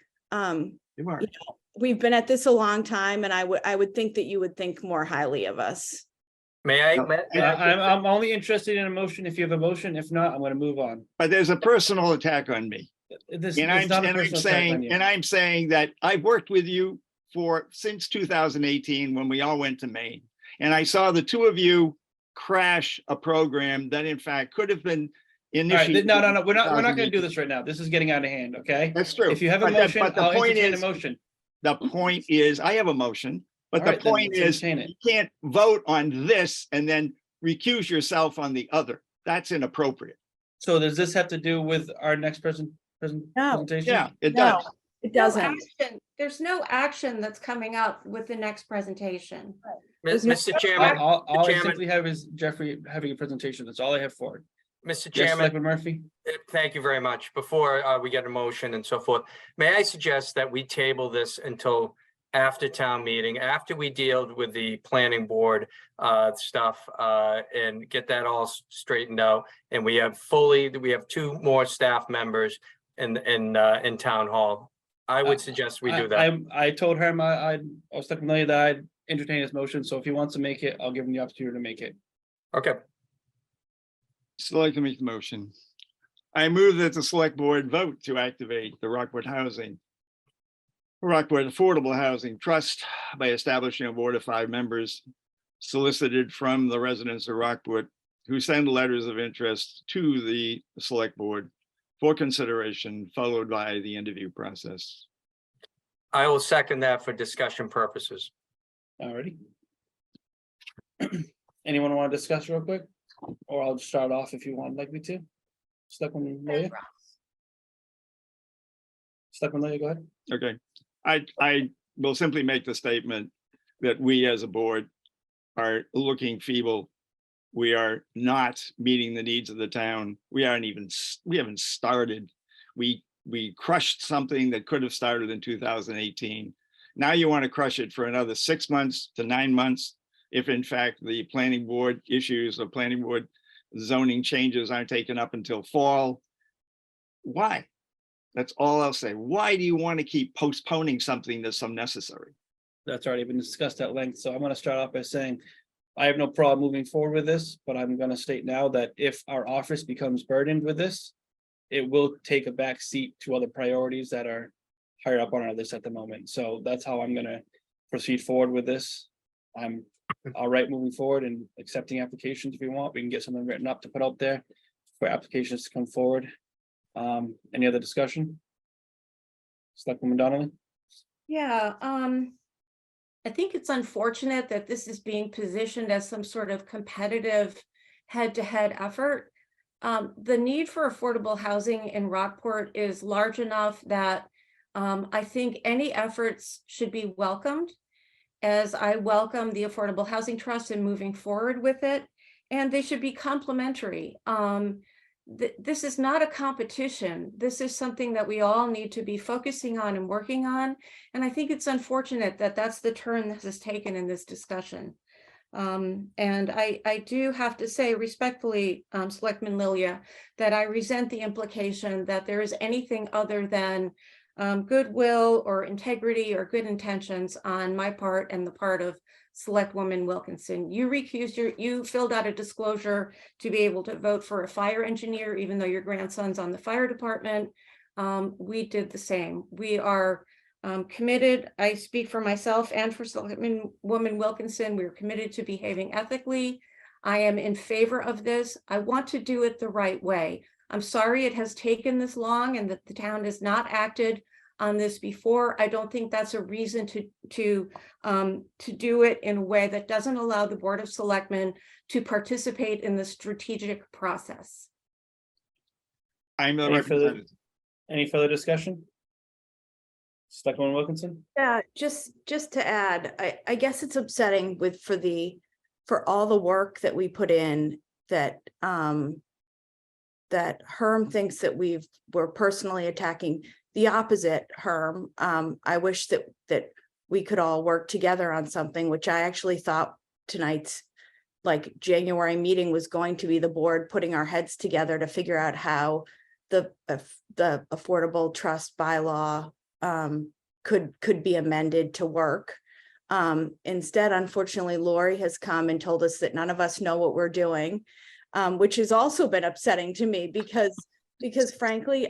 Speaker 2: we've been at this a long time, and I would think that you would think more highly of us.
Speaker 10: May I?
Speaker 1: I'm only interested in a motion if you have a motion. If not, I'm going to move on.
Speaker 11: But there's a personal attack on me.
Speaker 1: This
Speaker 11: And
Speaker 1: is not a personal attack on you.
Speaker 11: I'm saying that I've worked with you since 2018 when we all went to Maine. And I saw the two of you crash a program that in fact could have been
Speaker 1: All right,
Speaker 11: initiated.
Speaker 1: no, we're not going to do this right now. This is getting out of hand, okay?
Speaker 11: That's true.
Speaker 1: If you have a
Speaker 11: But
Speaker 1: motion,
Speaker 11: but the
Speaker 1: I'll
Speaker 11: point
Speaker 1: entertain a
Speaker 11: is-
Speaker 1: motion.
Speaker 11: The point is, I have a motion, but
Speaker 1: All
Speaker 11: the
Speaker 1: right, then
Speaker 11: point
Speaker 1: let's
Speaker 11: is,
Speaker 1: entertain it.
Speaker 11: you can't vote on this and then recuse yourself on the other. That's inappropriate.
Speaker 1: So does this have to do with our next presentation?
Speaker 11: Yeah, it
Speaker 2: No,
Speaker 11: does.
Speaker 2: it
Speaker 4: No
Speaker 2: doesn't.
Speaker 4: action. There's no action that's coming up with the next presentation.
Speaker 10: Mr. Chairman,
Speaker 1: All I
Speaker 10: Chairman.
Speaker 1: simply have is Jeffrey having a presentation. That's all I have for it.
Speaker 10: Mr.
Speaker 1: Yes,
Speaker 10: Chairman,
Speaker 1: Selectman Murphy?
Speaker 10: thank you very much. Before we get a motion and so forth, may I suggest that we table this until after town meeting, after we deal with the planning board stuff and get that all straightened out. And we have two more staff members in town hall. I would suggest we do that.
Speaker 1: I told him I was familiar that I'd entertain his motion. So if he wants to make it, I'll give him the opportunity to make it.
Speaker 10: Okay.
Speaker 11: So I'd like to make the motion. I move that the select board vote to activate the Rockport Housing Rockport Affordable Housing Trust by establishing a board of 5 members solicited from the residents of Rockport who send letters of interest to the select board for consideration, followed by the interview process.
Speaker 10: I will second that for discussion purposes.
Speaker 1: Alrighty. Anyone want to discuss real quick? Or I'll just start off if you want like me to. Selectman Lawyer. Selectman Lawyer, go ahead.
Speaker 11: Okay, I will simply make the statement that we as a board are looking feeble. We are not meeting the needs of the town. We haven't started. We crushed something that could have started in 2018. Now you want to crush it for another 6 months to 9 months. If in fact the planning board issues or planning board zoning changes aren't taken up until fall. Why? That's all I'll say. Why do you want to keep postponing something that's unnecessary?
Speaker 1: That's already been discussed at length, so I'm going to start off by saying I have no problem moving forward with this, but I'm going to state now that if our office becomes burdened with this, it will take a back seat to other priorities that are higher up on our list at the moment. So that's how I'm going to proceed forward with this. I'm all right moving forward and accepting applications if you want. We can get something written up to put out there for applications to come forward. Any other discussion? Selectwoman Donnelly?
Speaker 4: Yeah, I think it's unfortunate that this is being positioned as some sort of competitive head-to-head effort. The need for affordable housing in Rockport is large enough that I think any efforts should be welcomed, as I welcome the Affordable Housing Trust in moving forward with it, and they should be complementary. This is not a competition. This is something that we all need to be focusing on and working on. And I think it's unfortunate that that's the turn this has taken in this discussion. And I do have to say respectfully, Selectman Lilia, that I resent the implication that there is anything other than goodwill or integrity or good intentions on my part and the part of Selectwoman Wilkinson. You filled out a disclosure to be able to vote for a fire engineer, even though your grandson's on the fire department. We did the same. We are committed. I speak for myself and for Selectwoman Wilkinson. We're committed to behaving ethically. I am in favor of this. I want to do it the right way. I'm sorry it has taken this long and that the town has not acted on this before. I don't think that's a reason to do it in a way that doesn't allow the Board of Selectmen to participate in the strategic process.
Speaker 11: I'm the
Speaker 1: Any further,
Speaker 11: representative.
Speaker 1: any further discussion? Selectwoman Wilkinson?
Speaker 2: Yeah, just to add, I guess it's upsetting for all the work that we put in that that Herm thinks that we're personally attacking. The opposite, Herm. I wish that we could all work together on something, which I actually thought tonight's January meeting was going to be the board putting our heads together to figure out how the affordable trust bylaw could be amended to work. Instead, unfortunately, Lori has come and told us that none of us know what we're doing, which has also been upsetting to me because frankly,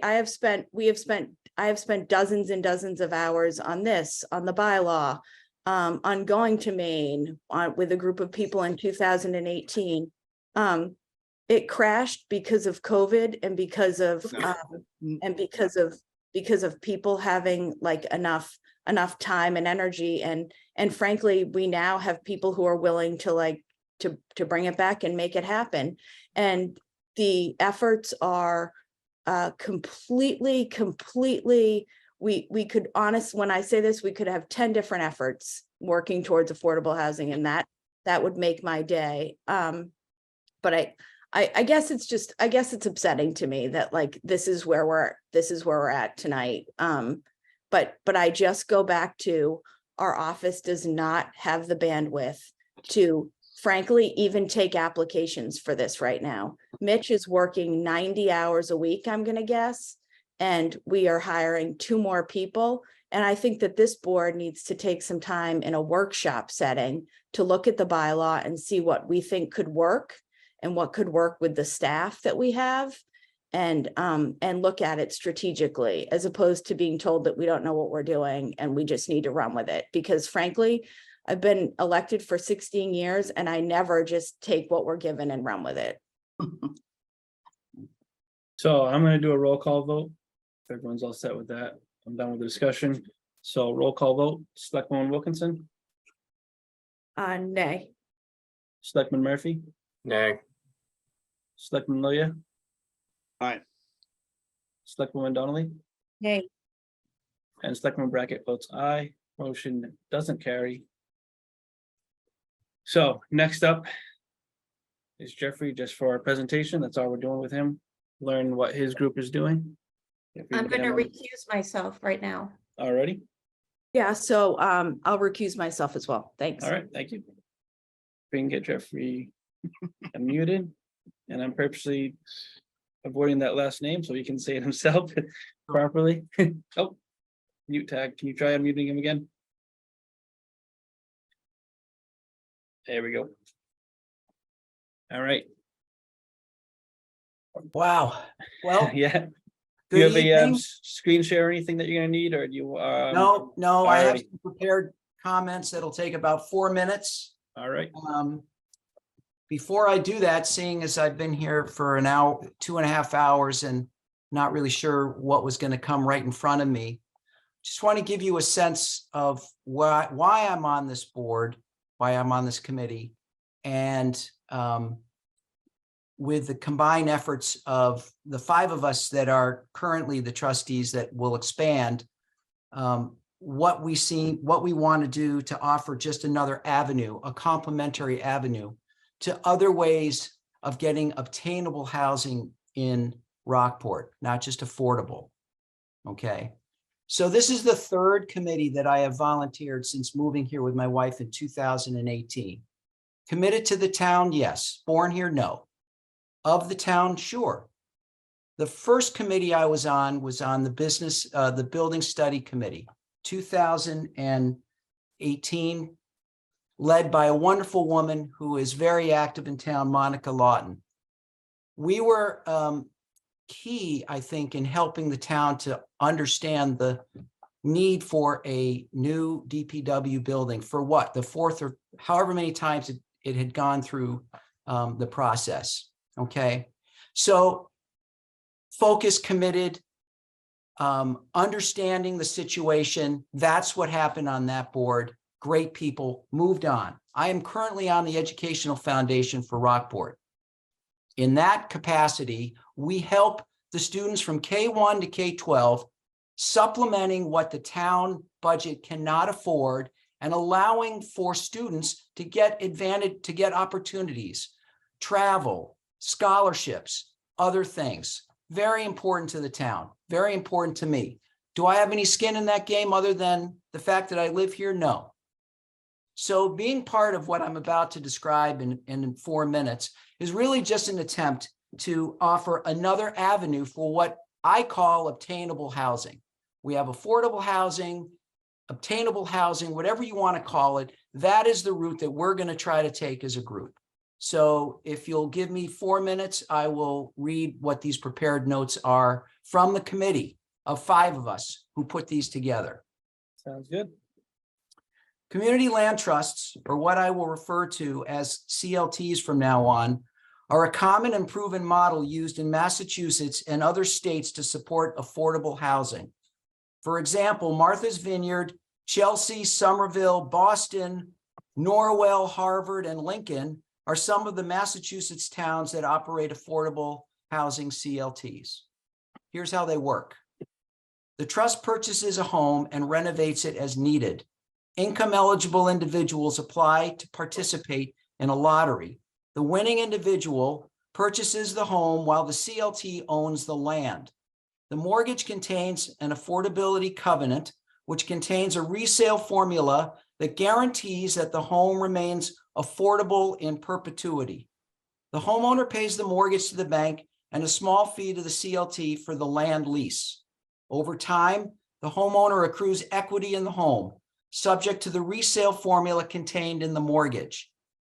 Speaker 2: we have spent dozens and dozens of hours on the bylaw, on going to Maine with a group of people in 2018. It crashed because of COVID and because of people having enough time and energy, and frankly, we now have people who are willing to bring it back and make it happen. And the efforts are completely, we could when I say this, we could have 10 different efforts working towards affordable housing, and that would make my day. But I guess it's upsetting to me that this is where we're at tonight. But I just go back to our office does not have the bandwidth to frankly even take applications for this right now. Mitch is working 90 hours a week, I'm gonna guess, and we are hiring 2 more people. And I think that this board needs to take some time in a workshop setting to look at the bylaw and see what we think could work and what could work with the staff that we have. and look at it strategically, as opposed to being told that we don't know what we're doing and we just need to run with it. Because frankly, I've been elected for 16 years and I never just take what we're given and run with it.
Speaker 1: So I'm gonna do a roll call vote. If everyone's all set with that, I'm done with the discussion. So roll call vote, Selectwoman Wilkinson,
Speaker 2: Nay.
Speaker 1: Selectman Murphy,
Speaker 10: Nay.
Speaker 1: Selectman Lilia,
Speaker 9: Aye.
Speaker 1: Selectwoman Donnelly,
Speaker 2: Nay.
Speaker 1: and Selectman Brackett votes aye. Motion doesn't carry. So next up is Jeffrey, just for our presentation. That's all we're doing with him. Learn what his group is doing.
Speaker 4: I'm going to recuse myself right now.
Speaker 1: Already,
Speaker 2: Yeah, so I'll recuse myself as well. Thanks.
Speaker 1: all right, thank you. We can get Jeffrey unmuted, and I'm purposely avoiding that last name so he can say it himself properly. Oh, mute tag. Can you try unmuting him again? There we go. All right.
Speaker 20: Wow. Well,
Speaker 1: Yeah. Do
Speaker 20: good
Speaker 1: you have a
Speaker 20: evening.
Speaker 1: screen share or anything that you're gonna need, or do you?
Speaker 20: No, I have
Speaker 1: alrighty.
Speaker 20: some prepared comments that'll take about 4 minutes.
Speaker 1: All right.
Speaker 20: Before I do that, seeing as I've been here for an hour, 2.5 hours, and not really sure what was going to come right in front of me, just want to give you a sense of why I'm on this board, why I'm on this committee, and with the combined efforts of the 5 of us that are currently the trustees that will expand, what we want to do to offer just another avenue, a complementary avenue to other ways of getting obtainable housing in Rockport, not just affordable. Okay. So this is the 3rd committee that I have volunteered since moving here with my wife in 2018. Committed to the town, yes. Born here, no. Of the town, sure. The first committee I was on the Building Study Committee, 2018, led by a wonderful woman who is very active in town, Monica Lawton. We were key, I think, in helping the town to understand the need for a new DPW building for what? The 4th or however many times it had gone through the process. Okay. So focus, committed, understanding the situation. That's what happened on that board. Great people, moved on. I am currently on the Educational Foundation for Rockport. In that capacity, we help the students from K-1 to K-12, supplementing what the town budget cannot afford and allowing for students to get opportunities, travel, scholarships, other things. Very important to the town, very important to me. Do I have any skin in that game other than the fact that I live here? No. So being part of what I'm about to describe in 4 minutes is really just an attempt to offer another avenue for what I call obtainable housing. We have affordable housing, obtainable housing, whatever you want to call it. That is the route that we're going to try to take as a group. So if you'll give me 4 minutes, I will read what these prepared notes are from the committee of 5 of us who put these together.
Speaker 1: Sounds good.
Speaker 20: Community land trusts, or what I will refer to as CLTs from now on, are a common and proven model used in Massachusetts and other states to support affordable housing. For example, Martha's Vineyard, Chelsea, Somerville, Boston, Norwell, Harvard, and Lincoln are some of the Massachusetts towns that operate affordable housing CLTs. Here's how they work. The trust purchases a home and renovates it as needed. Income eligible individuals apply to participate in a lottery. The winning individual purchases the home while the CLT owns the land. The mortgage contains an affordability covenant, which contains a resale formula that guarantees that the home remains affordable in perpetuity. The homeowner pays the mortgage to the bank and a small fee to the CLT for the land lease. Over time, the homeowner accrues equity in the home, subject to the resale formula contained in the mortgage.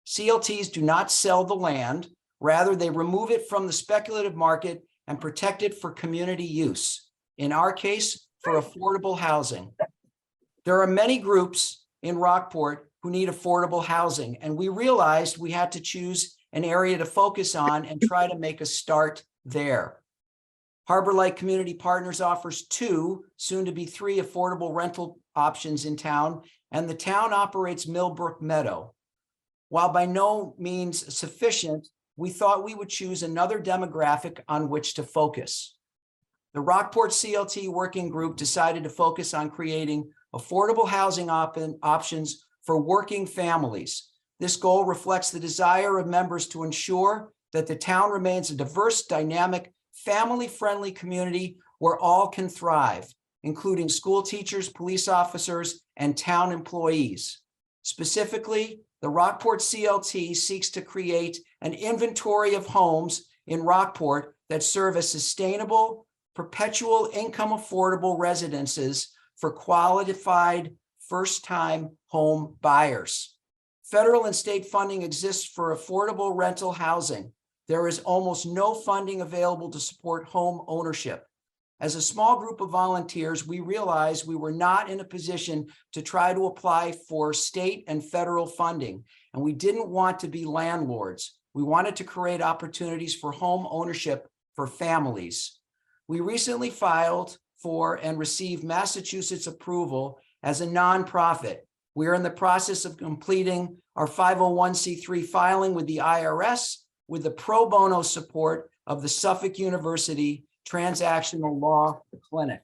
Speaker 20: CLTs do not sell the land. Rather, they remove it from the speculative market and protected for community use. In our case, for affordable housing. There are many groups in Rockport who need affordable housing, and we realized we had to choose an area to focus on and try to make a start there. Harbor Light Community Partners offers 2, soon to be 3 affordable rental options in town, and the town operates Millbrook Meadow. While by no means sufficient, we thought we would choose another demographic on which to focus. The Rockport CLT Working Group decided to focus on creating affordable housing options for working families. This goal reflects the desire of members to ensure that the town remains a diverse, dynamic, family-friendly community where all can thrive, including school teachers, police officers, and town employees. Specifically, the Rockport CLT seeks to create an inventory of homes in Rockport that serve as sustainable, perpetual income affordable residences for qualified first-time home buyers. Federal and state funding exists for affordable rental housing. There is almost no funding available to support home ownership. As a small group of volunteers, we realized we were not in a position to try to apply for state and federal funding, and we didn't want to be landlords. We wanted to create opportunities for home ownership for families. We recently filed for and received Massachusetts approval as a nonprofit. We are in the process of completing our 501c3 filing with the IRS with the pro bono support of the Suffolk University Transactional Law Clinic.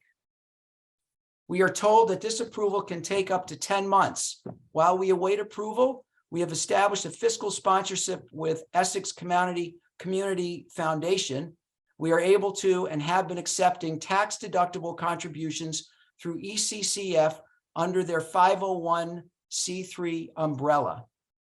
Speaker 20: We are told that this approval can take up to 10 months. While we await approval, we have established a fiscal sponsorship with Essex Community Foundation. We are able to and have been accepting tax-deductible contributions through ECCF under their 501c3 umbrella.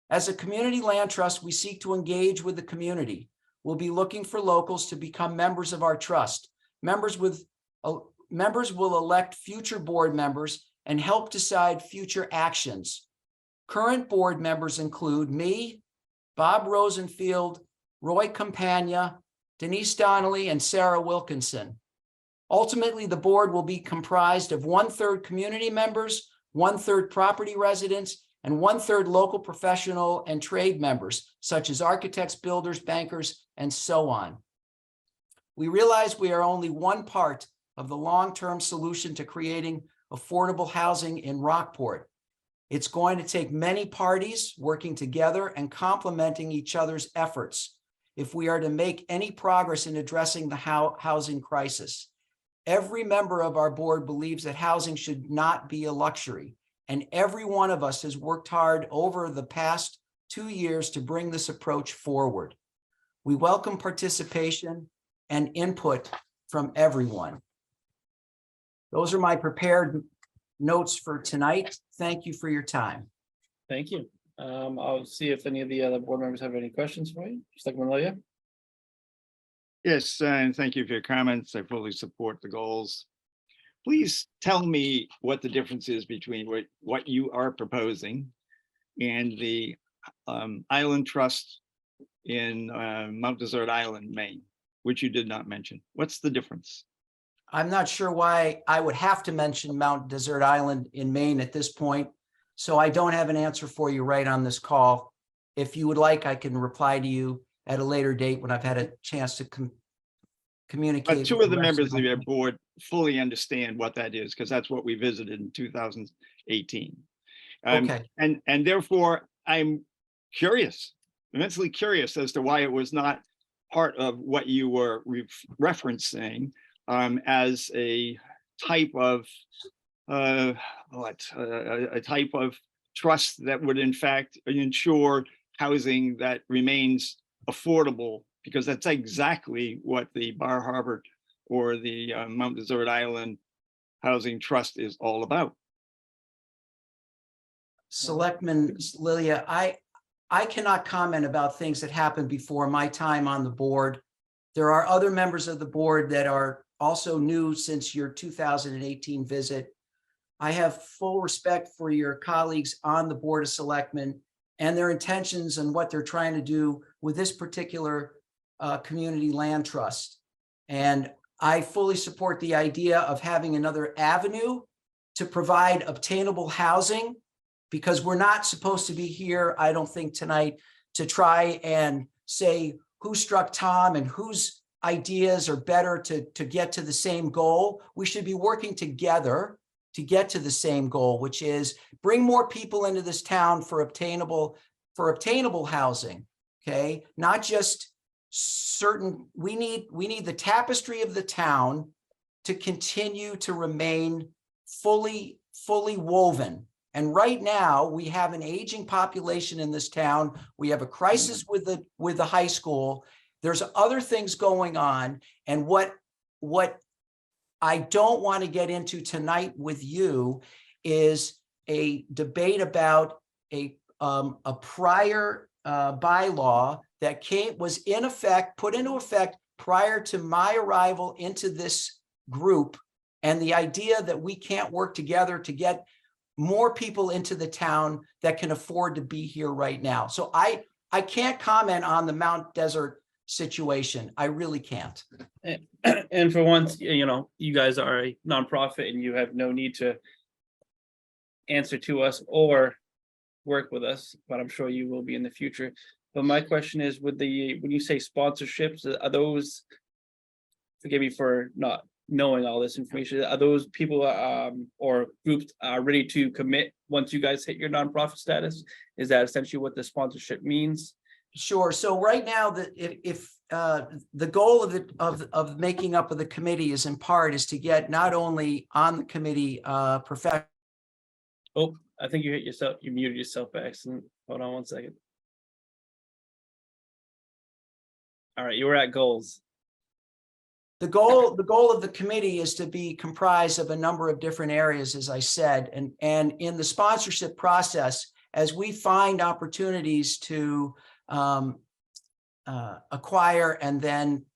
Speaker 20: As a community land trust, we seek to engage with the community. We'll be looking for locals to become members of our trust. Members will elect future board members and help decide future actions. Current board members include me, Bob Rosenfield, Roy Campagna, Denise Donnelly, and Sarah Wilkinson. Ultimately, the board will be comprised of 1/3 community members, 1/3 property residents, and 1/3 local professional and trade members, such as architects, builders, bankers, and so on. We realize we are only one part of the long-term solution to creating affordable housing in Rockport. It's going to take many parties working together and complementing each other's efforts if we are to make any progress in addressing the housing crisis. Every member of our board believes that housing should not be a luxury, and every one of us has worked hard over the past 2 years to bring this approach forward. We welcome participation and input from everyone. Those are my prepared notes for tonight. Thank you for your time.
Speaker 1: Thank you. I'll see if any of the other board members have any questions for you. Just like Malia.
Speaker 11: Yes, and thank you for your comments. I fully support the goals. Please tell me what the difference is between what you are proposing and the Island Trust in Mount Desert Island, Maine, which you did not mention. What's the difference?
Speaker 20: I'm not sure why I would have to mention Mount Desert Island in Maine at this point, so I don't have an answer for you right on this call. If you would like, I can reply to you at a later date when I've had a chance to communicate.
Speaker 11: But 2 of the members of your board fully understand what that is, because that's what we visited in 2018.
Speaker 20: Okay.
Speaker 11: And therefore, I'm curious, immensely curious as to why it was not part of what you were referencing as a type of a type of trust that would in fact ensure housing that remains affordable, because that's exactly what the Bar Harbor or the Mount Desert Island Housing Trust is all about.
Speaker 20: Selectman Lilia, I cannot comment about things that happened before my time on the board. There are other members of the board that are also new since your 2018 visit. I have full respect for your colleagues on the Board of Selectmen and their intentions and what they're trying to do with this particular community land trust. And I fully support the idea of having another avenue to provide obtainable housing, because we're not supposed to be here, I don't think tonight, to try and say who struck Tom and whose ideas are better to get to the same goal. We should be working together to get to the same goal, which is bring more people into this town for obtainable housing. Okay, not just certain, we need the tapestry of the town to continue to remain fully woven. And right now we have an aging population in this town. We have a crisis with the high school. There's other things going on. And what I don't want to get into tonight with you is a debate about a prior bylaw that was put into effect prior to my arrival into this group, and the idea that we can't work together to get more people into the town that can afford to be here right now. So I can't comment on the Mount Desert situation. I really can't.
Speaker 1: And for once, you guys are a nonprofit and you have no need to answer to us or work with us, but I'm sure you will be in the future. But my question is, when you say sponsorships, are those, forgive me for not knowing all this information, are those people or groups ready to commit once you guys hit your nonprofit status? Is that essentially what the sponsorship means?
Speaker 20: Sure. So right now, if the goal of making up of the committee is in part is to get not only on the committee professional.
Speaker 1: Oh, I think you hit yourself. You muted yourself by accident. Hold on one second. All right, you were at goals.
Speaker 20: The goal of the committee is to be comprised of a number of different areas, as I said, and in the sponsorship process, as we find opportunities to acquire and then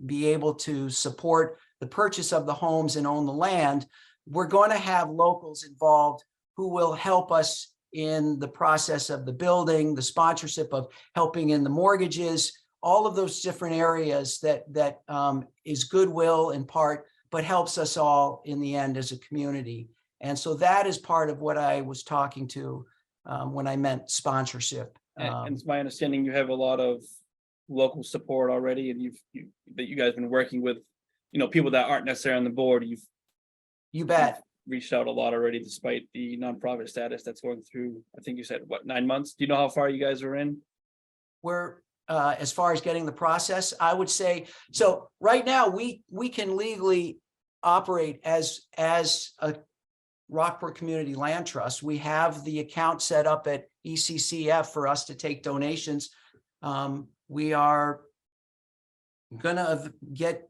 Speaker 20: be able to support the purchase of the homes and own the land, we're going to have locals involved who will help us in the process of the building, the sponsorship of helping in the mortgages, all of those different areas that is goodwill in part, but helps us all in the end as a community. And so that is part of what I was talking to when I meant sponsorship.
Speaker 1: And it's my understanding you have a lot of local support already, and that you guys been working with, people that aren't necessarily on the board.
Speaker 20: You bet.
Speaker 1: Reached out a lot already, despite the nonprofit status that's going through. I think you said 9 months. Do you know how far you guys are in?
Speaker 20: We're as far as getting the process, I would say, so right now we can legally operate as a Rockport Community Land Trust. We have the account set up at ECCF for us to take donations. We are gonna get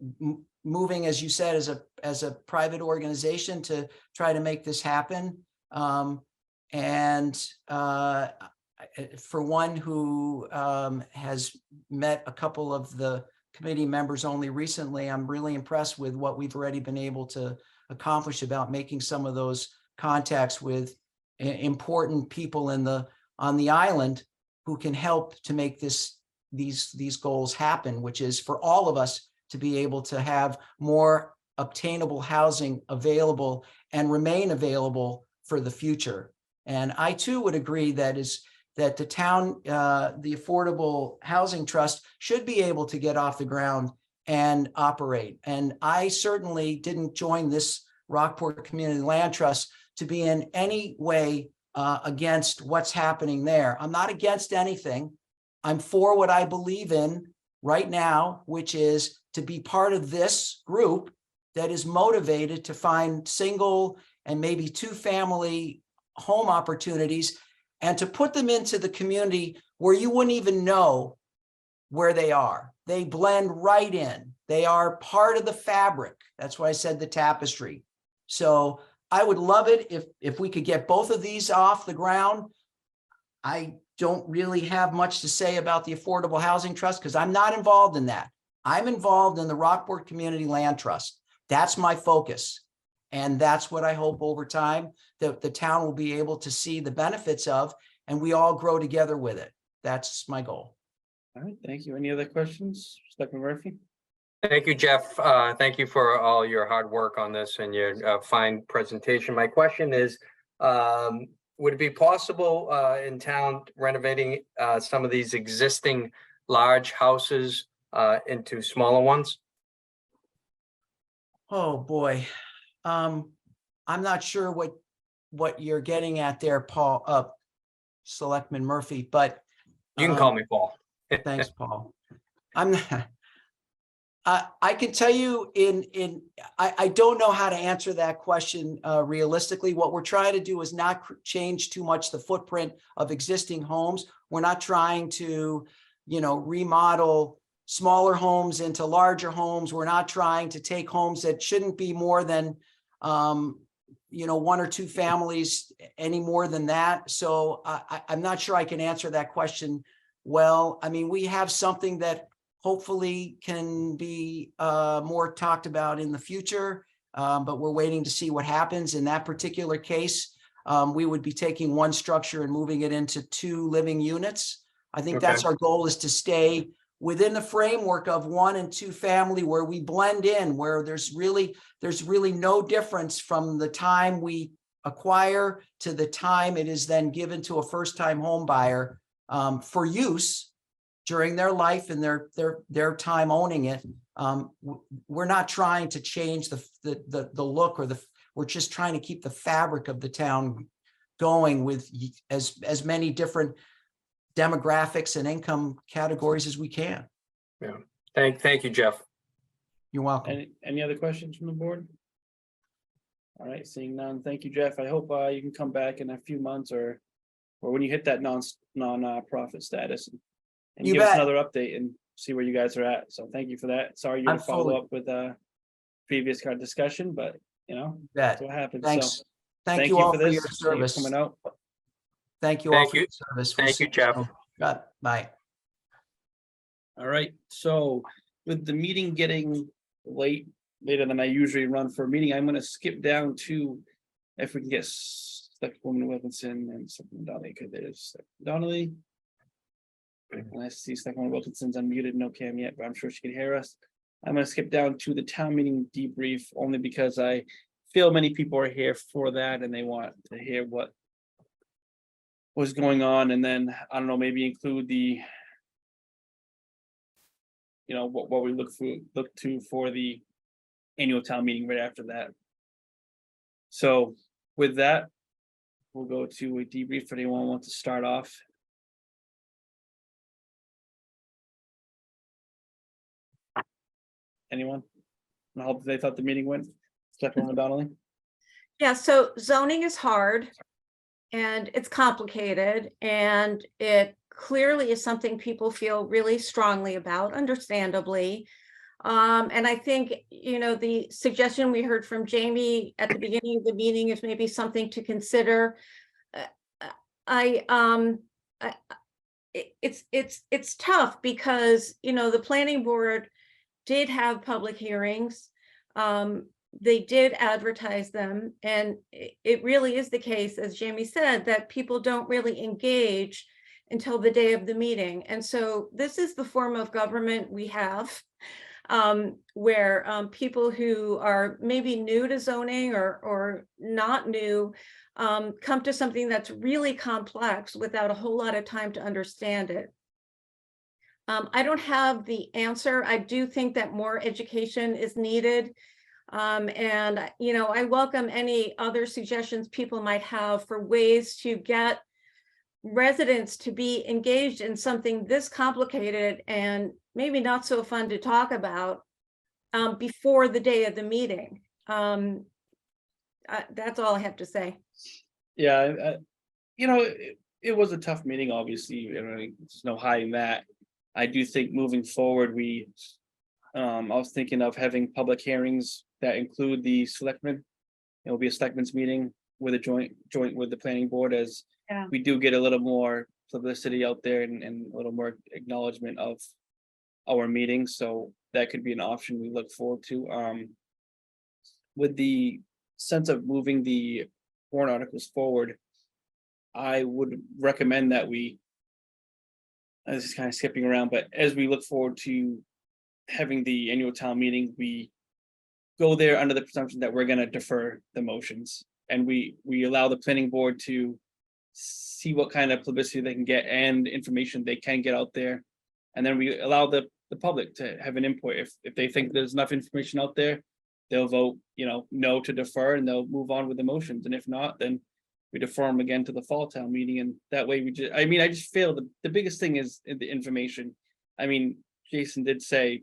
Speaker 20: moving, as you said, as a private organization to try to make this happen. For one who has met a couple of the committee members only recently, I'm really impressed with what we've already been able to accomplish about making some of those contacts with important people on the island who can help to make these goals happen, which is for all of us to be able to have more obtainable housing available and remain available for the future. And I too would agree that the town, the Affordable Housing Trust should be able to get off the ground and operate. And I certainly didn't join this Rockport Community Land Trust to be in any way against what's happening there. I'm not against anything. I'm for what I believe in right now, which is to be part of this group that is motivated to find single and maybe 2-family home opportunities and to put them into the community where you wouldn't even know where they are. They blend right in. They are part of the fabric. That's why I said the tapestry. So I would love it if we could get both of these off the ground. I don't really have much to say about the Affordable Housing Trust because I'm not involved in that. I'm involved in the Rockport Community Land Trust. That's my focus. And that's what I hope over time that the town will be able to see the benefits of, and we all grow together with it. That's my goal.
Speaker 1: All right, thank you. Any other questions? Selectman Murphy?
Speaker 10: Thank you, Jeff. Thank you for all your hard work on this and your fine presentation. My question is, would it be possible in town renovating some of these existing large houses into smaller ones?
Speaker 20: Oh, boy. I'm not sure what you're getting at there, Paul, Selectman Murphy, but
Speaker 10: You can call me Paul.
Speaker 20: thanks, Paul. I'm not, I can tell you I don't know how to answer that question realistically. What we're trying to do is not change too much the footprint of existing homes. We're not trying to, remodel smaller homes into larger homes. We're not trying to take homes that shouldn't be more than, 1 or 2 families any more than that. So I'm not sure I can answer that question well. I mean, we have something that hopefully can be more talked about in the future, but we're waiting to see what happens. In that particular case, we would be taking one structure and moving it into 2 living units. I think that's our goal, is to stay within the framework of 1 and 2 family, where we blend in, where there's really no difference from the time we acquire to the time it is then given to a first-time home buyer for use during their life and their time owning it. We're not trying to change the look, we're just trying to keep the fabric of the town going with as many different demographics and income categories as we can.
Speaker 10: Yeah. Thank you, Jeff.
Speaker 20: You're welcome.
Speaker 1: Any other questions from the board? All right, seeing none. Thank you, Jeff. I hope you can come back in a few months or when you hit that non-profit status and
Speaker 20: You
Speaker 1: give us
Speaker 20: bet.
Speaker 1: another update and see where you guys are at. So thank you for that. Sorry you had to follow up with previous card discussion, but that's what happens.
Speaker 20: Thanks.
Speaker 1: So
Speaker 20: Thank you all for
Speaker 1: this.
Speaker 20: your
Speaker 1: Thank you
Speaker 20: service.
Speaker 1: for coming out.
Speaker 20: Thank you all for your service. We'll
Speaker 10: Thank
Speaker 20: see
Speaker 10: you, Jeff.
Speaker 20: soon. Bye.
Speaker 1: All right, so with the meeting getting later than I usually run for a meeting, I'm gonna skip down to, if we can get Selectwoman Wilkinson and Selectwoman Donnelly, because there's Donnelly. And I see Selectwoman Wilkinson's unmuted, no cam yet, but I'm sure she can hear us. I'm gonna skip down to the town meeting debrief, only because I feel many people are here for that and they want to hear what was going on, and then, I don't know, maybe include the what we look to for the annual town meeting right after that. So with that, we'll go to a debrief. If anyone wants to start off. Anyone? I hope they thought the meeting went. Selectwoman Donnelly.
Speaker 4: Yeah, so zoning is hard and it's complicated, and it clearly is something people feel really strongly about, understandably. And I think, the suggestion we heard from Jamie at the beginning of the meeting is maybe something to consider. It's tough because, the planning board did have public hearings. They did advertise them, and it really is the case, as Jamie said, that people don't really engage until the day of the meeting. And so this is the form of government we have, where people who are maybe new to zoning or not new come to something that's really complex without a whole lot of time to understand it. I don't have the answer. I do think that more education is needed. And I welcome any other suggestions people might have for ways to get residents to be engaged in something this complicated and maybe not so fun to talk about before the day of the meeting. That's all I have to say.
Speaker 1: Yeah, it was a tough meeting, obviously, there's no hiding that. I do think moving forward, I was thinking of having public hearings that include the selectmen. It will be a selectmen's meeting with a joint with the planning board, as we do get a little more publicity out there and a little more acknowledgement of our meetings. So that could be an option we look forward to. With the sense of moving the warrant articles forward, I would recommend that this is kind of skipping around, but as we look forward to having the annual town meeting, we go there under the presumption that we're gonna defer the motions. And we allow the planning board to see what kind of publicity they can get and information they can get out there. And then we allow the public to have an input. If they think there's enough information out there, they'll vote, no to defer, and they'll move on with the motions. And if not, then we defer them again to the fall town meeting. And that way I just feel the biggest thing is the information. Jason did say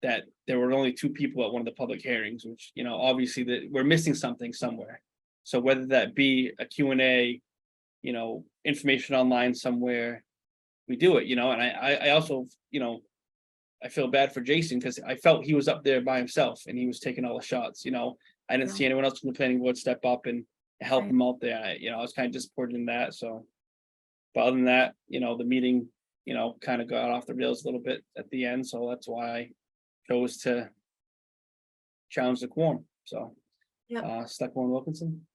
Speaker 1: that there were only 2 people at one of the public hearings, which, obviously that we're missing something somewhere. So whether that be a Q&A, information online somewhere, we do it, and I also, I feel bad for Jason because I felt he was up there by himself and he was taking all the shots, I didn't see anyone else from the planning board step up and help him out there. I was kind of disappointed in that. So, but other than that, the meeting, kind of got off the rails a little bit at the end. So that's why I chose to challenge the quorum. So, Selectwoman Wilkinson.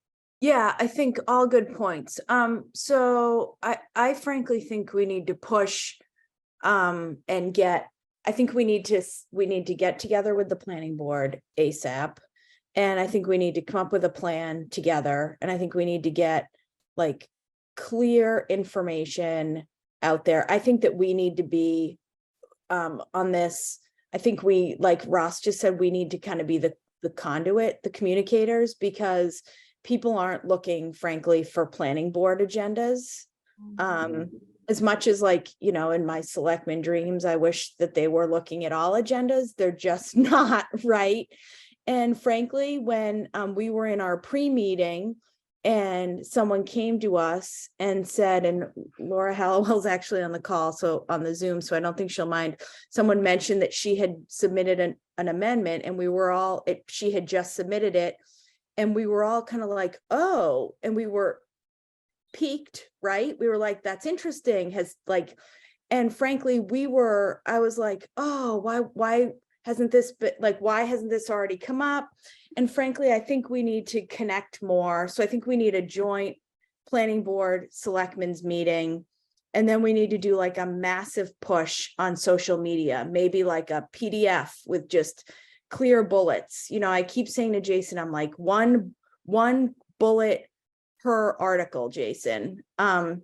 Speaker 2: Yeah, I think all good points. So I frankly think we need to push and I think we need to get together with the planning board ASAP. And I think we need to come up with a plan together. And I think we need to get like clear information out there. I think that we need to be on this. I think we, like Ross just said, we need to kind of be the conduit, the communicators, because people aren't looking, frankly, for planning board agendas. As much as in my selectman dreams, I wish that they were looking at all agendas, they're just not, right? And frankly, when we were in our pre-meeting and someone came to us and said, and Laura Hallowell's actually on the call, so on the Zoom, so I don't think she'll mind. Someone mentioned that she had submitted an amendment and she had just submitted it. And we were all kind of like, oh, and we were piqued, right? We were like, that's interesting. And frankly, I was like, oh, why hasn't this been why hasn't this already come up? And frankly, I think we need to connect more. So I think we need a joint planning board selectmen's meeting. And then we need to do a massive push on social media, maybe like a PDF with just clear bullets. I keep saying to Jason, I'm like, one bullet per article, Jason. And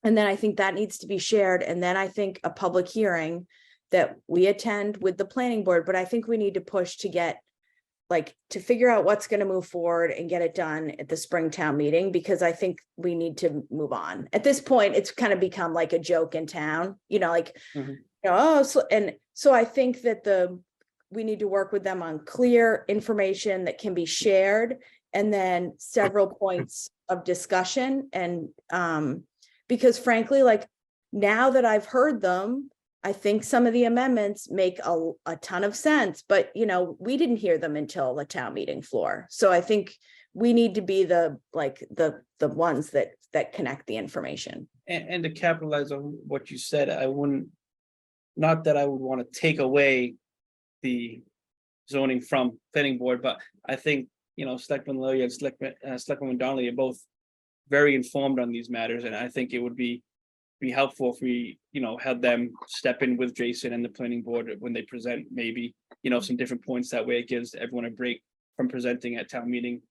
Speaker 2: then I think that needs to be shared. And then I think a public hearing that we attend with the planning board, but I think we need to push to get to figure out what's going to move forward and get it done at the Springtown meeting, because I think we need to move on. At this point, it's kind of become like a joke in town, so I think that we need to work with them on clear information that can be shared, and then several points of discussion. And because frankly, now that I've heard them, I think some of the amendments make a ton of sense, but we didn't hear them until the town meeting floor. So I think we need to be the ones that connect the information.
Speaker 1: And to capitalize on what you said, not that I would want to take away the zoning from planning board, but I think, Selectman Lilly and Selectman Donnelly are both very informed on these matters. And I think it would be helpful if we, had them step in with Jason and the planning board when they present maybe, some different points. That way it gives everyone a break from presenting at town meeting.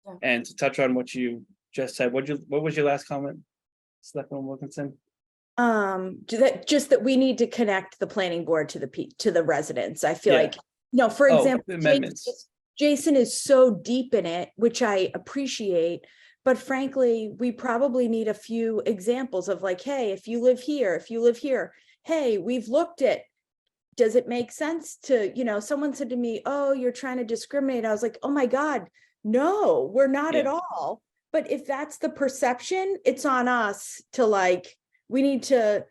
Speaker 1: Yeah. And to touch on what you just said, what was your last comment, Selectman Wilkinson?
Speaker 2: That we need to connect the planning board to the residents. I feel for example, Jason is so deep in it, which I appreciate. But frankly, we probably need a few examples of hey, if you live here, hey, we've looked at, does it make sense to, someone said to me, oh, you're trying to discriminate. I was like, oh my God, no, we're not at all. But if that's the perception, it's on us to we need to,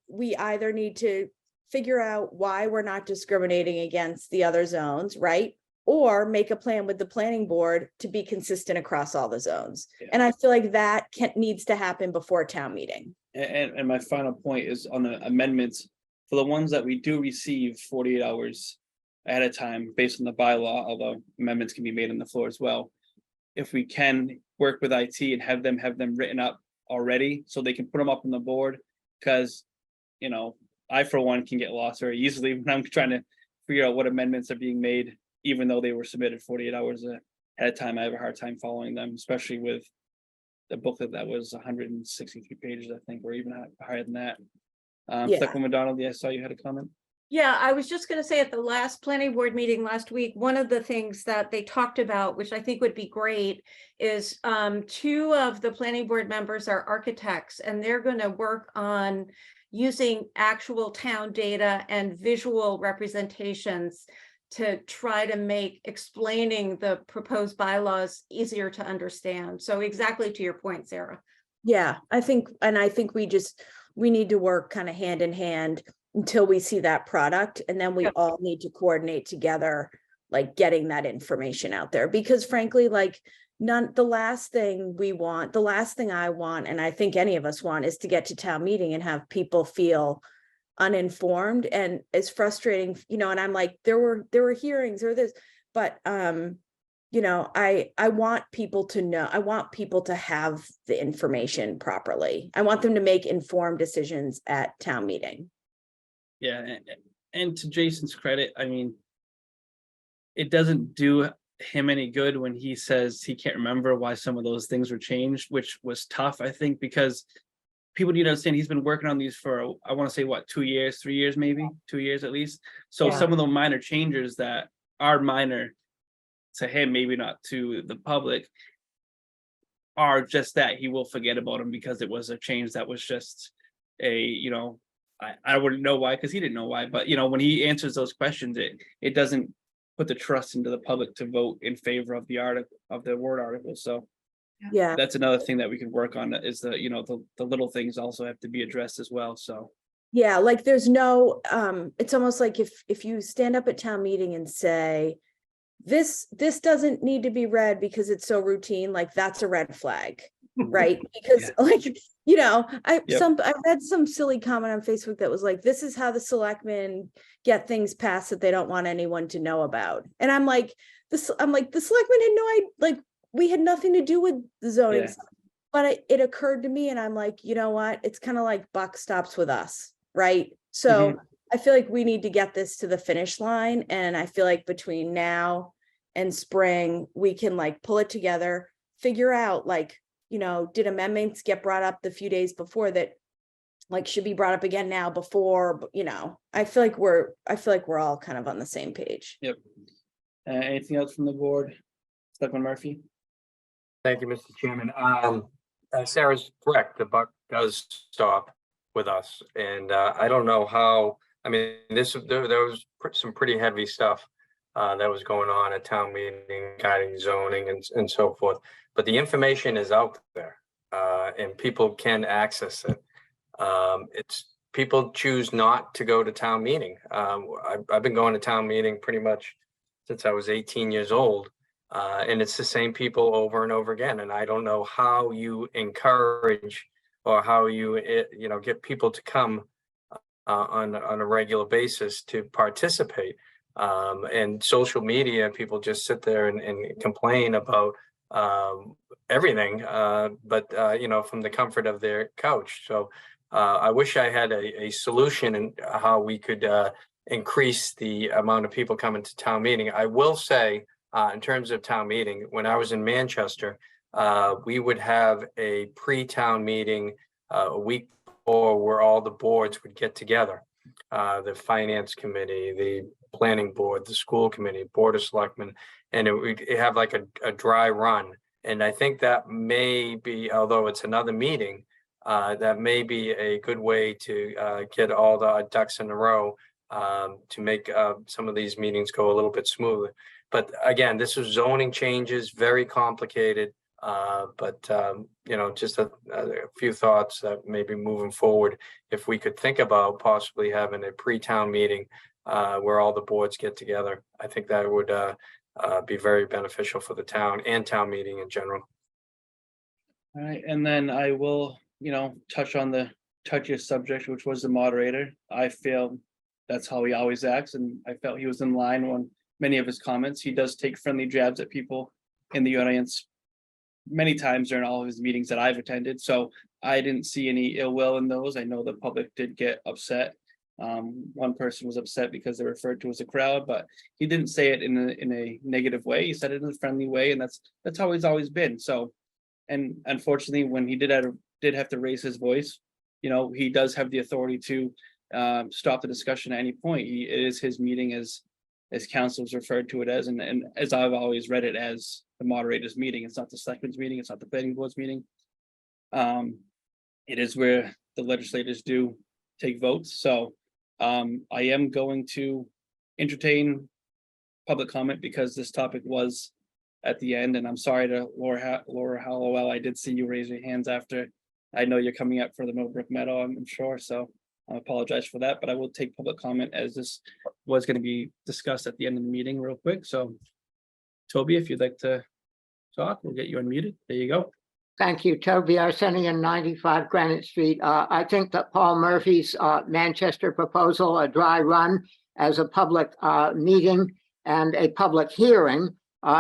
Speaker 2: we either need to figure out why we're not discriminating against the other zones, right? Or make a plan with the planning board to be consistent across all the zones. Yeah. And I feel like that needs to happen before town meeting.
Speaker 1: And my final point is on the amendments for the ones that we do receive 48 hours ahead of time based on the bylaw, although amendments can be made on the floor as well. If we can work with IT and have them written up already so they can put them up on the board, because I for one can get lost very easily when I'm trying to figure out what amendments are being made, even though they were submitted 48 hours ahead of time. I have a hard time following them, especially with the booklet that was 163 pages, I think, or even higher than that.
Speaker 2: Yeah.
Speaker 1: Selectwoman McDonald, I saw you had a comment.
Speaker 4: Yeah, I was just going to say at the last planning board meeting last week, one of the things that they talked about, which I think would be great, is two of the planning board members are architects, and they're going to work on using actual town data and visual representations to try to make explaining the proposed bylaws easier to understand. So exactly to your point, Sarah.
Speaker 2: Yeah, I think we need to work kind of hand in hand until we see that product, and then we all need to coordinate together, like getting that information out there, because frankly, like the last thing I want, and I think any of us want, is to get to town meeting and have people feel uninformed. And it's frustrating, and I'm like, there were hearings or this, but I want people to know, I want people to have the information properly. I want them to make informed decisions at town meeting.
Speaker 1: Yeah, and to Jason's credit, I mean, it doesn't do him any good when he says he can't remember why some of those things were changed, which was tough, I think, because people need to understand he's been working on these for, I want to say, what, 2 years, 3 years, maybe 2 years at least. So
Speaker 2: Yeah.
Speaker 1: some of the minor changes that are minor to him, maybe not to the public, are just that he will forget about them because it was a change that was just I wouldn't know why, because he didn't know why, but when he answers those questions, it doesn't put the trust into the public to vote in favor of the article, of the warrant article. So
Speaker 2: Yeah.
Speaker 1: that's another thing that we can work on, is the little things also have to be addressed as well. So
Speaker 2: Yeah, like there's no, it's almost like if you stand up at town meeting and say, this doesn't need to be read because it's so routine, like that's a red flag, right? Because I read some silly comment on Facebook that was like, this is how the selectmen get things passed that they don't want anyone to know about. And I'm like, the selectmen had no idea, like we had nothing to do with the zoning.
Speaker 1: Yeah.
Speaker 2: But it occurred to me, and I'm like, you know what? It's kind of like buck stops with us, right? So I feel like we need to get this to the finish line. And I feel like between now and spring, we can like pull it together, figure out like, did amendments get brought up the few days before that like should be brought up again now before, I feel like we're all kind of on the same page.
Speaker 1: Yep. Anything else from the board? Selectman Murphy?
Speaker 10: Thank you, Mr. Chairman. Sarah's correct. The buck does stop with us. And I don't know how, I mean, there was some pretty heavy stuff that was going on at town meeting, guiding zoning and so forth. But the information is out there and people can access it. People choose not to go to town meeting. I've been going to town meeting pretty much since I was 18 years old. And it's the same people over and over again. And I don't know how you encourage or how you get people to come on a regular basis to participate. And social media, people just sit there and complain about everything, but from the comfort of their couch. So I wish I had a solution in how we could increase the amount of people coming to town meeting. I will say, in terms of town meeting, when I was in Manchester, we would have a pre-town meeting a week before where all the boards would get together. The finance committee, the planning board, the school committee, board of selectmen, and it would have like a dry run. And I think that may be, although it's another meeting, that may be a good way to get all the ducks in a row to make some of these meetings go a little bit smoother. But again, this is zoning changes, very complicated. Just a few thoughts that maybe moving forward, if we could think about possibly having a pre-town meeting where all the boards get together, I think that would be very beneficial for the town and town meeting in general.
Speaker 1: All right, and then I will, touch on the touchiest subject, which was the moderator. I feel that's how he always acts, and I felt he was in line on many of his comments. He does take friendly jabs at people in the audience many times during all of his meetings that I've attended. So I didn't see any ill will in those. I know the public did get upset. One person was upset because they referred to as a crowd, but he didn't say it in a negative way. He said it in a friendly way, and that's how he's always been. So, and unfortunately, when he did have to raise his voice, he does have the authority to stop the discussion at any point. It is his meeting, as council's referred to it as, and as I've always read it, as the moderator's meeting. It's not the selectmen's meeting. It's not the planning board's meeting. It is where the legislators do take votes. So I am going to entertain public comment because this topic was at the end, and I'm sorry to Laura Hallowell. I did see you raise your hands after. I know you're coming up for the Millbrook Meadow, I'm sure, so I apologize for that, but I will take public comment as this was going to be discussed at the end of the meeting real quick. So Toby, if you'd like to talk, we'll get you unmuted. There you go.
Speaker 3: Thank you, Toby Arsenian, 95 Granite Street. I think that Paul Murphy's Manchester proposal, a dry run as a public meeting and a public hearing,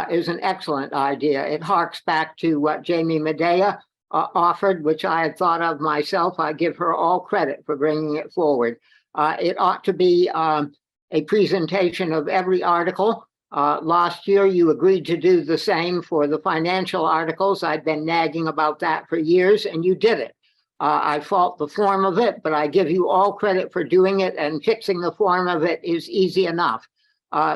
Speaker 3: is an excellent idea. It harks back to what Jamie Medea offered, which I had thought of myself. I give her all credit for bringing it forward. It ought to be a presentation of every article. Last year, you agreed to do the same for the financial articles. I'd been nagging about that for years, and you did it. I fault the form of it, but I give you all credit for doing it, and fixing the form of it is easy enough.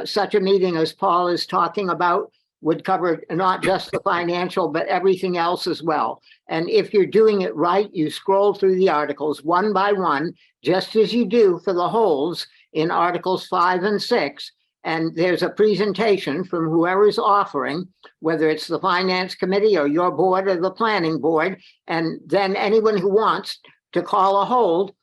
Speaker 3: Such a meeting as Paul is talking about would cover not just the financial, but everything else as well. And if you're doing it right, you scroll through the articles one by one, just as you do for the holds in Articles 5 and 6. And there's a presentation from whoever's offering, whether it's the Finance Committee or your board or the Planning Board. And then anyone who wants to call a hold,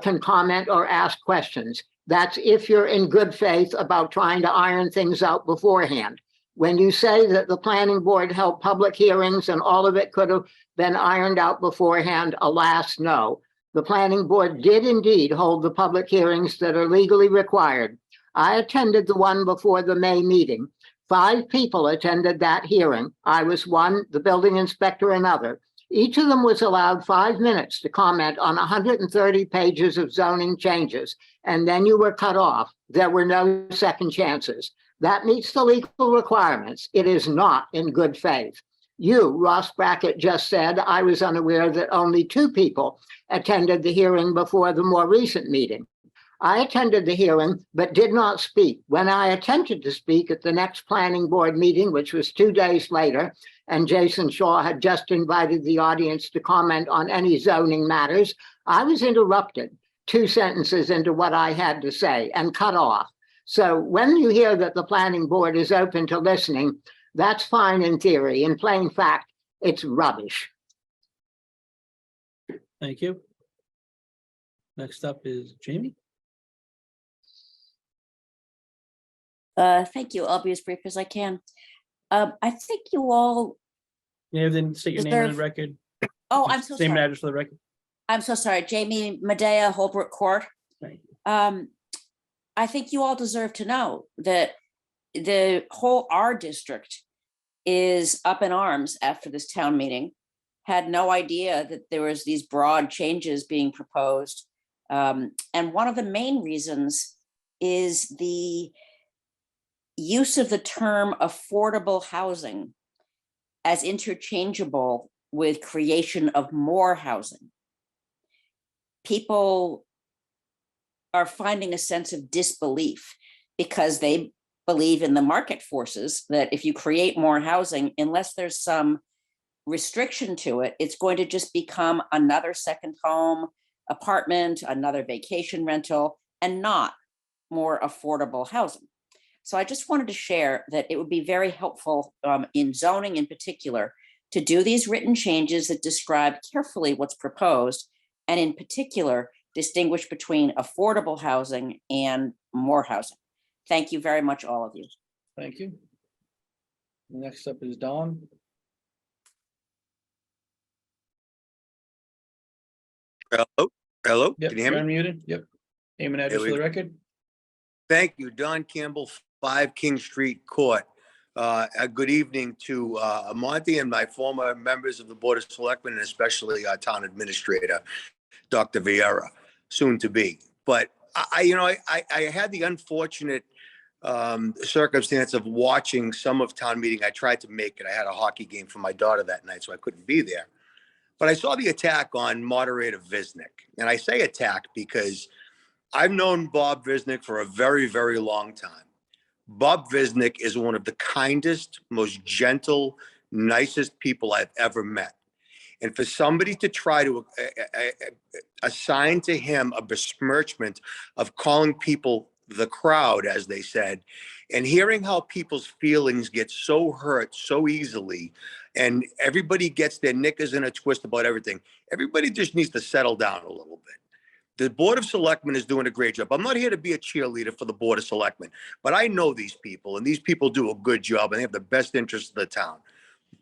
Speaker 3: can comment or ask questions. That's if you're in good faith about trying to iron things out beforehand. When you say that the Planning Board held public hearings and all of it could have been ironed out beforehand, alas, no. The Planning Board did indeed hold the public hearings that are legally required. I attended the one before the May meeting. 5 people attended that hearing. I was one, the building inspector another. Each of them was allowed 5 minutes to comment on 130 pages of zoning changes, and then you were cut off. There were no second chances. That meets the legal requirements. It is not in good faith. You, Ross Brackett, just said I was unaware that only 2 people attended the hearing before the more recent meeting. I attended the hearing, but did not speak. When I attempted to speak at the next planning board meeting, which was 2 days later, and Jason Shaw had just invited the audience to comment on any zoning matters, I was interrupted 2 sentences into what I had to say and cut off. So when you hear that the planning board is open to listening, that's fine in theory. In plain fact, it's rubbish.
Speaker 1: Thank you. Next up is Jamie.
Speaker 7: Thank you. I'll be as brief as I can. I think you all.
Speaker 1: Yeah, then state your name on the record.
Speaker 7: Oh, I'm so
Speaker 1: Name and
Speaker 7: sorry.
Speaker 1: address for the record.
Speaker 7: I'm so sorry. Jamie Medea, Holbrook Court.
Speaker 1: Thank you.
Speaker 7: I think you all deserve to know that the whole R district is up in arms after this town meeting. Had no idea that there was these broad changes being proposed. And one of the main reasons is the use of the term affordable housing as interchangeable with creation of more housing. People are finding a sense of disbelief because they believe in the market forces that if you create more housing, unless there's some restriction to it, it's going to just become another second home, apartment, another vacation rental, and not more affordable housing. So I just wanted to share that it would be very helpful in zoning in particular to do these written changes that describe carefully what's proposed, and in particular, distinguish between affordable housing and more housing. Thank you very much, all of you.
Speaker 1: Thank you. Next up is Dawn.
Speaker 21: Hello,
Speaker 1: Yep,
Speaker 21: can you hear
Speaker 1: you're
Speaker 21: me?
Speaker 1: unmuted. Yep. Name and address
Speaker 21: There we
Speaker 1: for the
Speaker 21: go.
Speaker 1: record.
Speaker 21: Thank you, Don Campbell, 5 King Street Court. A good evening to Monty and my former members of the Board of Selectmen, and especially our town administrator, Dr. Vieira, soon to be. But I had the unfortunate circumstance of watching some of town meeting. I tried to make it. I had a hockey game for my daughter that night, so I couldn't be there. But I saw the attack on moderator Visnick. And I say attack because I've known Bob Visnick for a very, very long time. Bob Visnick is one of the kindest, most gentle, nicest people I've ever met. And for somebody to try to assign to him a besmirchment of calling people the crowd, as they said, and hearing how people's feelings get so hurt so easily, and everybody gets their knickers in a twist about everything. Everybody just needs to settle down a little bit. The Board of Selectmen is doing a great job. I'm not here to be a cheerleader for the Board of Selectmen, but I know these people, and these people do a good job, and they have the best interest of the town.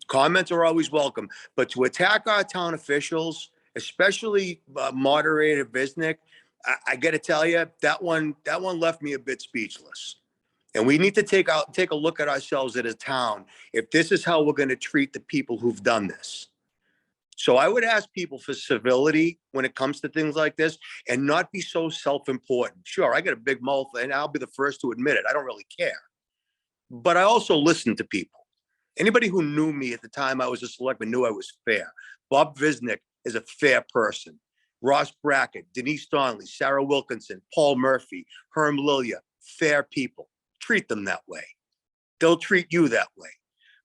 Speaker 21: Comments are always welcome, but to attack our town officials, especially moderator Visnick, I got to tell you, that one left me a bit speechless. And we need to take a look at ourselves as a town if this is how we're going to treat the people who've done this. So I would ask people for civility when it comes to things like this, and not be so self-important. Sure, I got a big mouth, and I'll be the first to admit it. I don't really care. But I also listen to people. Anybody who knew me at the time I was a selectman knew I was fair. Bob Visnick is a fair person. Ross Brackett, Denise Donnelly, Sarah Wilkinson, Paul Murphy, Herm Lilia, fair people. Treat them that way. They'll treat you that way.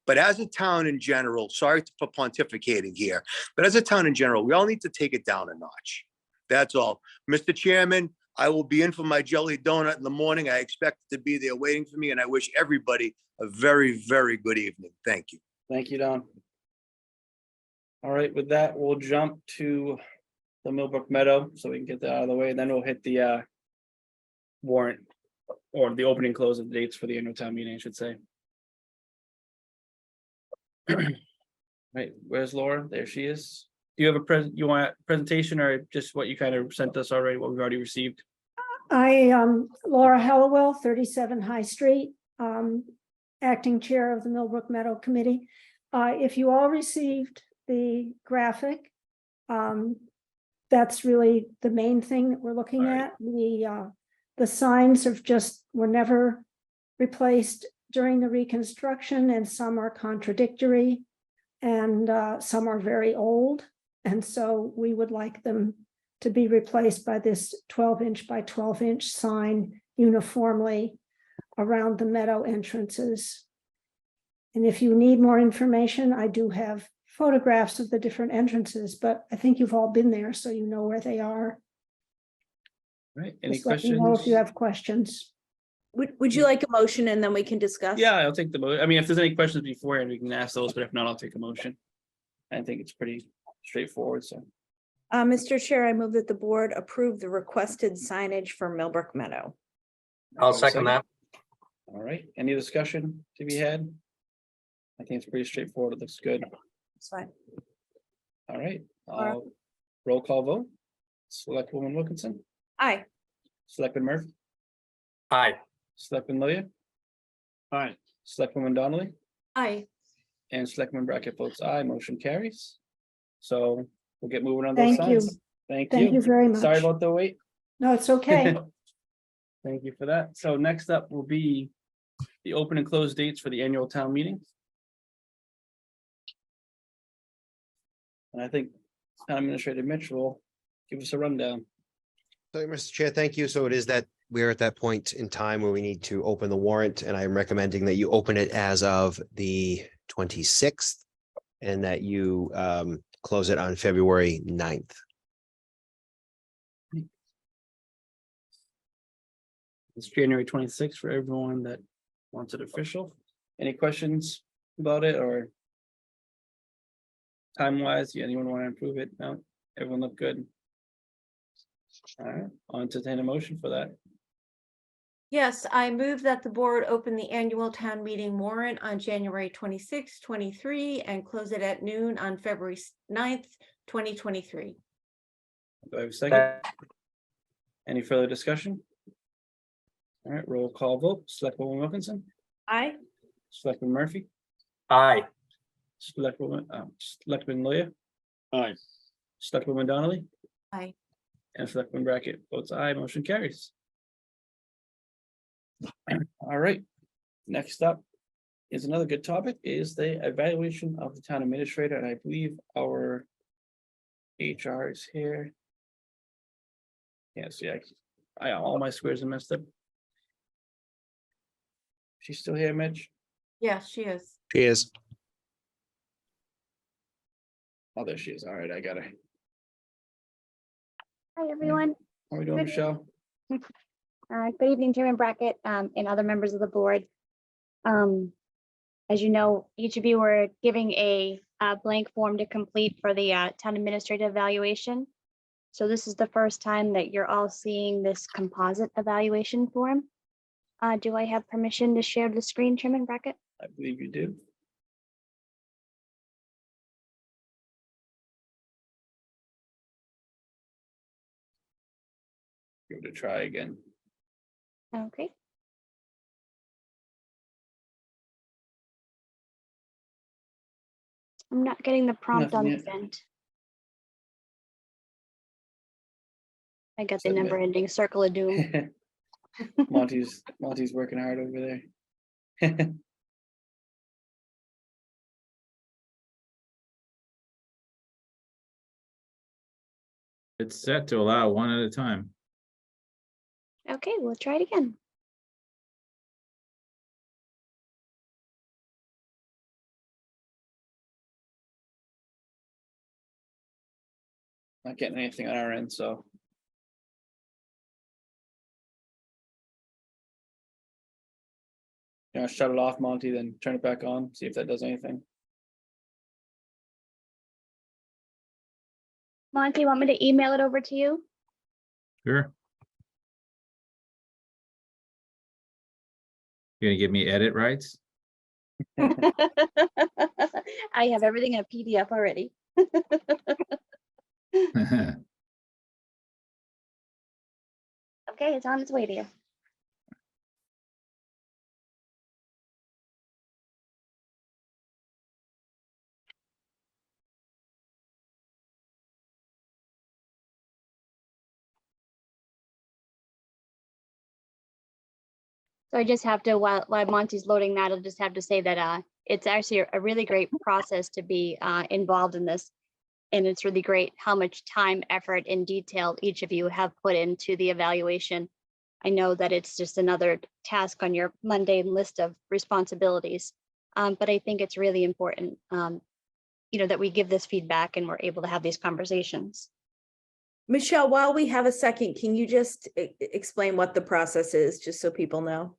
Speaker 21: But as a town in general, sorry for pontificating here, but as a town in general, we all need to take it down a notch. That's all. Mr. Chairman, I will be in for my jelly donut in the morning. I expect it to be there waiting for me, and I wish everybody a very, very good evening. Thank you.
Speaker 1: Thank you, Don. All right, with that, we'll jump to the Millbrook Meadow so we can get that out of the way, and then we'll hit the warrant, or the opening close of the dates for the annual town meeting, I should say. Right, where's Laura? There she is. Do you have you want a presentation, or just what you kind of sent us already, what we've already received?
Speaker 6: I Laura Hallowell, 37 High Street, acting chair of the Millbrook Meadow Committee. If you all received the graphic, that's really the main thing that we're looking at. The signs were never replaced during the reconstruction, and some are contradictory, and some are very old. And so we would like them to be replaced by this 12-inch by 12-inch sign uniformly around the meadow entrances. And if you need more information, I do have photographs of the different entrances, but I think you've all been there, so you know where they are.
Speaker 1: Right, any
Speaker 6: Just let me
Speaker 1: questions?
Speaker 6: know if you have questions.
Speaker 2: Would you like a motion and then we can discuss?
Speaker 1: Yeah, I'll take the motion. I mean, if there's any questions beforehand, we can ask those, but if not, I'll take a motion. I think it's pretty straightforward, so.
Speaker 2: Mr. Chair, I move that the board approve the requested signage for Millbrook Meadow.
Speaker 10: I'll second that.
Speaker 1: All right, any discussion to be had? I think it's pretty straightforward. It looks good.
Speaker 2: That's fine.
Speaker 1: All right, roll call vote. Selectwoman Wilkinson,
Speaker 2: Aye.
Speaker 1: Selectman Murphy,
Speaker 10: Aye.
Speaker 1: Selectman Lilia,
Speaker 12: Aye.
Speaker 1: Selectwoman Donnelly,
Speaker 2: Aye.
Speaker 1: and Selectman Brackett votes aye. Motion carries. So we'll get moving on those
Speaker 6: Thank you.
Speaker 1: signs. Thank
Speaker 6: Thank you very much.
Speaker 1: Sorry about the wait.
Speaker 6: No, it's okay.
Speaker 1: Thank you for that. So next up will be the open and close dates for the annual town meeting. And I think Town Administrator Mitch will give us a rundown.
Speaker 15: So, Mr. Chair, thank you. So it is that we're at that point in time where we need to open the warrant, and I'm recommending that you open it as of the 26th and that you close it on February 9th.
Speaker 1: It's January 26th for everyone that wants it official. Any questions about it, or time-wise, anyone want to improve it? No, everyone look good. All right, I'll entertain a motion for that.
Speaker 4: Yes, I move that the board open the annual town meeting warrant on January 26, 23, and close it at noon on February 9th, 2023.
Speaker 1: Do I have a second? Any further discussion? All right, roll call vote. Selectwoman Wilkinson,
Speaker 2: Aye.
Speaker 1: Selectman Murphy,
Speaker 10: Aye.
Speaker 1: Selectwoman Lilia,
Speaker 12: Aye.
Speaker 1: Selectwoman Donnelly,
Speaker 4: Aye.
Speaker 1: and Selectman Brackett votes aye. Motion carries. All right, next up is another good topic, is the evaluation of the town administrator, and I believe our HR is here. Yes, yeah, all my squares are messed up. She's still here, Mitch?
Speaker 4: Yes, she is.
Speaker 15: She is.
Speaker 1: Oh, there she is. All right, I got her.
Speaker 8: Hi, everyone.
Speaker 1: How are we doing, Michelle?
Speaker 8: Good evening, Chairman Brackett, and other members of the board. As you know, each of you were giving a blank form to complete for the town administrative evaluation. So this is the first time that you're all seeing this composite evaluation form. Do I have permission to share the screen, Chairman Brackett?
Speaker 1: I believe you do. Give it a try again.
Speaker 8: Okay. I'm not getting the prompt on
Speaker 1: Nothing
Speaker 8: this
Speaker 1: yet.
Speaker 8: end. I got the
Speaker 1: Submit.
Speaker 8: number ending circle of doom.
Speaker 1: Monty's working hard over there.
Speaker 22: It's set to allow one at a time.
Speaker 8: Okay, we'll try it again.
Speaker 1: Not getting anything on our end, so. Shut it off, Monty, then turn it back on, see if that does anything.
Speaker 8: Monty, you want me to email it over to you?
Speaker 22: Sure. You're gonna give me edit rights?
Speaker 8: I have everything in a PDF already. Okay, it's on its way to you. So I just have to, while Monty's loading that, I'll just have to say that it's actually a really great process to be involved in this. And it's really great how much time, effort, and detail each of you have put into the evaluation. I know that it's just another task on your mundane list of responsibilities, but I think it's really important, that we give this feedback and we're able to have these conversations.
Speaker 2: Michelle, while we have a second, can you just explain what the process is, just so people know?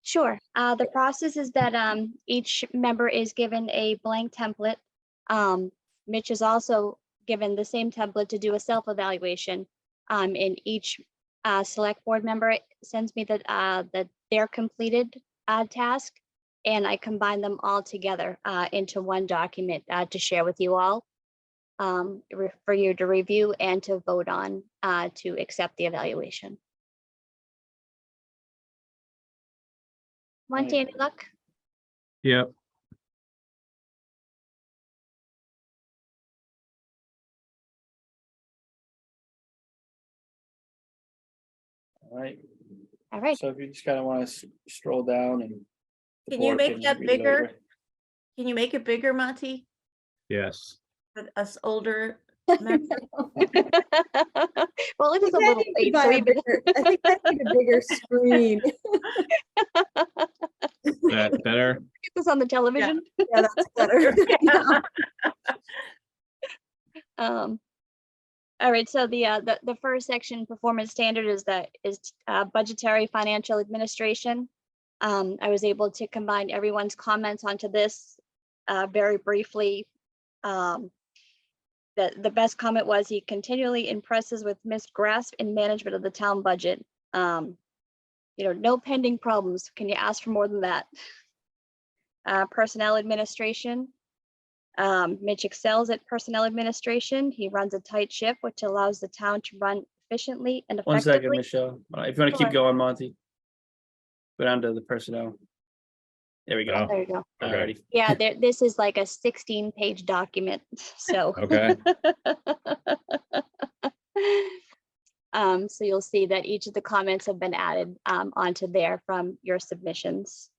Speaker 8: Sure. The process is that each member is given a blank template. Mitch is also given the same template to do a self-evaluation. And each select board member sends me their completed task, and I combine them all together into one document to share with you all, for you to review and to vote on to accept the evaluation. Monty, any luck?
Speaker 22: Yep.
Speaker 1: All right.
Speaker 8: All right.
Speaker 1: So if you just kind of want to scroll down and. the
Speaker 4: Can you
Speaker 1: board
Speaker 4: make
Speaker 1: can
Speaker 4: that
Speaker 1: read it
Speaker 4: bigger?
Speaker 1: over.
Speaker 4: Can you make it bigger, Monty?
Speaker 22: Yes.
Speaker 4: For us older members?
Speaker 8: Well, it is a little late. So even
Speaker 2: I think I need a bigger screen.
Speaker 22: That better?
Speaker 8: Get this on the television.
Speaker 2: Yeah, that's better.
Speaker 8: All right, so the first section, performance standard, is budgetary financial administration. I was able to combine everyone's comments onto this very briefly. The best comment was, he continually impresses with misgrasp in management of the town budget. No pending problems. Can you ask for more than that? Personnel administration. Mitch excels at personnel administration. He runs a tight ship, which allows the town to run efficiently and
Speaker 1: One
Speaker 8: effectively.
Speaker 1: second, Michelle. If you want to keep
Speaker 8: Sure.
Speaker 1: going, Monty. Go down to the personnel. There we go.
Speaker 8: There you go.
Speaker 1: Alrighty.
Speaker 8: Yeah, this is like a 16-page document, so.
Speaker 22: Okay.
Speaker 8: So you'll see that each of the comments have been added onto there from your submissions.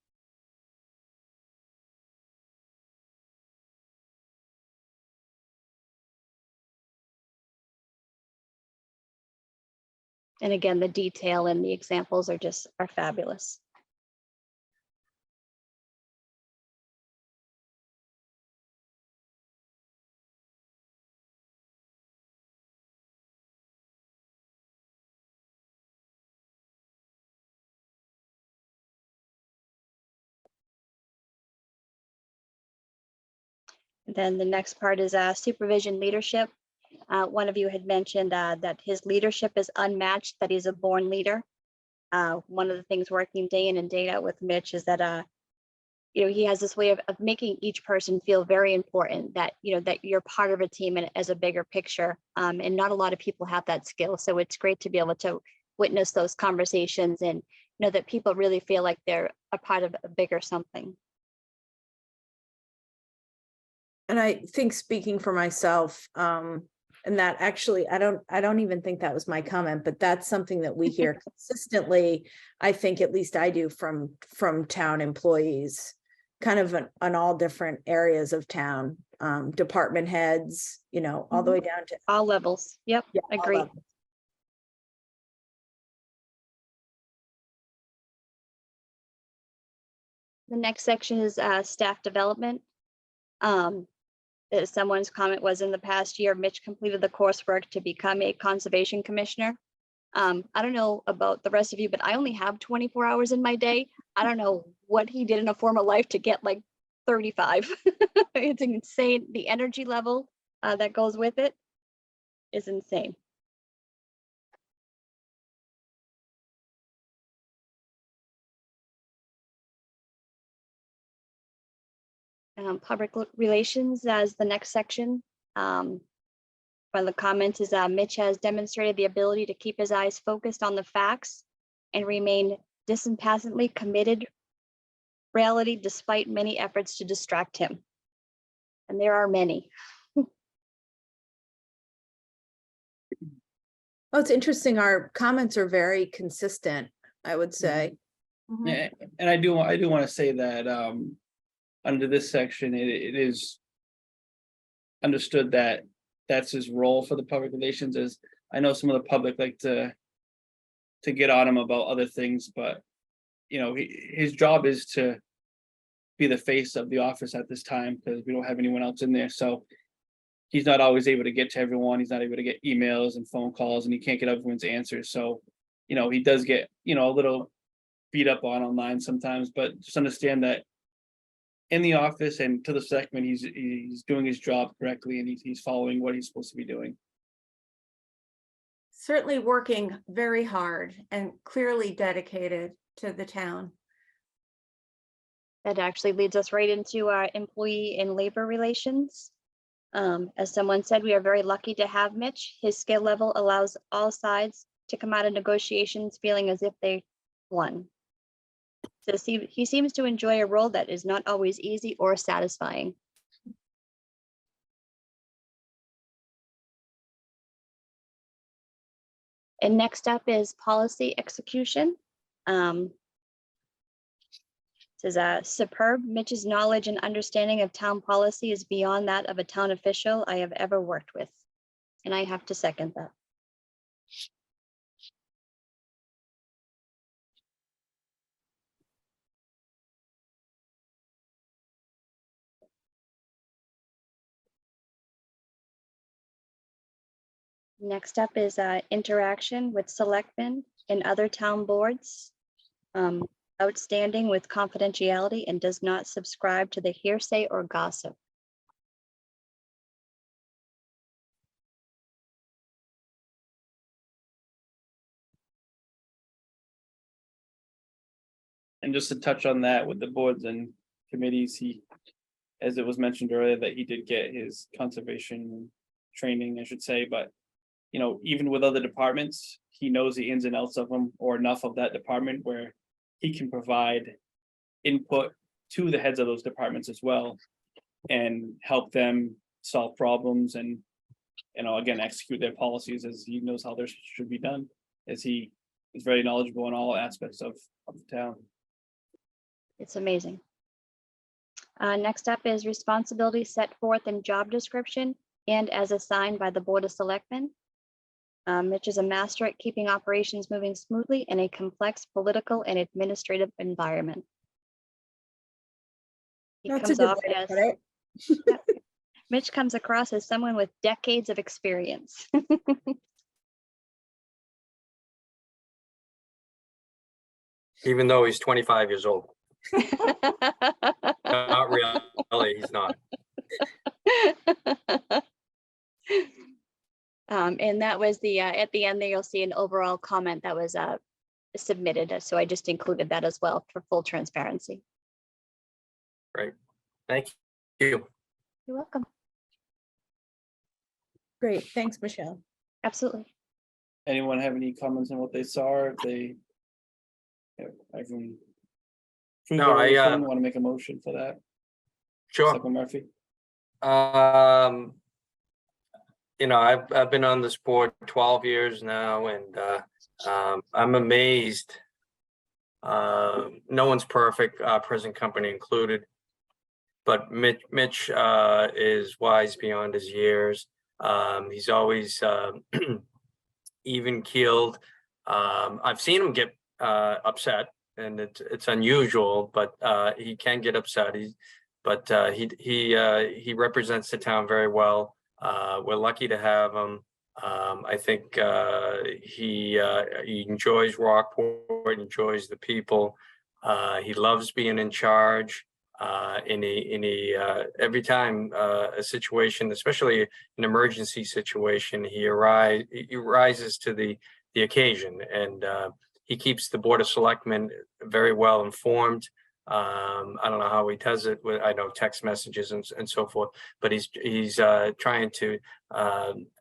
Speaker 8: And again, the detail and the examples are fabulous. Then the next part is supervision leadership. One of you had mentioned that his leadership is unmatched, that he's a born leader. One of the things working day in and day out with Mitch is that he has this way of making each person feel very important, that that you're part of a team and as a bigger picture. And not a lot of people have that skill. So it's great to be able to witness those conversations and know that people really feel like they're a part of a bigger something.
Speaker 2: And I think, speaking for myself, and that actually, I don't even think that was my comment, but that's something that we hear consistently. I think at least I do from town employees, kind of on all different areas of town, department heads, all the way down to
Speaker 8: all levels. Yep,
Speaker 2: yeah,
Speaker 8: agree. The next section is staff development. Someone's comment was, in the past year, Mitch completed the coursework to become a conservation commissioner. I don't know about the rest of you, but I only have 24 hours in my day. I don't know what he did in a former life to get like 35. It's insane. The energy level that goes with it is insane. Public relations as the next section. One of the comments is Mitch has demonstrated the ability to keep his eyes focused on the facts and remain dispassionately committed reality despite many efforts to distract him. And there are many.
Speaker 2: Oh, it's interesting. Our comments are very consistent, I would say.
Speaker 1: Yeah, and I do want to say that under this section, it is understood that that's his role for the public relations. Is I know some of the public like to get on him about other things, but his job is to be the face of the office at this time, because we don't have anyone else in there. So he's not always able to get to everyone. He's not able to get emails and phone calls, and he can't get everyone's answers. So he does get a little beat up on online sometimes, but just understand that in the office and to the selectmen, he's doing his job correctly, and he's following what he's supposed to be doing.
Speaker 4: Certainly working very hard and clearly dedicated to the town.
Speaker 8: That actually leads us right into our employee and labor relations. As someone said, we are very lucky to have Mitch. His skill level allows all sides to come out of negotiations feeling as if they won. So he seems to enjoy a role that is not always easy or satisfying. And next up is policy execution. Says superb. Mitch's knowledge and understanding of town policy is beyond that of a town official I have ever worked with. And I have to second that. Next up is interaction with selectmen and other town boards. Outstanding with confidentiality and does not subscribe to the hearsay or gossip.
Speaker 1: And just to touch on that with the boards and committees, as it was mentioned earlier, that he did get his conservation training, I should say, but even with other departments, he knows the ins and outs of them, or enough of that department where he can provide input to the heads of those departments as well, and help them solve problems and again, execute their policies as he knows how this should be done, as he is very knowledgeable in all aspects of the town.
Speaker 8: It's amazing. Next up is responsibilities set forth in job description and as assigned by the Board of Selectmen. Mitch is a master at keeping operations moving smoothly in a complex political and administrative environment. He
Speaker 2: That's a
Speaker 8: comes
Speaker 2: good
Speaker 8: off
Speaker 2: way to
Speaker 8: as,
Speaker 2: put it.
Speaker 8: Yep. Mitch comes across as someone with decades of experience.
Speaker 10: Even though he's 25 years old. Not really, he's not.
Speaker 8: And that was the, at the end there, you'll see an overall comment that was submitted. So I just included that as well for full transparency.
Speaker 10: Great. Thank you.
Speaker 8: You're welcome.
Speaker 2: Great, thanks, Michelle.
Speaker 8: Absolutely.
Speaker 1: Anyone have any comments on what they saw? If they, I can.
Speaker 10: No,
Speaker 1: want to make a motion for that.
Speaker 10: Sure.
Speaker 1: Selectman Murphy.
Speaker 10: I've been on this board 12 years now, and I'm amazed. No one's perfect, present company included, but Mitch is wise beyond his years. He's always even keeled. I've seen him get upset, and it's unusual, but he can get upset. He represents the town very well. We're lucky to have him. I think he enjoys Rockport, enjoys the people. He loves being in charge. Every time a situation, especially an emergency situation, he rises to the occasion, and he keeps the Board of Selectmen very well informed. I don't know how he does it with, I know, text messages and so forth, but he's trying to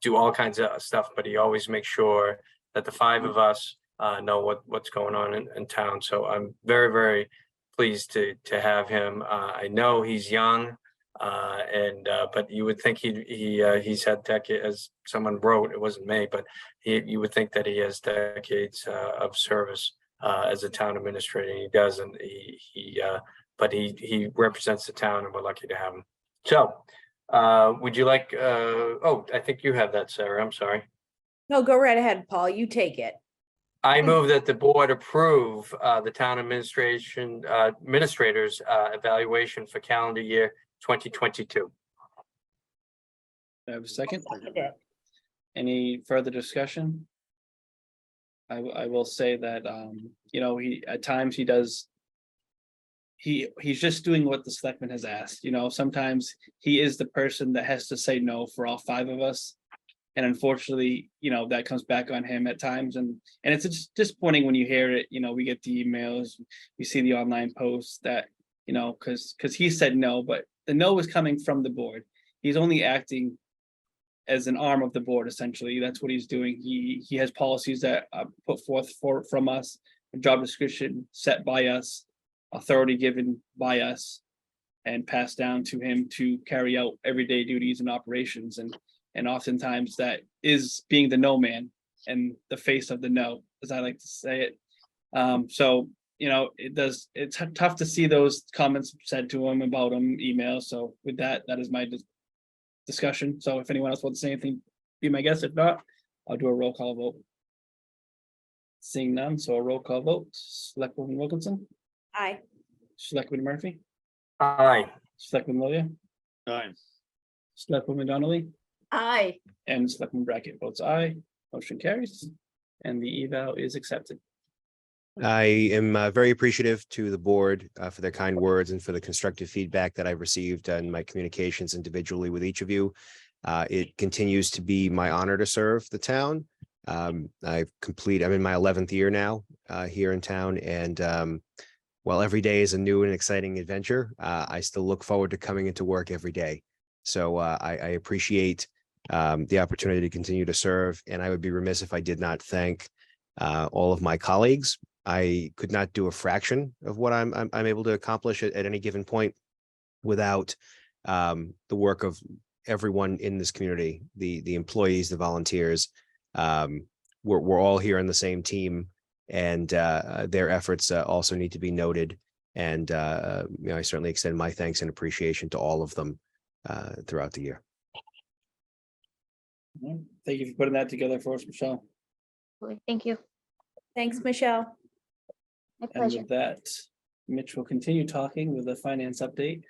Speaker 10: do all kinds of stuff, but he always makes sure that the five of us know what's going on in town. So I'm very, very pleased to have him. I know he's young, but you would think he's had decades, as someone wrote, it wasn't me, but you would think that he has decades of service as a town administrator. He does, and but he represents the town, and we're lucky to have him. So would you like, I think you have that, Sarah, I'm sorry.
Speaker 2: No, go right ahead, Paul, you take it.
Speaker 10: I move that the board approve the town administrator's evaluation for calendar year 2022.
Speaker 1: I have a second. Any further discussion? I will say that he at times he does. He's just doing what the selectman has asked. Sometimes he is the person that has to say no for all five of us. And unfortunately, that comes back on him at times. And it's just disappointing when you hear it. We get the emails, we see the online posts that, because he said no, but the no is coming from the board. He's only acting as an arm of the board, essentially. That's what he's doing. He has policies that are put forth from us, a job description set by us, authority given by us, and passed down to him to carry out everyday duties and operations. And oftentimes that is being the no man and the face of the no, as I like to say it. So it's tough to see those comments said to him about him, emails. So with that is my discussion. So if anyone else wants to say anything, be my guest. If not, I'll do a roll call vote. Seeing none, so a roll call vote. Selectwoman Wilkinson.
Speaker 2: Aye.
Speaker 1: Selectman Murphy.
Speaker 10: Aye.
Speaker 1: Selectman Lilia.
Speaker 11: Aye.
Speaker 1: Selectwoman Donnelly.
Speaker 4: Aye.
Speaker 1: And Selectman Brackett votes aye. Motion carries, and the eval is accepted.
Speaker 15: I am very appreciative to the board for their kind words and for the constructive feedback that I've received in my communications individually with each of you. It continues to be my honor to serve the town. I'm in my 11th year now here in town, and while every day is a new and exciting adventure, I still look forward to coming into work every day. So I appreciate the opportunity to continue to serve, and I would be remiss if I did not thank all of my colleagues. I could not do a fraction of what I'm able to accomplish at any given point without the work of everyone in this community, the employees, the volunteers. We're all here on the same team, and their efforts also need to be noted. And I certainly extend my thanks and appreciation to all of them throughout the year.
Speaker 1: Thank you for putting that together for us, Michelle.
Speaker 8: Thank you.
Speaker 2: Thanks, Michelle.
Speaker 8: My
Speaker 1: And
Speaker 8: pleasure.
Speaker 1: with that, Mitch will continue talking with the finance update.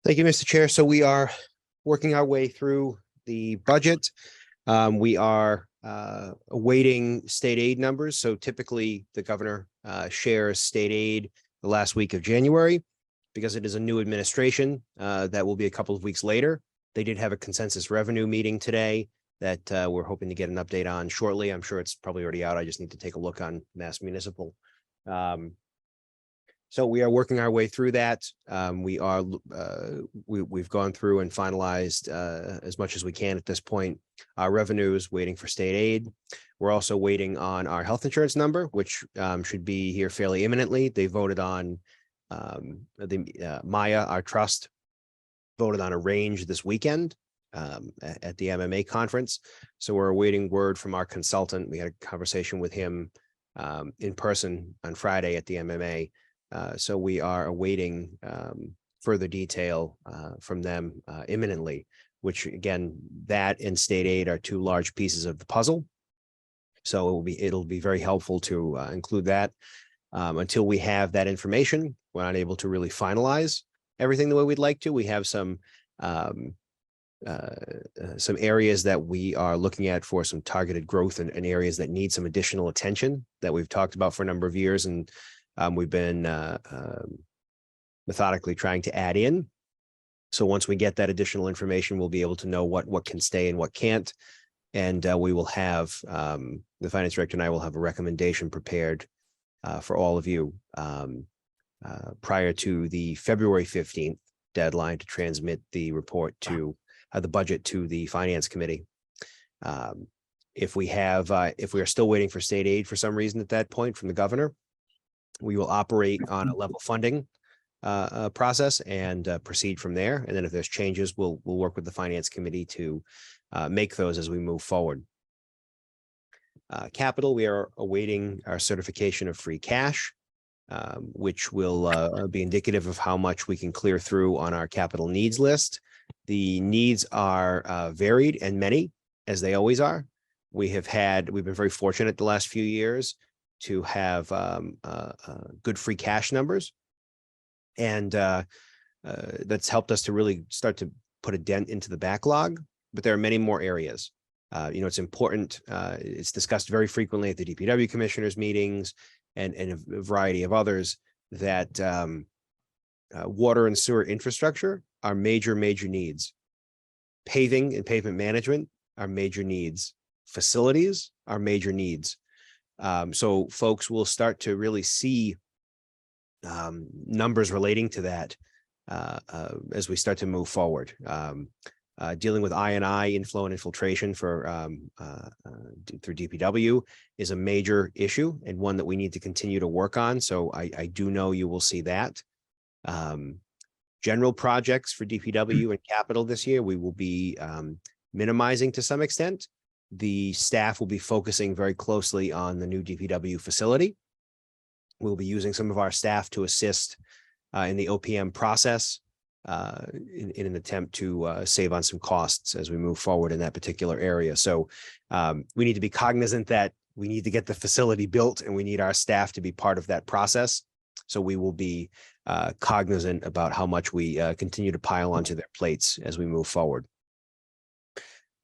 Speaker 15: Thank you, Mr. Chair. So we are working our way through the budget. We are awaiting state aid numbers. So typically the governor shares state aid the last week of January. Because it is a new administration, that will be a couple of weeks later. They did have a consensus revenue meeting today that we're hoping to get an update on shortly. I'm sure it's probably already out. I just need to take a look on Mass Municipal. So we are working our way through that. We've gone through and finalized as much as we can at this point. Our revenues waiting for state aid. We're also waiting on our health insurance number, which should be here fairly imminently. They voted on Maya, our trust, voted on a range this weekend at the MMA conference. So we're awaiting word from our consultant. We had a conversation with him in person on Friday at the MMA. So we are awaiting further detail from them imminently, which again, that and state aid are two large pieces of the puzzle. So it'll be very helpful to include that. Until we have that information, we're not able to really finalize everything the way we'd like to. We have some areas that we are looking at for some targeted growth and areas that need some additional attention that we've talked about for a number of years. And we've been methodically trying to add in. So once we get that additional information, we'll be able to know what can stay and what can't. And we will have, the finance director and I will have a recommendation prepared for all of you prior to the February 15th deadline to transmit the report to the budget to the finance committee. If we are still waiting for state aid for some reason at that point from the governor, we will operate on a level funding process and proceed from there. And then if there's changes, we'll work with the finance committee to make those as we move forward. Capital, we are awaiting our certification of free cash, which will be indicative of how much we can clear through on our capital needs list. The needs are varied and many, as they always are. We've been very fortunate the last few years to have good free cash numbers. And that's helped us to really start to put a dent into the backlog, but there are many more areas. It's important. It's discussed very frequently at the DPW commissioners meetings and a variety of others that water and sewer infrastructure are major needs. Paving and pavement management are major needs. Facilities are major needs. So folks will start to really see numbers relating to that as we start to move forward. Dealing with I&I inflow and infiltration for through DPW is a major issue and one that we need to continue to work on. So I do know you will see that. General projects for DPW and capital this year, we will be minimizing to some extent. The staff will be focusing very closely on the new DPW facility. We'll be using some of our staff to assist in the OPM process in an attempt to save on some costs as we move forward in that particular area. So we need to be cognizant that we need to get the facility built and we need our staff to be part of that process. So we will be cognizant about how much we continue to pile onto their plates as we move forward.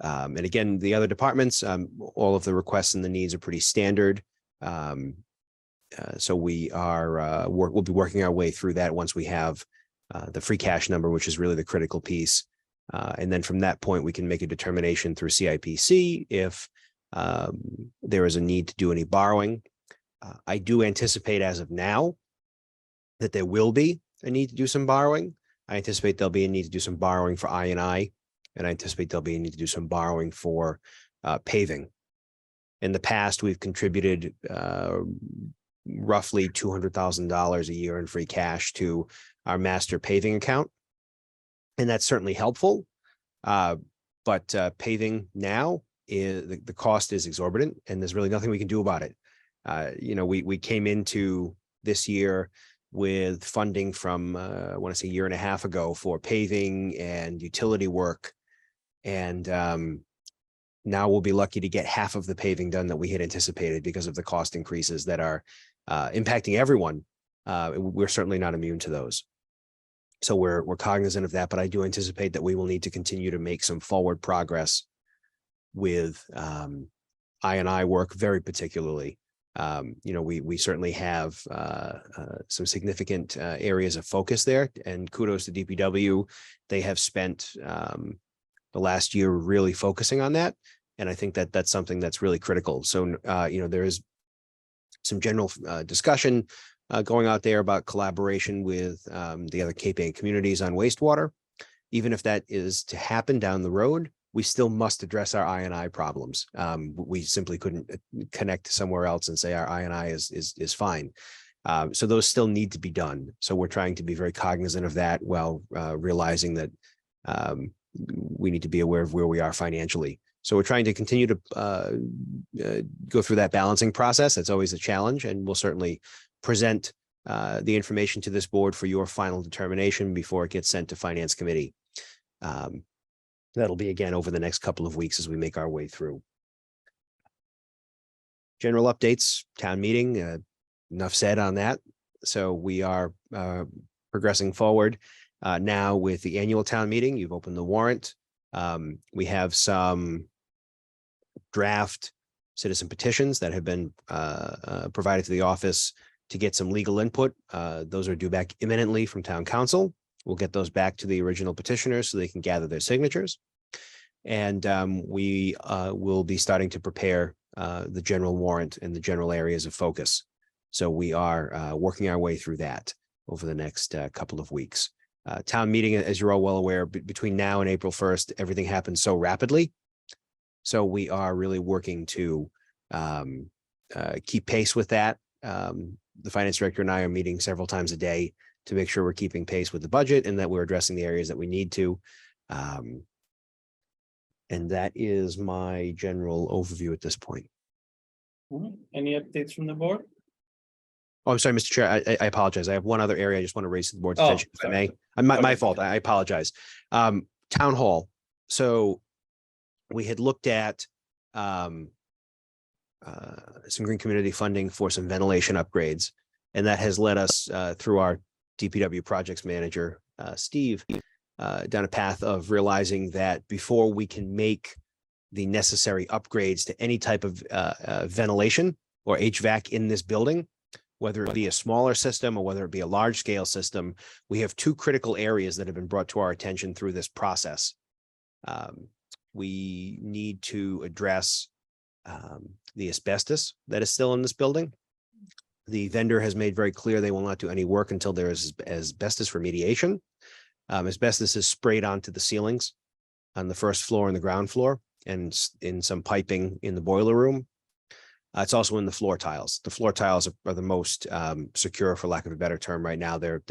Speaker 15: And again, the other departments, all of the requests and the needs are pretty standard. So we are we'll be working our way through that once we have the free cash number, which is really the critical piece. And then from that point, we can make a determination through CIPC if there is a need to do any borrowing. I do anticipate as of now that there will be a need to do some borrowing. I anticipate there'll be a need to do some borrowing for I&I, and I anticipate there'll be a need to do some borrowing for paving. In the past, we've contributed roughly $200,000 a year in free cash to our master paving account. And that's certainly helpful. But paving now is the cost is exorbitant, and there's really nothing we can do about it. You know, we came into this year with funding from I want to say a year and a half ago for paving and utility work, and now we'll be lucky to get half of the paving done that we had anticipated because of the cost increases that are impacting everyone. We're certainly not immune to those. So we're cognizant of that, but I do anticipate that we will need to continue to make some forward progress with I&I work, very particularly. You know, we certainly have some significant areas of focus there, and kudos to DPW. They have spent the last year really focusing on that, and I think that that's something that's really critical. So you know, there is some general discussion going out there about collaboration with the other Cape Ann communities on wastewater. Even if that is to happen down the road, we still must address our I&I problems. We simply couldn't connect somewhere else and say our I&I is fine. So those still need to be done. So we're trying to be very cognizant of that while realizing that we need to be aware of where we are financially. So we're trying to continue to go through that balancing process. That's always a challenge, and we'll certainly present the information to this board for your final determination before it gets sent to Finance Committee. That'll be again over the next couple of weeks as we make our way through. General updates, town meeting, enough said on that. So we are progressing forward now with the annual town meeting. You've opened the warrant. We have some draft citizen petitions that have been provided to the office to get some legal input. Those are due back imminently from town council. We'll get those back to the original petitioners so they can gather their signatures. And we will be starting to prepare the general warrant and the general areas of focus. So we are working our way through that over the next couple of weeks. Town meeting, as you're all well aware, between now and April 1st, everything happens so rapidly. So we are really working to keep pace with that. The finance director and I are meeting several times a day to make sure we're keeping pace with the budget and that we're addressing the areas that we need to. And that is my general overview at this point.
Speaker 1: Any updates from the board?
Speaker 15: Oh, I'm sorry, Mr. Chair. I apologize. I have one other area I just want to raise to the board's
Speaker 1: Oh,
Speaker 15: attention, if I may. My fault. I apologize. Town hall. So we had looked at some green community funding for some ventilation upgrades, and that has led us through our DPW projects manager, Steve, down a path of realizing that before we can make the necessary upgrades to any type of ventilation or HVAC in this building, whether it be a smaller system or whether it be a large scale system, we have two critical areas that have been brought to our attention through this process. We need to address the asbestos that is still in this building. The vendor has made very clear they will not do any work until there is asbestos remediation. Asbestos is sprayed onto the ceilings on the first floor and the ground floor, and in some piping in the boiler room. It's also in the floor tiles. The floor tiles are the most secure, for lack of a better term, right now. There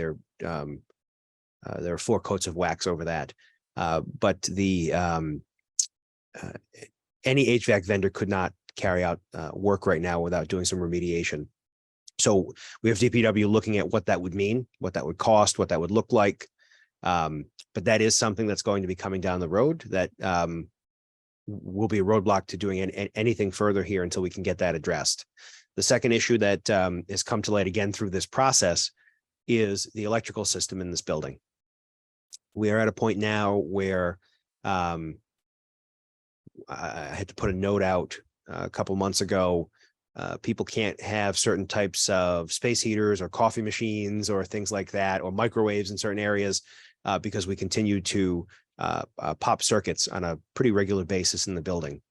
Speaker 15: are 4 coats of wax over that. But the any HVAC vendor could not carry out work right now without doing some remediation. So we have DPW looking at what that would mean, what that would cost, what that would look like. But that is something that's going to be coming down the road that will be a roadblock to doing anything further here until we can get that addressed. The second issue that has come to light again through this process is the electrical system in this building. We are at a point now where I had to put a note out a couple months ago. People can't have certain types of space heaters or coffee machines or things like that, or microwaves in certain areas, because we continue to pop circuits on a pretty regular basis in the building.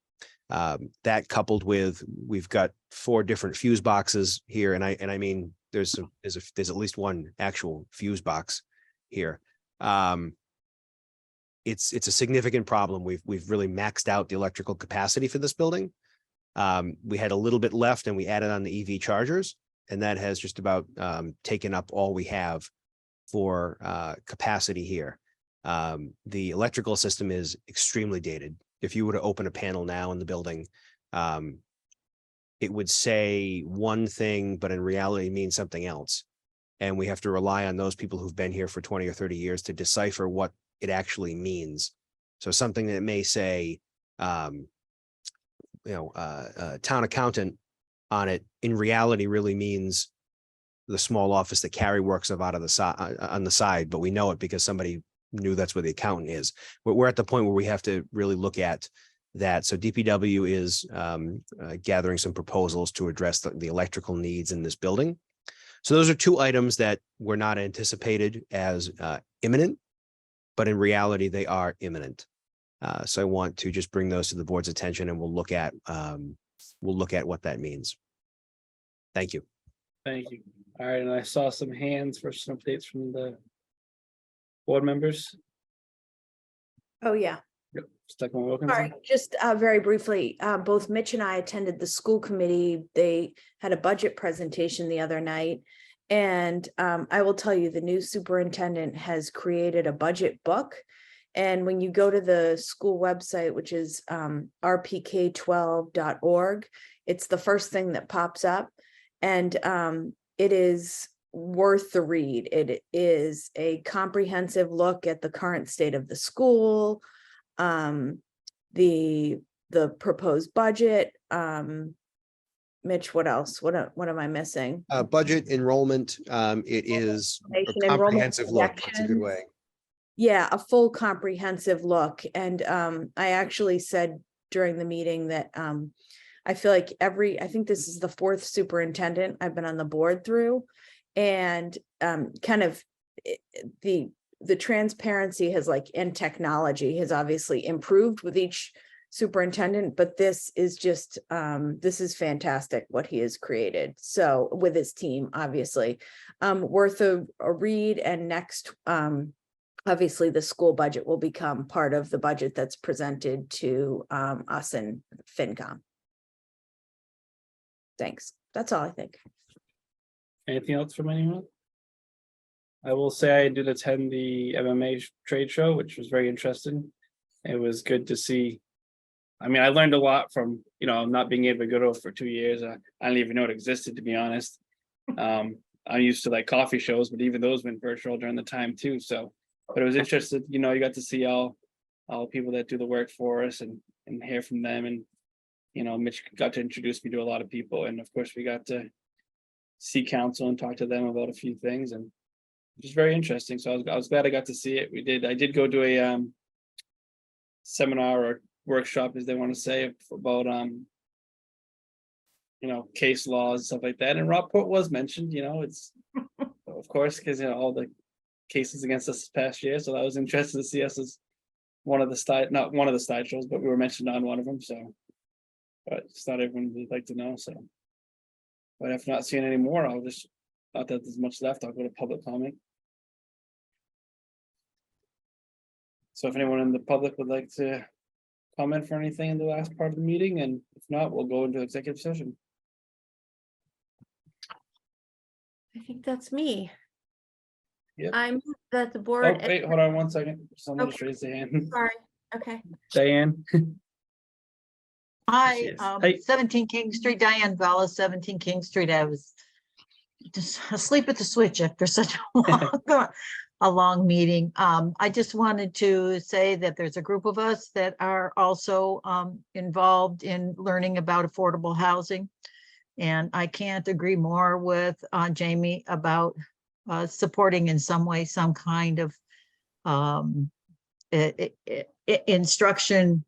Speaker 15: That coupled with, we've got 4 different fuse boxes here, and I mean there's at least one actual fuse box here. It's a significant problem. We've really maxed out the electrical capacity for this building. We had a little bit left, and we added on the EV chargers, and that has just about taken up all we have for capacity here. The electrical system is extremely dated. If you were to open a panel now in the building, it would say one thing, but in reality means something else. And we have to rely on those people who've been here for 20 or 30 years to decipher what it actually means. So something that may say, town accountant on it, in reality really means the small office that Carrie works out of the side on the side, but we know it because somebody knew that's where the accountant is. But we're at the point where we have to really look at that. So DPW is gathering some proposals to address the electrical needs in this building. So those are two items that were not anticipated as imminent, but in reality, they are imminent. So I want to just bring those to the board's attention, and we'll look at what that means. Thank you.
Speaker 1: Thank you. All right, and I saw some hands for some updates from the board members.
Speaker 2: Oh, yeah.
Speaker 1: Yep. Selectman Wilkinson.
Speaker 2: Sorry, just very briefly, both Mitch and I attended the school committee. They had a budget presentation the other night. And I will tell you, the new superintendent has created a budget book. And when you go to the school website, which is rpk12.org, it's the first thing that pops up. And it is worth the read. It is a comprehensive look at the current state of the school, the proposed budget. Mitch, what else? What am I missing?
Speaker 15: Budget, enrollment. It is a comprehensive look. That's a good way.
Speaker 2: Yeah, a full comprehensive look. And I actually said during the meeting that I feel like I think this is the fourth superintendent I've been on the board through, and kind of the transparency has and technology has obviously improved with each superintendent, but this is just this is fantastic what he has created. So with his team, obviously, worth a read. And next, obviously, the school budget will become part of the budget that's presented to us and FinCom. Thanks. That's all I think.
Speaker 1: Anything else from anyone? I will say I did attend the MMA trade show, which was very interesting. It was good to see. I mean, I learned a lot from, not being able to go to it for 2 years. I didn't even know it existed, to be honest. I'm used to coffee shows, but even those went virtual during the time too. So, but it was interesting, you got to see all people that do the work for us and hear from them. And, Mitch got to introduce me to a lot of people. And of course, we got to see council and talk to them about a few things, and just very interesting. So I was glad I got to see it. I did go to a seminar or workshop, as they want to say, about case laws, stuff like that. And Rockport was mentioned, it's of course, because all the cases against us this past year. So that was interesting to see us as not one of the side shows, but we were mentioned on one of them. So, but it's not everyone would like to know. So, but if not seeing any more, I'll just, not that there's much left, I'll go to public comment. So if anyone in the public would like to comment for anything in the last part of the meeting, and if not, we'll go into executive session.
Speaker 2: I think that's me.
Speaker 1: Yep.
Speaker 2: I'm that the board.
Speaker 1: Oh, wait, hold on 1 second. Someone just
Speaker 2: Okay.
Speaker 1: raised their hand.
Speaker 2: Sorry. Okay.
Speaker 1: Diane.
Speaker 5: Hi,
Speaker 1: Yes. Hey.
Speaker 5: 17 King Street, Diane Vallis, 17 King Street. I was just asleep at the switch after such a long meeting. I just wanted to say that there's a group of us that are also involved in learning about affordable housing. And I can't agree more with Jamie about supporting in some way, some kind of instruction,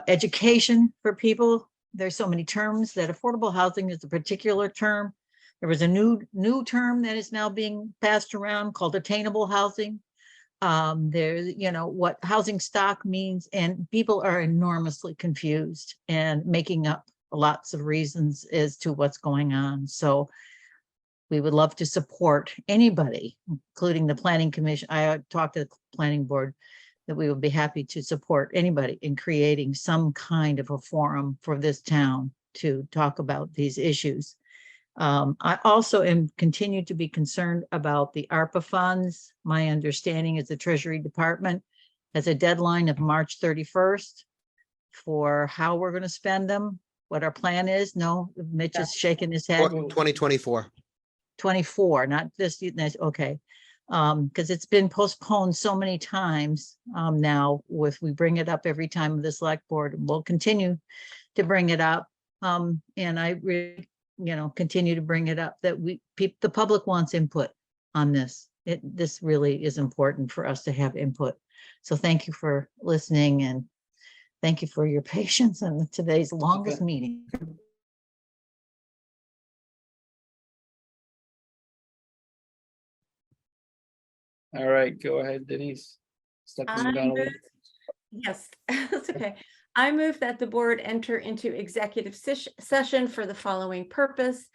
Speaker 5: education for people. There's so many terms that affordable housing is a particular term. There was a new term that is now being passed around called attainable housing. There's, what housing stock means, and people are enormously confused and making up lots of reasons as to what's going on. So we would love to support anybody, including the planning commission. I talked to the planning board that we would be happy to support anybody in creating some kind of a forum for this town to talk about these issues. I also am continue to be concerned about the ARPA funds. My understanding is the Treasury Department has a deadline of March 31st for how we're going to spend them, what our plan is. No, Mitch is shaking his head.
Speaker 15: 2024.
Speaker 5: 24, not this, okay. Because it's been postponed so many times now with, we bring it up every time of the select board, and we'll continue to bring it up. And I really, continue to bring it up that the public wants input on this. This really is important for us to have input. So thank you for listening, and thank you for your patience on today's longest meeting.
Speaker 1: All right, go ahead, Denise. Selectman Donnelly.
Speaker 4: Yes, that's okay. I move that the board enter into executive session for the following purpose.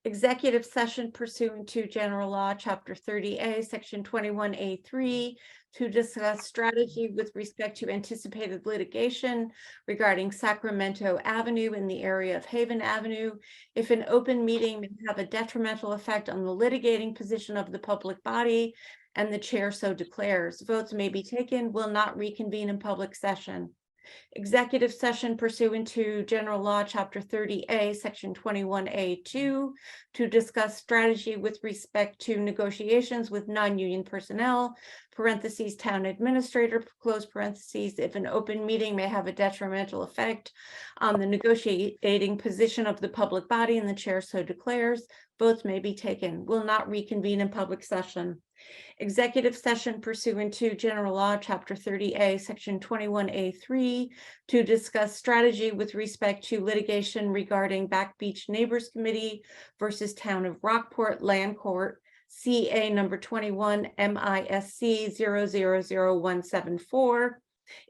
Speaker 4: Executive session pursuant to General Law, Chapter 30A, Section 21A3, to discuss strategy with respect to anticipated litigation regarding Sacramento Avenue in the area of Haven Avenue. If an open meeting may have a detrimental effect on the litigating position of the public body, and the chair so declares, votes may be taken, will not reconvene in public session. Executive session pursuant to General Law, Chapter 30A, Section 21A2, to discuss strategy with respect to negotiations with non-union personnel, parentheses, town administrator, close parentheses, if an open meeting may have a detrimental effect on the negotiating position of the public body and the chair so declares, votes may be taken, will not reconvene in public session. Executive session pursuant to General Law, Chapter 30A, Section 21A3, to discuss strategy with respect to litigation regarding Back Beach Neighbors Committee versus Town of Rockport Land Court, CA number 21 MISC 000174.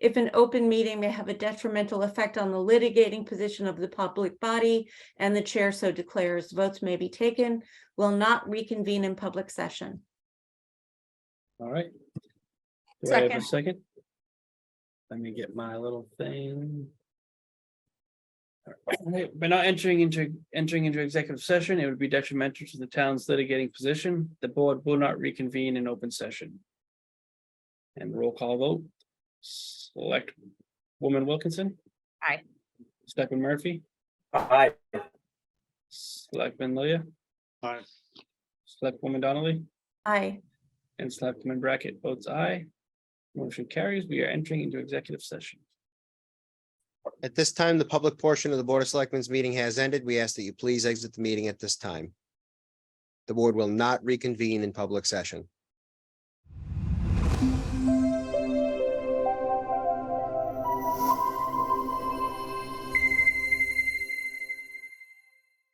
Speaker 4: If an open meeting may have a detrimental effect on the litigating position of the public body and the chair so declares, votes may be taken, will not reconvene in public session.
Speaker 1: All right. Do I have a second? Let me get my little thing. All right, by not entering into executive session, it would be detrimental to the town's litigating position. The board will not reconvene in open session. And roll call vote. Select Woman Wilkinson.
Speaker 2: Aye.
Speaker 1: Selectman Murphy.
Speaker 10: Aye.
Speaker 1: Selectman Lilia.
Speaker 11: Aye.
Speaker 1: Selectwoman Donnelly.
Speaker 4: Aye.
Speaker 1: And Selectman Brackett votes aye. Motion carries. We are entering into executive session.
Speaker 15: At this time, the public portion of the Board of Selectmen's meeting has ended. We ask that you please exit the meeting at this time. The board will not reconvene in public session.